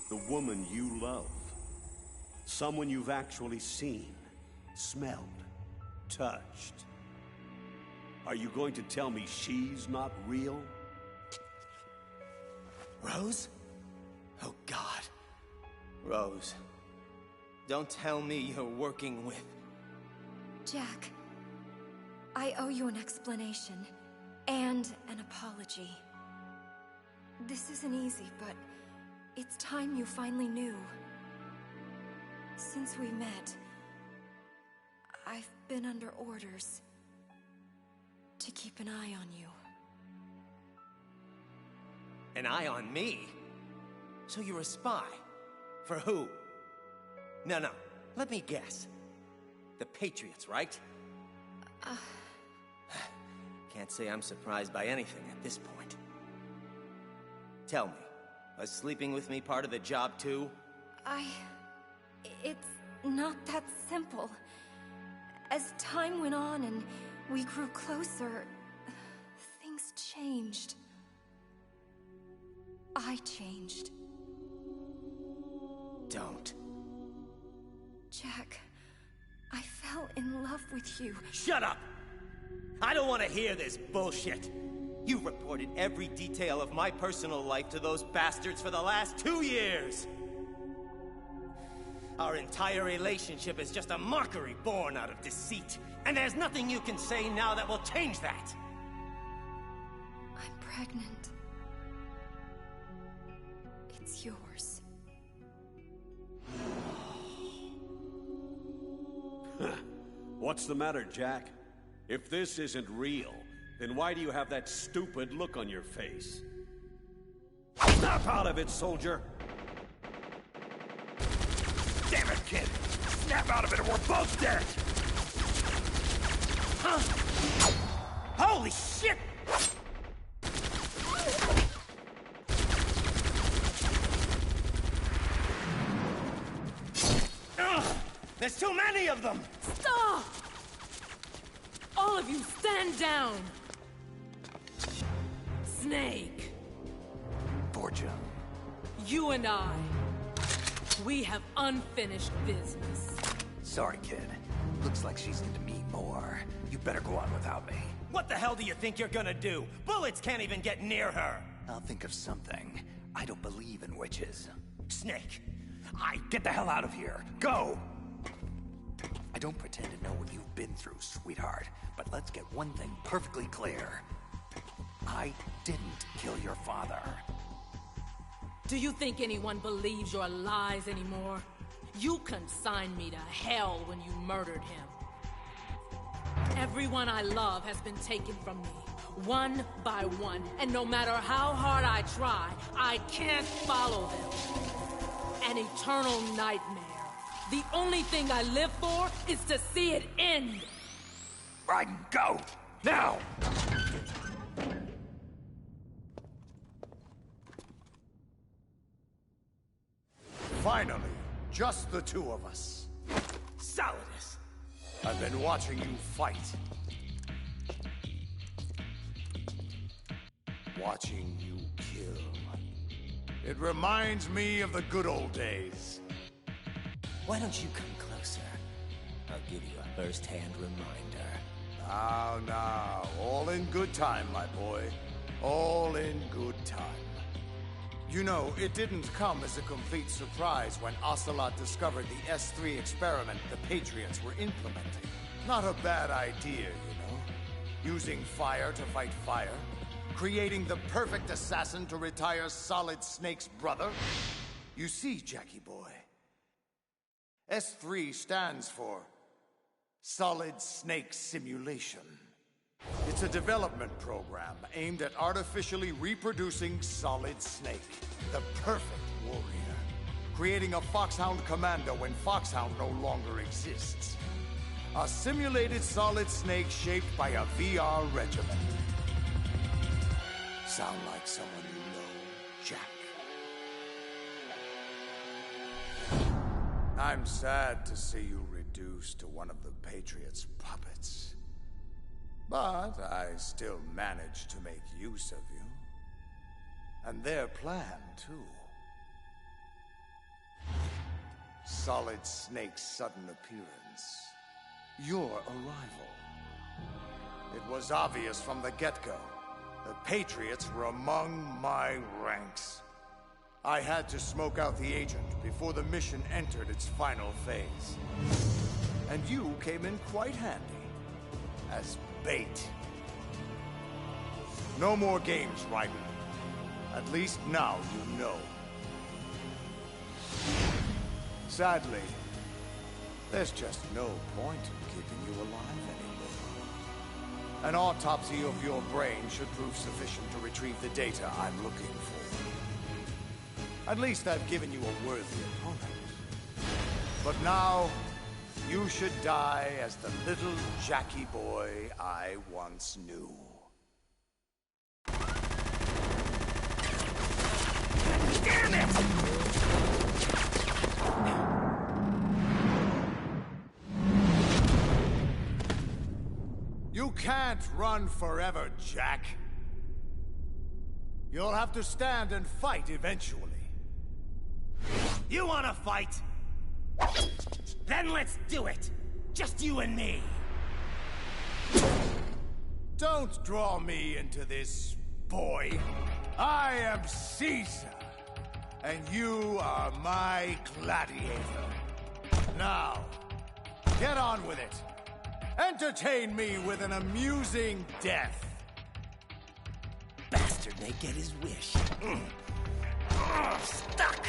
The woman you love. Someone you've actually seen, smelled, touched. Are you going to tell me she's not real? Rose? Oh, God. Rose, don't tell me you're working with... Jack, I owe you an explanation and an apology. This isn't easy, but it's time you finally knew. Since we met, I've been under orders to keep an eye on you. An eye on me? So you're a spy? For who? No, let me guess. The Patriots, right? Can't say I'm surprised by anything at this point. Tell me, was sleeping with me part of the job too? It's not that simple. As time went on and we grew closer, things changed. I changed. Don't. Jack, I fell in love with you. Shut up! I don't want to hear this bullshit. You've reported every detail of my personal life to those bastards for the last 2 years. Our entire relationship is just a mockery born out of deceit. And there's nothing you can say now that will change that. I'm pregnant. It's yours. What's the matter, Jack? If this isn't real, then why do you have that stupid look on your face? Snap out of it, soldier! Damn it, kid! Snap out of it or we're both dead! Huh? Holy shit! There's too many of them! Stop! All of you, stand down! Snake! Fortune. You and I, we have unfinished business. Sorry, kid. Looks like she's into me more. You better go on without me. What the hell do you think you're gonna do? Bullets can't even get near her! I'll think of something. I don't believe in witches. Snake! Get the hell out of here! Go! I don't pretend to know what you've been through, sweetheart. But let's get one thing perfectly clear. I didn't kill your father. Do you think anyone believes your lies anymore? You consigned me to hell when you murdered him. Everyone I love has been taken from me, one by one, and no matter how hard I try, I can't follow them. An eternal nightmare. The only thing I live for is to see it end. Raiden, go! Now! Finally, just the two of us. Solidus! I've been watching you fight. Watching you kill. It reminds me of the good old days. Why don't you come closer? I'll give you a first-hand reminder. Now, all in good time, my boy. All in good time. You know, it didn't come as a complete surprise when Ocelot discovered the S3 experiment the Patriots were implementing. Not a bad idea, you know. Using fire to fight fire. Creating the perfect assassin to retire Solid Snake's brother. You see, Jackie boy, S3 stands for Solid Snake Simulation. It's a development program aimed at artificially reproducing Solid Snake, the perfect warrior. Creating a Foxhound commando when Foxhound no longer exists. A simulated Solid Snake shaped by a VR regimen. Sound like someone you know, Jack? I'm sad to see you reduced to one of the Patriots' puppets. But I still managed to make use of you. And their plan, too. Solid Snake's sudden appearance. Your arrival. It was obvious from the get-go. The Patriots were among my ranks. I had to smoke out the agent before the mission entered its final phase. And you came in quite handy. As bait. No more games, Raiden. At least now you know. Sadly, there's just no point in keeping you alive anymore. An autopsy of your brain should prove sufficient to retrieve the data I'm looking for. At least I've given you a worthy opponent. But now, you should die as the little Jackie boy I once knew. Damn it! You can't run forever, Jack. You'll have to stand and fight eventually. You wanna fight? Then let's do it! Just you and me! Don't draw me into this, boy. I am Caesar, and you are my gladiator. Now, get on with it. Entertain me with an amusing death. Bastard may get his wish. Stuck!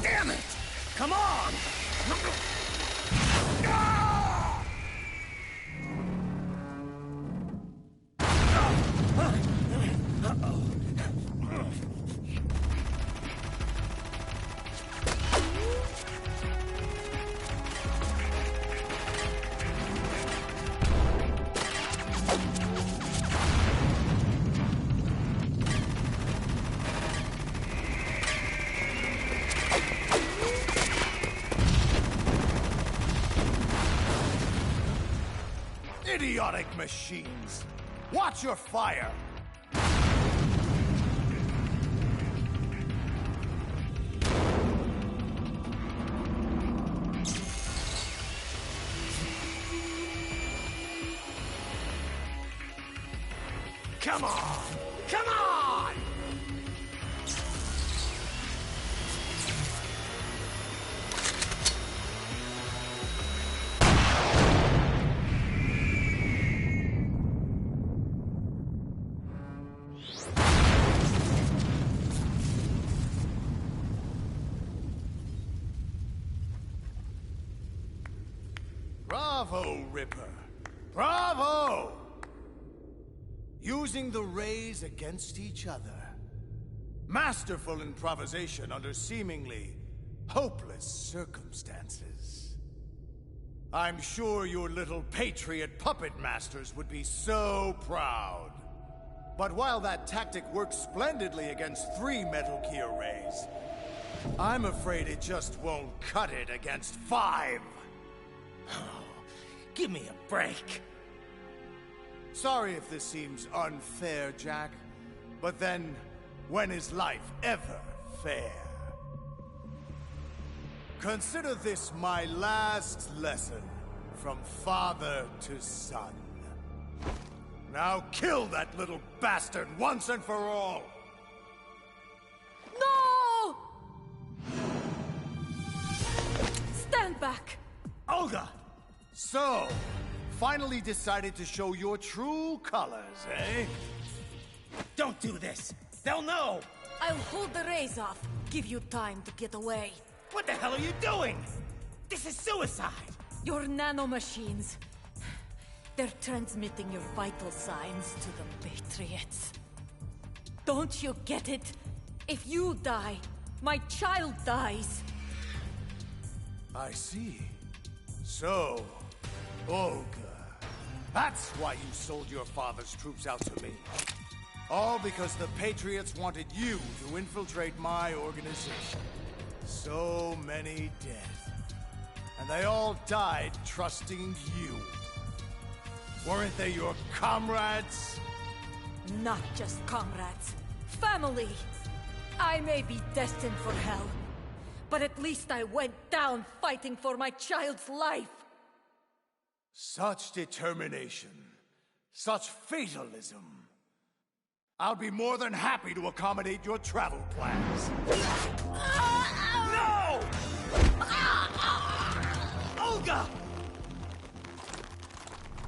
Damn it! Come on! Idiotic machines! Watch your fire! Come on! Come on! Bravo, Ripper. Bravo! Using the rays against each other. Masterful improvisation under seemingly hopeless circumstances. I'm sure your little patriot puppet masters would be so proud. But while that tactic works splendidly against 3 Metal Gear rays, I'm afraid it just won't cut it against 5. Give me a break. Sorry if this seems unfair, Jack, but then, when is life ever fair? Consider this my last lesson from father to son. Now kill that little bastard once and for all! No! Stand back! Olga! So, finally decided to show your true colors, eh? Don't do this! They'll know! I'll hold the rays off. Give you time to get away. What the hell are you doing? This is suicide! Your nanomachines. They're transmitting your vital signs to the Patriots. Don't you get it? If you die, my child dies. I see. So, Olga, that's why you sold your father's troops out to me. All because the Patriots wanted you to infiltrate my organization. So many dead. And they all died trusting you. Weren't they your comrades? Not just comrades. Family! I may be destined for hell, but at least I went down fighting for my child's life. Such determination. Such fatalism. I'll be more than happy to accommodate your travel plans. No! Olga!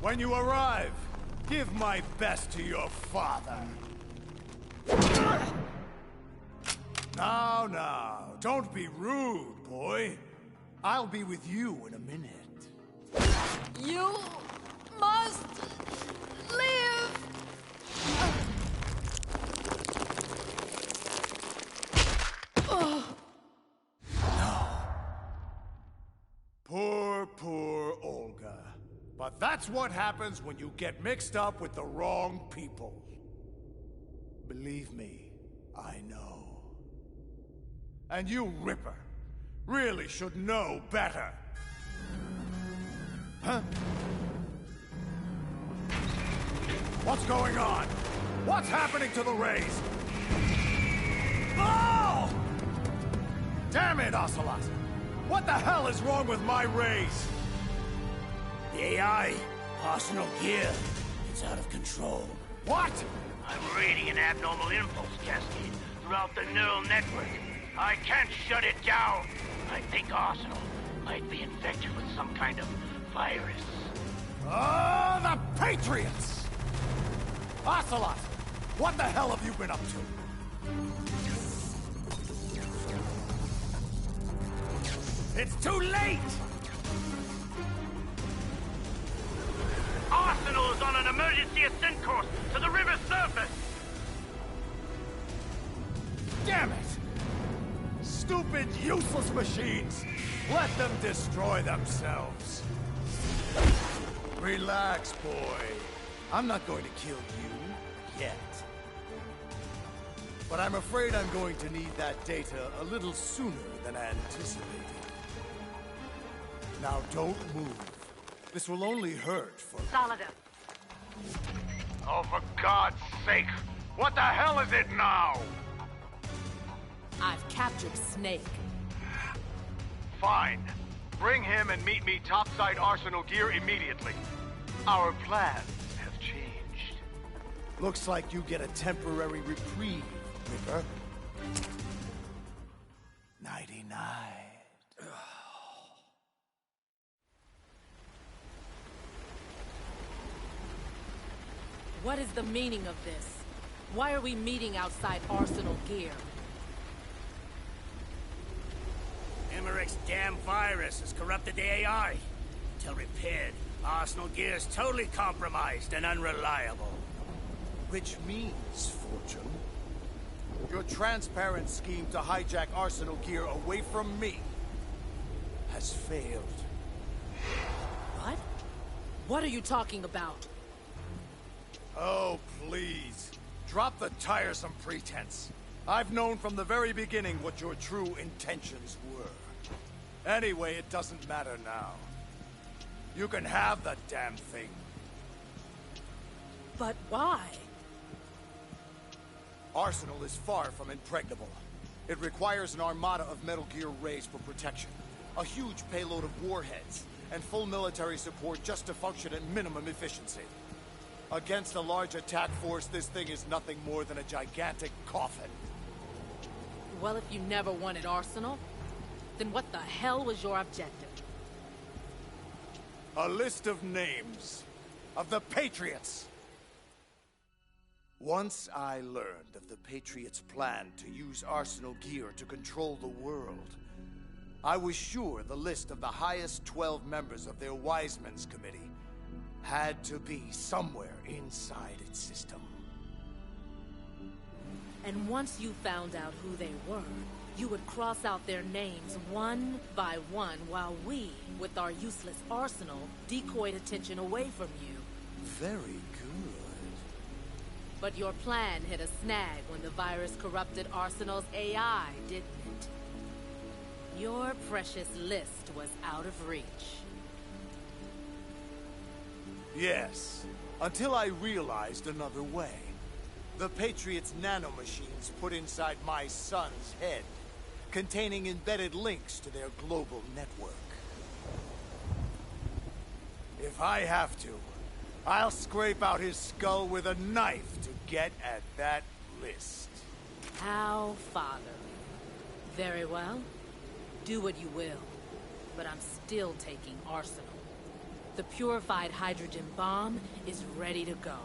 When you arrive, give my best to your father. Now, don't be rude, boy. I'll be with you in a minute. You must live! Poor Olga. But that's what happens when you get mixed up with the wrong people. Believe me, I know. And you, Ripper, really should know better. Huh? What's going on? What's happening to the rays? Oh! Damn it, Ocelot! What the hell is wrong with my rays? The AI, Arsenal Gear, it's out of control. What? I'm reading an abnormal impulse cascade throughout the neural network. I can't shut it down. I think Arsenal might be infected with some kind of virus. Oh, the Patriots! Ocelot, what the hell have you been up to? It's too late! Arsenal is on an emergency ascent course to the river's surface! Damn it! Stupid, useless machines! Let them destroy themselves. Relax, boy. I'm not going to kill you, yet. But I'm afraid I'm going to need that data a little sooner than anticipated. Now don't move. This will only hurt for... Solidus, Oh, for God's sake! What the hell is it now? I've captured Snake. Fine. Bring him and meet me topside Arsenal gear immediately. Our plans have changed. Looks like you get a temporary reprieve, Ripper. 99. What is the meaning of this? Why are we meeting outside Arsenal gear? Emmerich's damn virus has corrupted the AI. Until repaired, Arsenal gear is totally compromised and unreliable. Which means, Fortune, your transparent scheme to hijack Arsenal gear away from me has failed. What? What are you talking about? Oh, please. Drop the tiresome pretense. I've known from the very beginning what your true intentions were. Anyway, it doesn't matter now. You can have the damn thing. But why? Arsenal is far from impregnable. It requires an armada of Metal Gear Rays for protection, a huge payload of warheads, and full military support just to function at minimum efficiency. Against a large attack force, this thing is nothing more than a gigantic coffin. Well, if you never wanted Arsenal, then what the hell was your objective? A list of names of the Patriots. Once I learned of the Patriots' plan to use Arsenal gear to control the world, I was sure the list of the highest 12 members of their Wise Men's Committee had to be somewhere inside its system. And once you found out who they were, you would cross out their names one by one while we, with our useless arsenal, decoyed attention away from you. Very good. But your plan hit a snag when the virus corrupted Arsenal's AI, didn't it? Your precious list was out of reach. Yes, until I realized another way. The Patriots' nanomachines put inside my son's head, containing embedded links to their global network. If I have to, I'll scrape out his skull with a knife to get at that list. How fatherly. Very well. Do what you will. But I'm still taking Arsenal. The purified hydrogen bomb is ready to go.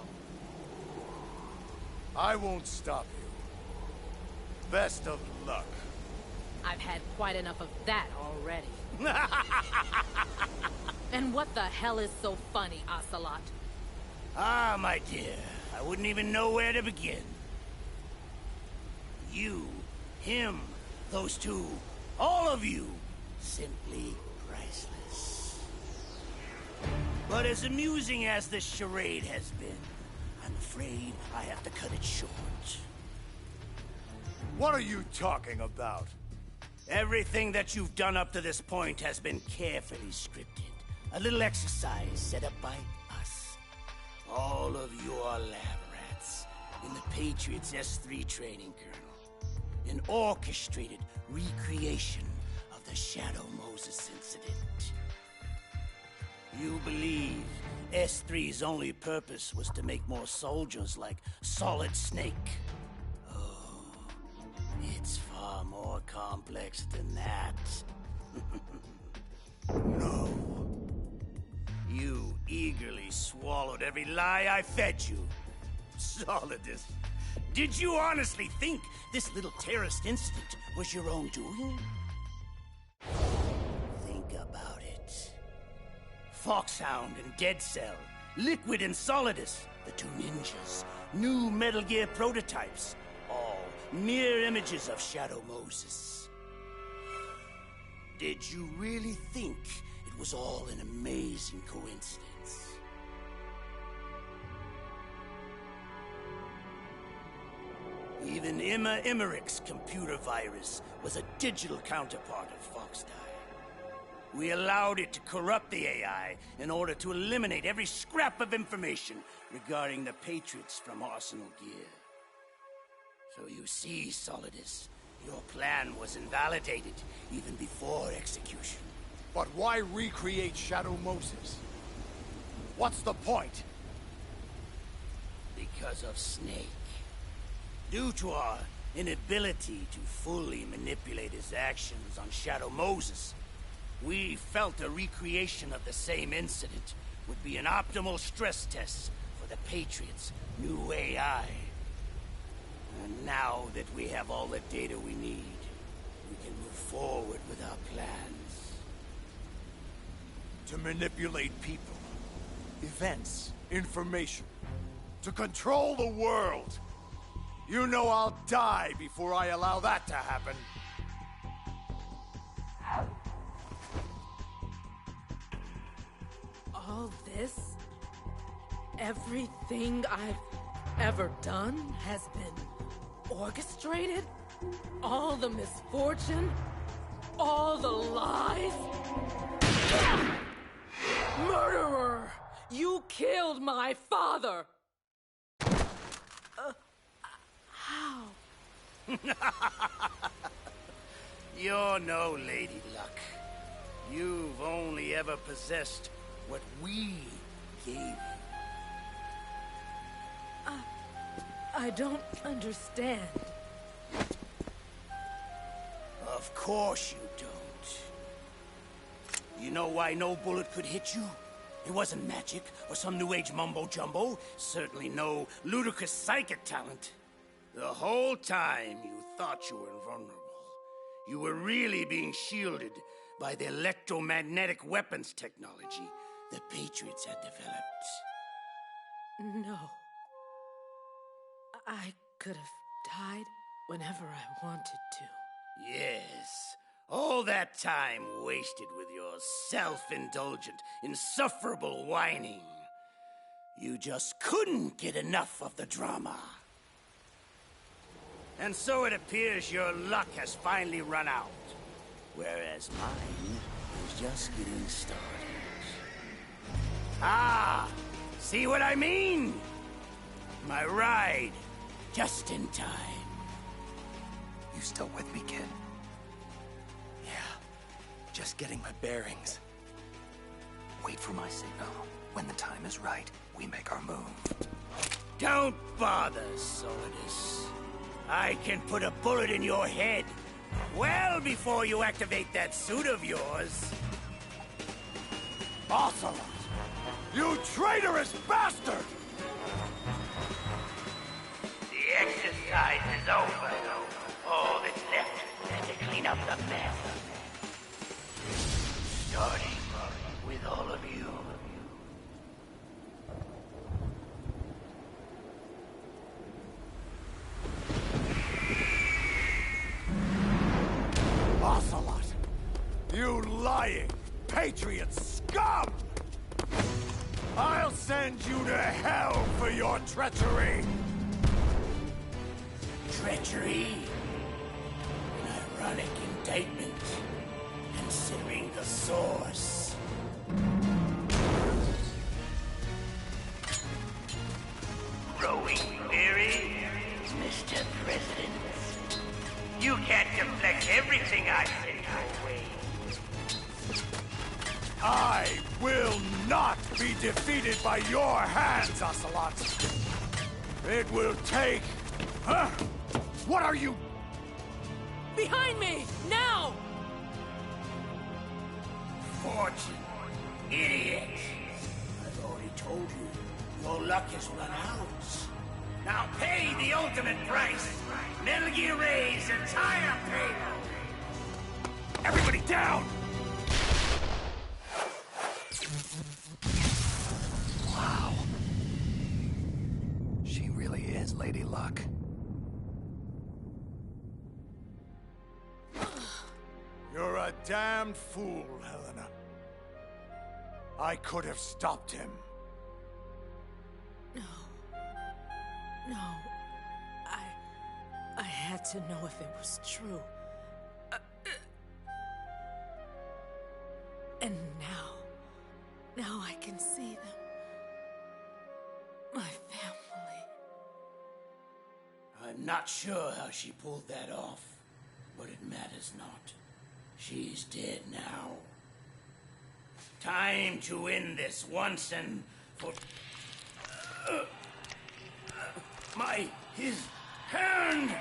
I won't stop you. Best of luck. I've had quite enough of that already. And what the hell is so funny, Ocelot? Ah, my dear, I wouldn't even know where to begin. You, him, those two, all of you, simply priceless. But as amusing as this charade has been, I'm afraid I have to cut it short. What are you talking about? Everything that you've done up to this point has been carefully scripted. A little exercise set up by us. All of you are lab rats in the Patriots S3 training kernel. An orchestrated recreation of the Shadow Moses incident. You believe S3's only purpose was to make more soldiers like Solid Snake. Oh, it's far more complex than that. No. You eagerly swallowed every lie I fed you. Solidus, did you honestly think this little terrorist incident was your own doing? Think about it. Foxhound and Dead Cell, Liquid and Solidus, the two ninjas, new Metal Gear prototypes, all mere images of Shadow Moses. Did you really think it was all an amazing coincidence? Even Emma Emmerich's computer virus was a digital counterpart of Foxdie. We allowed it to corrupt the AI in order to eliminate every scrap of information regarding the Patriots from Arsenal Gear. So you see, Solidus, your plan was invalidated even before execution. But why recreate Shadow Moses? What's the point? Because of Snake. Due to our inability to fully manipulate his actions on Shadow Moses, we felt a recreation of the same incident would be an optimal stress test for the Patriots' new AI. And now that we have all the data we need, we can move forward with our plans. To manipulate people, events, information. To control the world. You know I'll die before I allow that to happen. All this, everything I've ever done has been orchestrated? All the misfortune? All the lies? Murderer! You killed my father! How? You're no Lady Luck. You've only ever possessed what we gave you. I don't understand. Of course you don't. You know why no bullet could hit you? It wasn't magic or some new age mumbo-jumbo. Certainly no ludicrous psychic talent. The whole time you thought you were invulnerable. You were really being shielded by the electromagnetic weapons technology the Patriots had developed. No. I could have died whenever I wanted to. Yes. All that time wasted with your self-indulgent, insufferable whining. You just couldn't get enough of the drama. And so it appears your luck has finally run out. Whereas mine is just getting started. Ah! See what I mean? My ride, just in time. You still with me, kid? Yeah. Just getting my bearings. Wait for my signal. When the time is right, we make our move. Don't bother, Solidus. I can put a bullet in your head well before you activate that suit of yours. Ocelot! You traitorous bastard! The exercise is over. All that's left is to clean up the mess. Starting with all of you. Ocelot! You lying, patriot scum! I'll send you to hell for your treachery! Treachery? An ironic indictment, considering the source. Growing weary, Mr. President. You can't deflect everything I send your way. I will not be defeated by your hands, Ocelot! It will take... Huh? What are you... Behind me! Now! Fortune. Idiot. I've already told you, your luck has run out. Now pay the ultimate price. Metal Gear Ray's entire payload. Everybody down! Wow. She really is Lady Luck. You're a damned fool, Helena. I could have stopped him. No. No. I had to know if it was true. And now I can see them. My family. I'm not sure how she pulled that off, but it matters not. She's dead now. Time to end this once and for... his hand!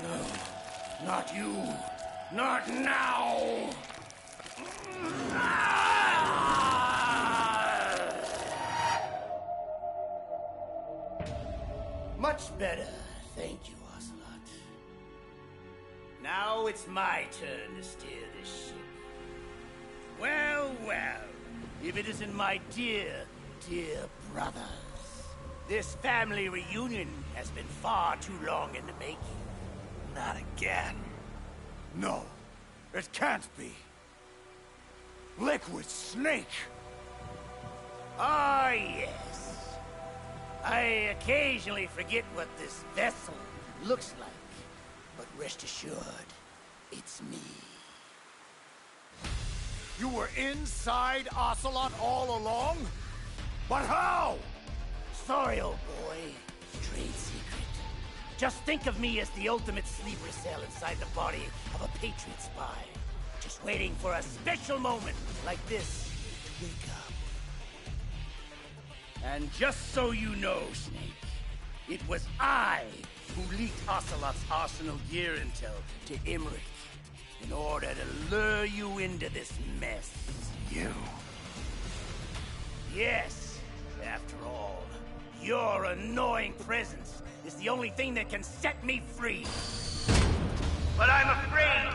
No, not you. Not now! Much better, thank you, Ocelot. Now it's my turn to steer this ship. Well, well, if it isn't my dear, dear brothers. This family reunion has been far too long in the making. Not again. No, it can't be. Liquid Snake! Ah, yes. I occasionally forget what this vessel looks like, but rest assured, it's me. You were inside Ocelot all along? But how? Sorry, old boy. Trade secret. Just think of me as the ultimate sleeper cell inside the body of a Patriot spy. Just waiting for a special moment like this to wake up. And just so you know, Snake, it was I who leaked Ocelot's Arsenal gear intel to Emmerich in order to lure you into this mess. You? Yes, after all, your annoying presence is the only thing that can set me free. But I'm afraid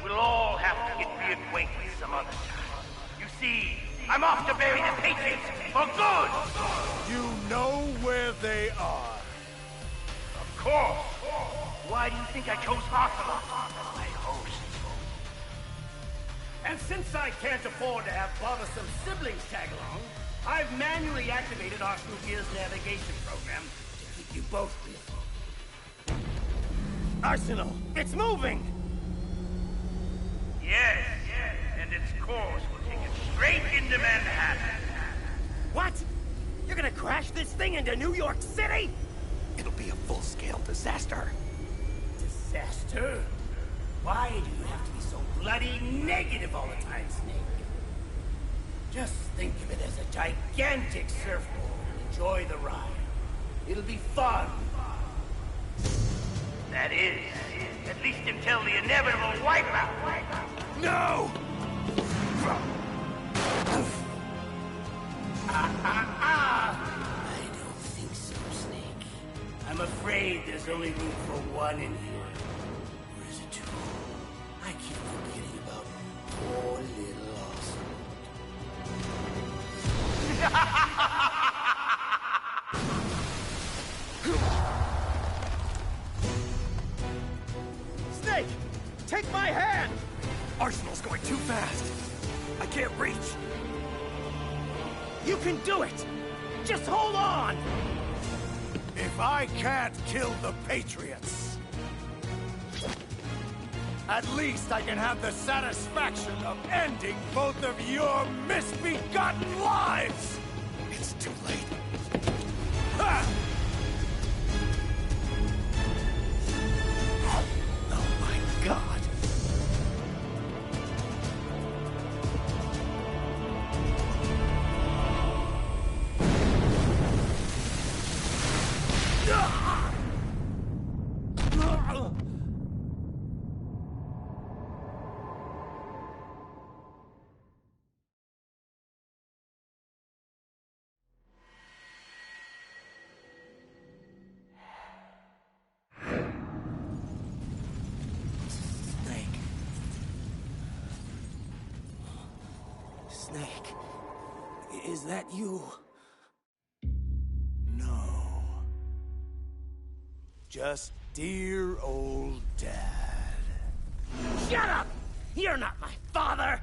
we'll all have to get reacquainted some other time. You see, I'm off to bury the Patriots for good! You know where they are. Of course! Why do you think I chose Ocelot as my host? And since I can't afford to have bothersome siblings tag along, I've manually activated Arsenal Gear's navigation program to keep you both busy. Arsenal, it's moving! Yes, and its course will take it straight into Manhattan. What? You're gonna crash this thing into New York City? It'll be a full-scale disaster. Disaster? Why do you have to be so bloody negative all the time, Snake? Just think of it as a gigantic surfboard and enjoy the ride. It'll be fun. That is, at least until the inevitable wipeout. No! I don't think so, Snake. I'm afraid there's only room for one in here. Or is it two? I keep forgetting about poor little Ocelot. Snake! Take my hand! Arsenal's going too fast. I can't reach. You can do it! Just hold on! If I can't kill the Patriots, at least I can have the satisfaction of ending both of your misbegotten lives! It's too late. Ha! Oh my God. Snake, is that you? No. Just dear old Dad. Shut up! You're not my father!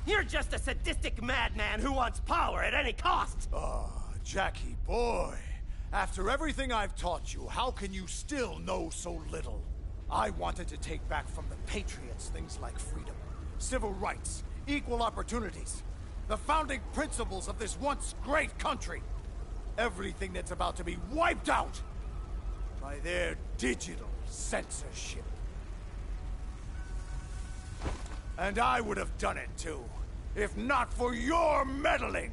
You're just a sadistic madman who wants power at any cost! Ah, Jackie boy. After everything I've taught you, how can you still know so little? I wanted to take back from the Patriots things like freedom, civil rights, equal opportunities, the founding principles of this once great country. Everything that's about to be wiped out by their digital censorship. And I would have done it too, if not for your meddling.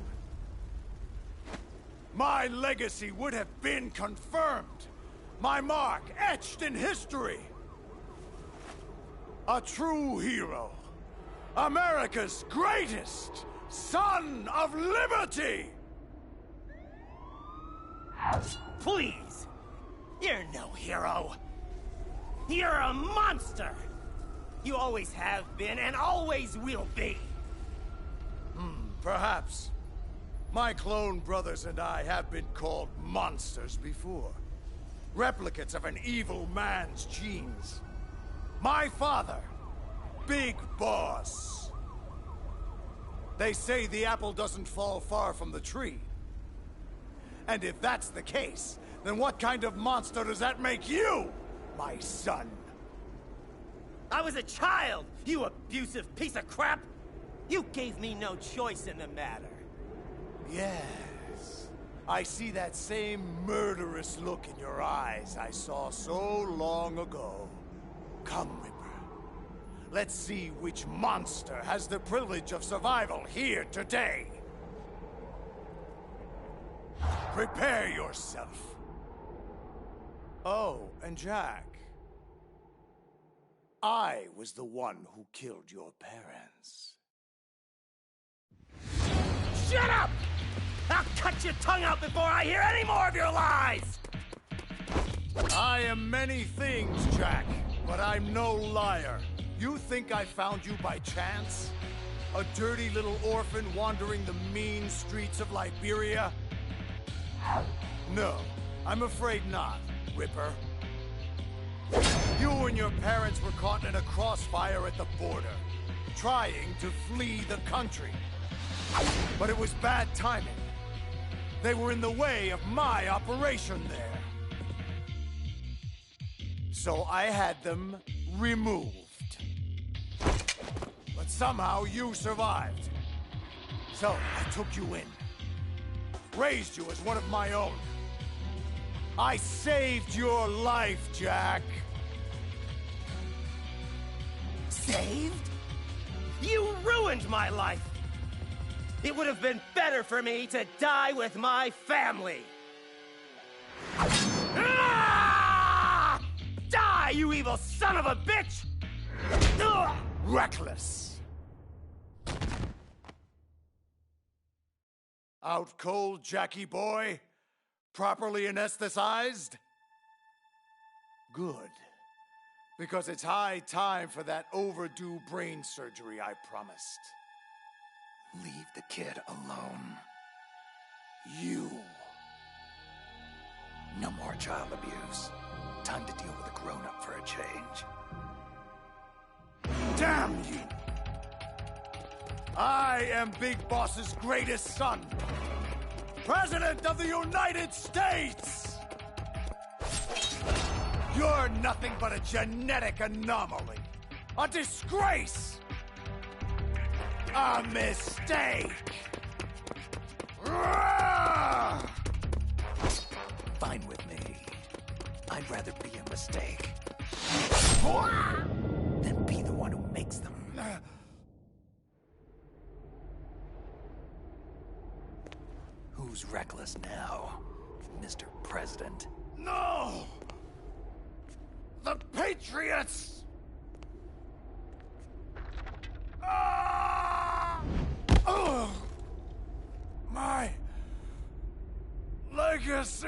My legacy would have been confirmed. My mark etched in history. A true hero. America's greatest son of liberty! Please! You're no hero. You're a monster! You always have been and always will be. Perhaps. My clone brothers and I have been called monsters before. Replicates of an evil man's genes. My father, Big Boss. They say the apple doesn't fall far from the tree. And if that's the case, then what kind of monster does that make you, my son? I was a child, you abusive piece of crap! You gave me no choice in the matter. Yes. I see that same murderous look in your eyes I saw so long ago. Come, Ripper. Let's see which monster has the privilege of survival here today. Prepare yourself. Oh, and Jack. I was the one who killed your parents. Shut up! I'll cut your tongue out before I hear any more of your lies! I am many things, Jack, but I'm no liar. You think I found you by chance? A dirty little orphan wandering the mean streets of Liberia? No, I'm afraid not, Ripper. You and your parents were caught in a crossfire at the border, trying to flee the country. But it was bad timing. They were in the way of my operation there. So I had them removed. But somehow you survived. So I took you in. Raised you as one of my own. I saved your life, Jack. Saved? You ruined my life! It would have been better for me to die with my family! Ah! Die, you evil son of a bitch! Ugh! Reckless. Out cold, Jackie boy? Properly anesthetized? Good. Because it's high time for that overdue brain surgery I promised. Leave the kid alone. You. No more child abuse. Time to deal with a grown-up for a change. Damn you! I am Big Boss's greatest son. President of the United States! You're nothing but a genetic anomaly. A disgrace! A mistake! Fine with me. I'd rather be a mistake than be the one who makes them. Who's reckless now, Mr. President? No! The Patriots! Oh! My legacy!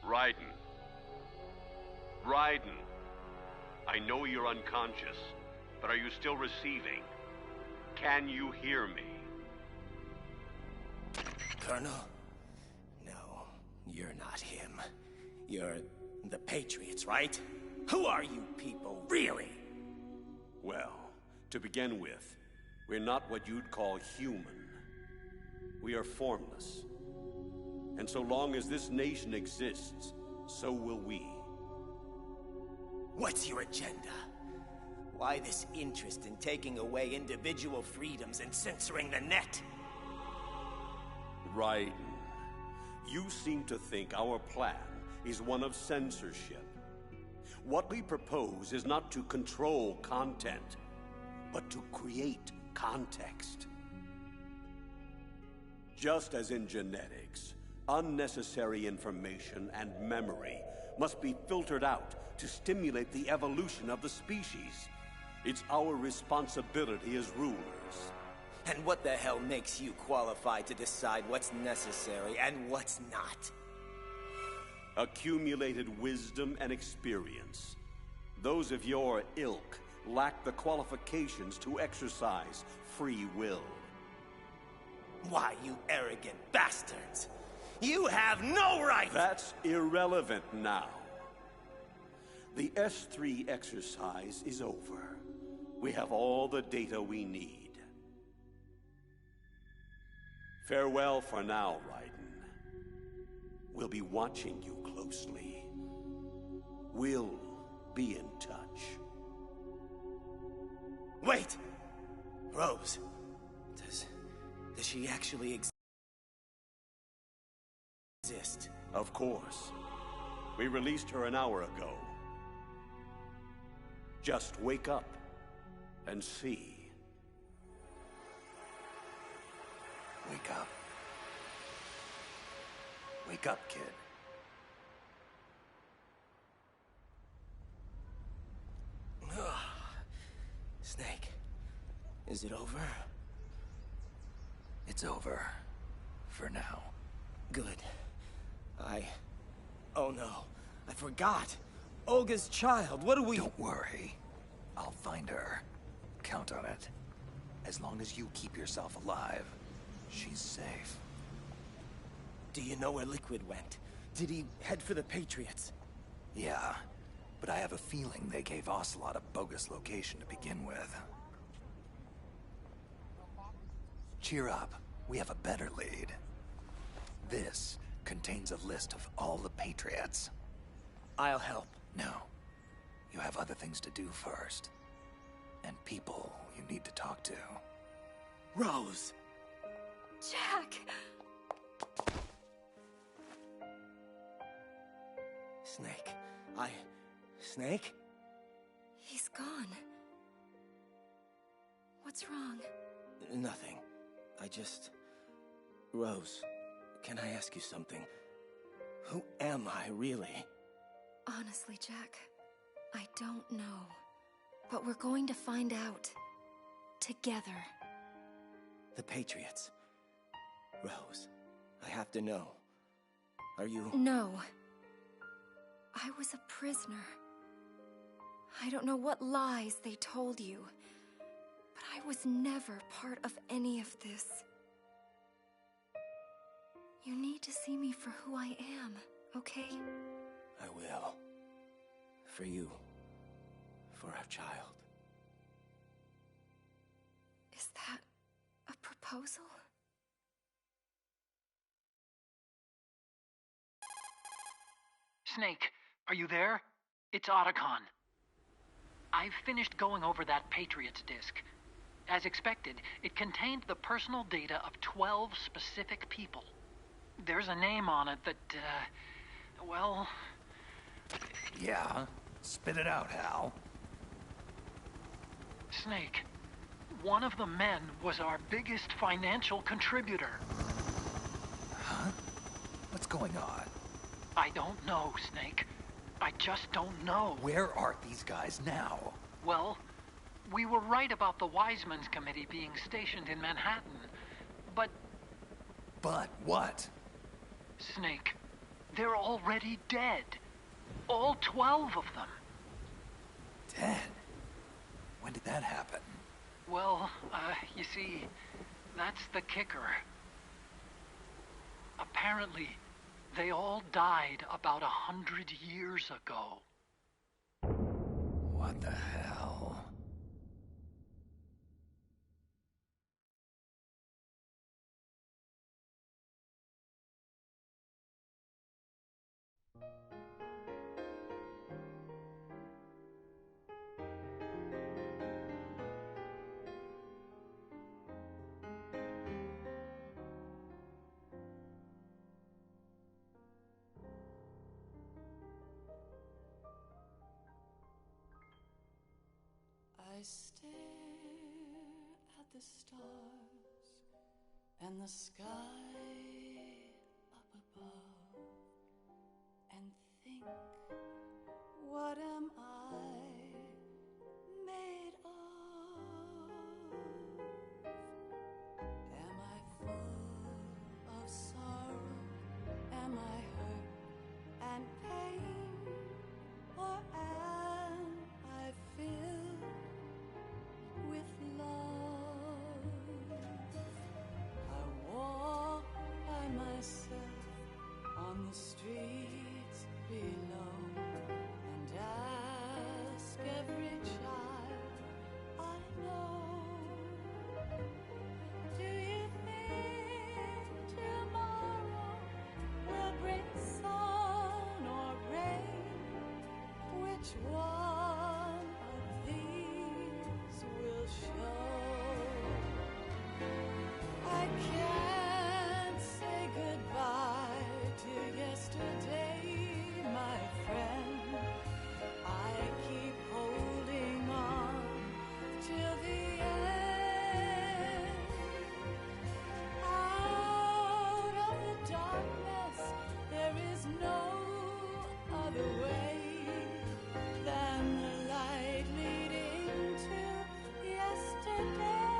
Raiden. Raiden. I know you're unconscious, but are you still receiving? Can you hear me? Colonel? No, you're not him. You're the Patriots, right? Who are you people, really? Well, to begin with, we're not what you'd call human. We are formless. And so long as this nation exists, so will we. What's your agenda? Why this interest in taking away individual freedoms and censoring the net? Raiden, you seem to think our plan is one of censorship. What we propose is not to control content, but to create context. Just as in genetics, unnecessary information and memory must be filtered out to stimulate the evolution of the species. It's our responsibility as rulers. And what the hell makes you qualified to decide what's necessary and what's not? Accumulated wisdom and experience. Those of your ilk lack the qualifications to exercise free will. Why, you arrogant bastards! You have no right! That's irrelevant now. The S3 exercise is over. We have all the data we need. Farewell for now, Raiden. We'll be watching you closely. We'll be in touch. Wait! Rose, does she actually exist? Of course. We released her an hour ago. Just wake up and see. Wake up. Wake up, kid. Snake, is it over? It's over. For now. Good. Oh no. I forgot. Olga's child. What do we... Don't worry. I'll find her. Count on it. As long as you keep yourself alive, she's safe. Do you know where Liquid went? Did he head for the Patriots? Yeah, but I have a feeling they gave Ocelot a bogus location to begin with. Cheer up. We have a better lead. This contains a list of all the Patriots. I'll help. No. You have other things to do first. And people you need to talk to. Rose! Jack! Snake. Snake? He's gone. What's wrong? Nothing. Rose, can I ask you something? Who am I, really? Honestly, Jack, I don't know. But we're going to find out. Together. The Patriots. Rose, I have to know. Are you... No. I was a prisoner. I don't know what lies they told you. But I was never part of any of this. You need to see me for who I am, okay? I will. For you. For our child. Is that a proposal? Snake, are you there? It's Otacon. I've finished going over that Patriots disk. As expected, it contained the personal data of 12 specific people. There's a name on it that, well... Yeah? Spit it out, Hal. Snake, one of the men was our biggest financial contributor. Huh? What's going on? I don't know, Snake. I just don't know. Where are these guys now? Well, we were right about the Wiseman's Committee being stationed in Manhattan, but... But what? Snake, they're already dead. All 12 of them. Dead? When did that happen? Well, you see, that's the kicker. Apparently, they all died about 100 years ago. What the hell? I stare at the stars and the sky up above and think, what am I made of? Am I full of sorrow? Am I hurt and pain? Or am I filled with love? I walk by myself on the streets below and ask every child I know, do you think tomorrow will bring sun or rain? Which one of these will show? I can't say goodbye to yesterday, my friend. I keep holding on till the end. Out of the darkness, there is no other way than the light leading to yesterday.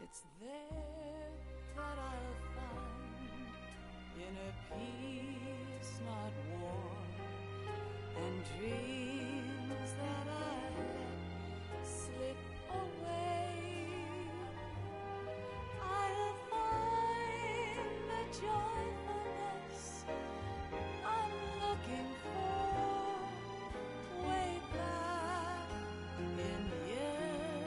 It's there that I'll find inner peace, not war, and dreams that I let slip away. I'll find the joyfulness I'm looking for way back in yesterday.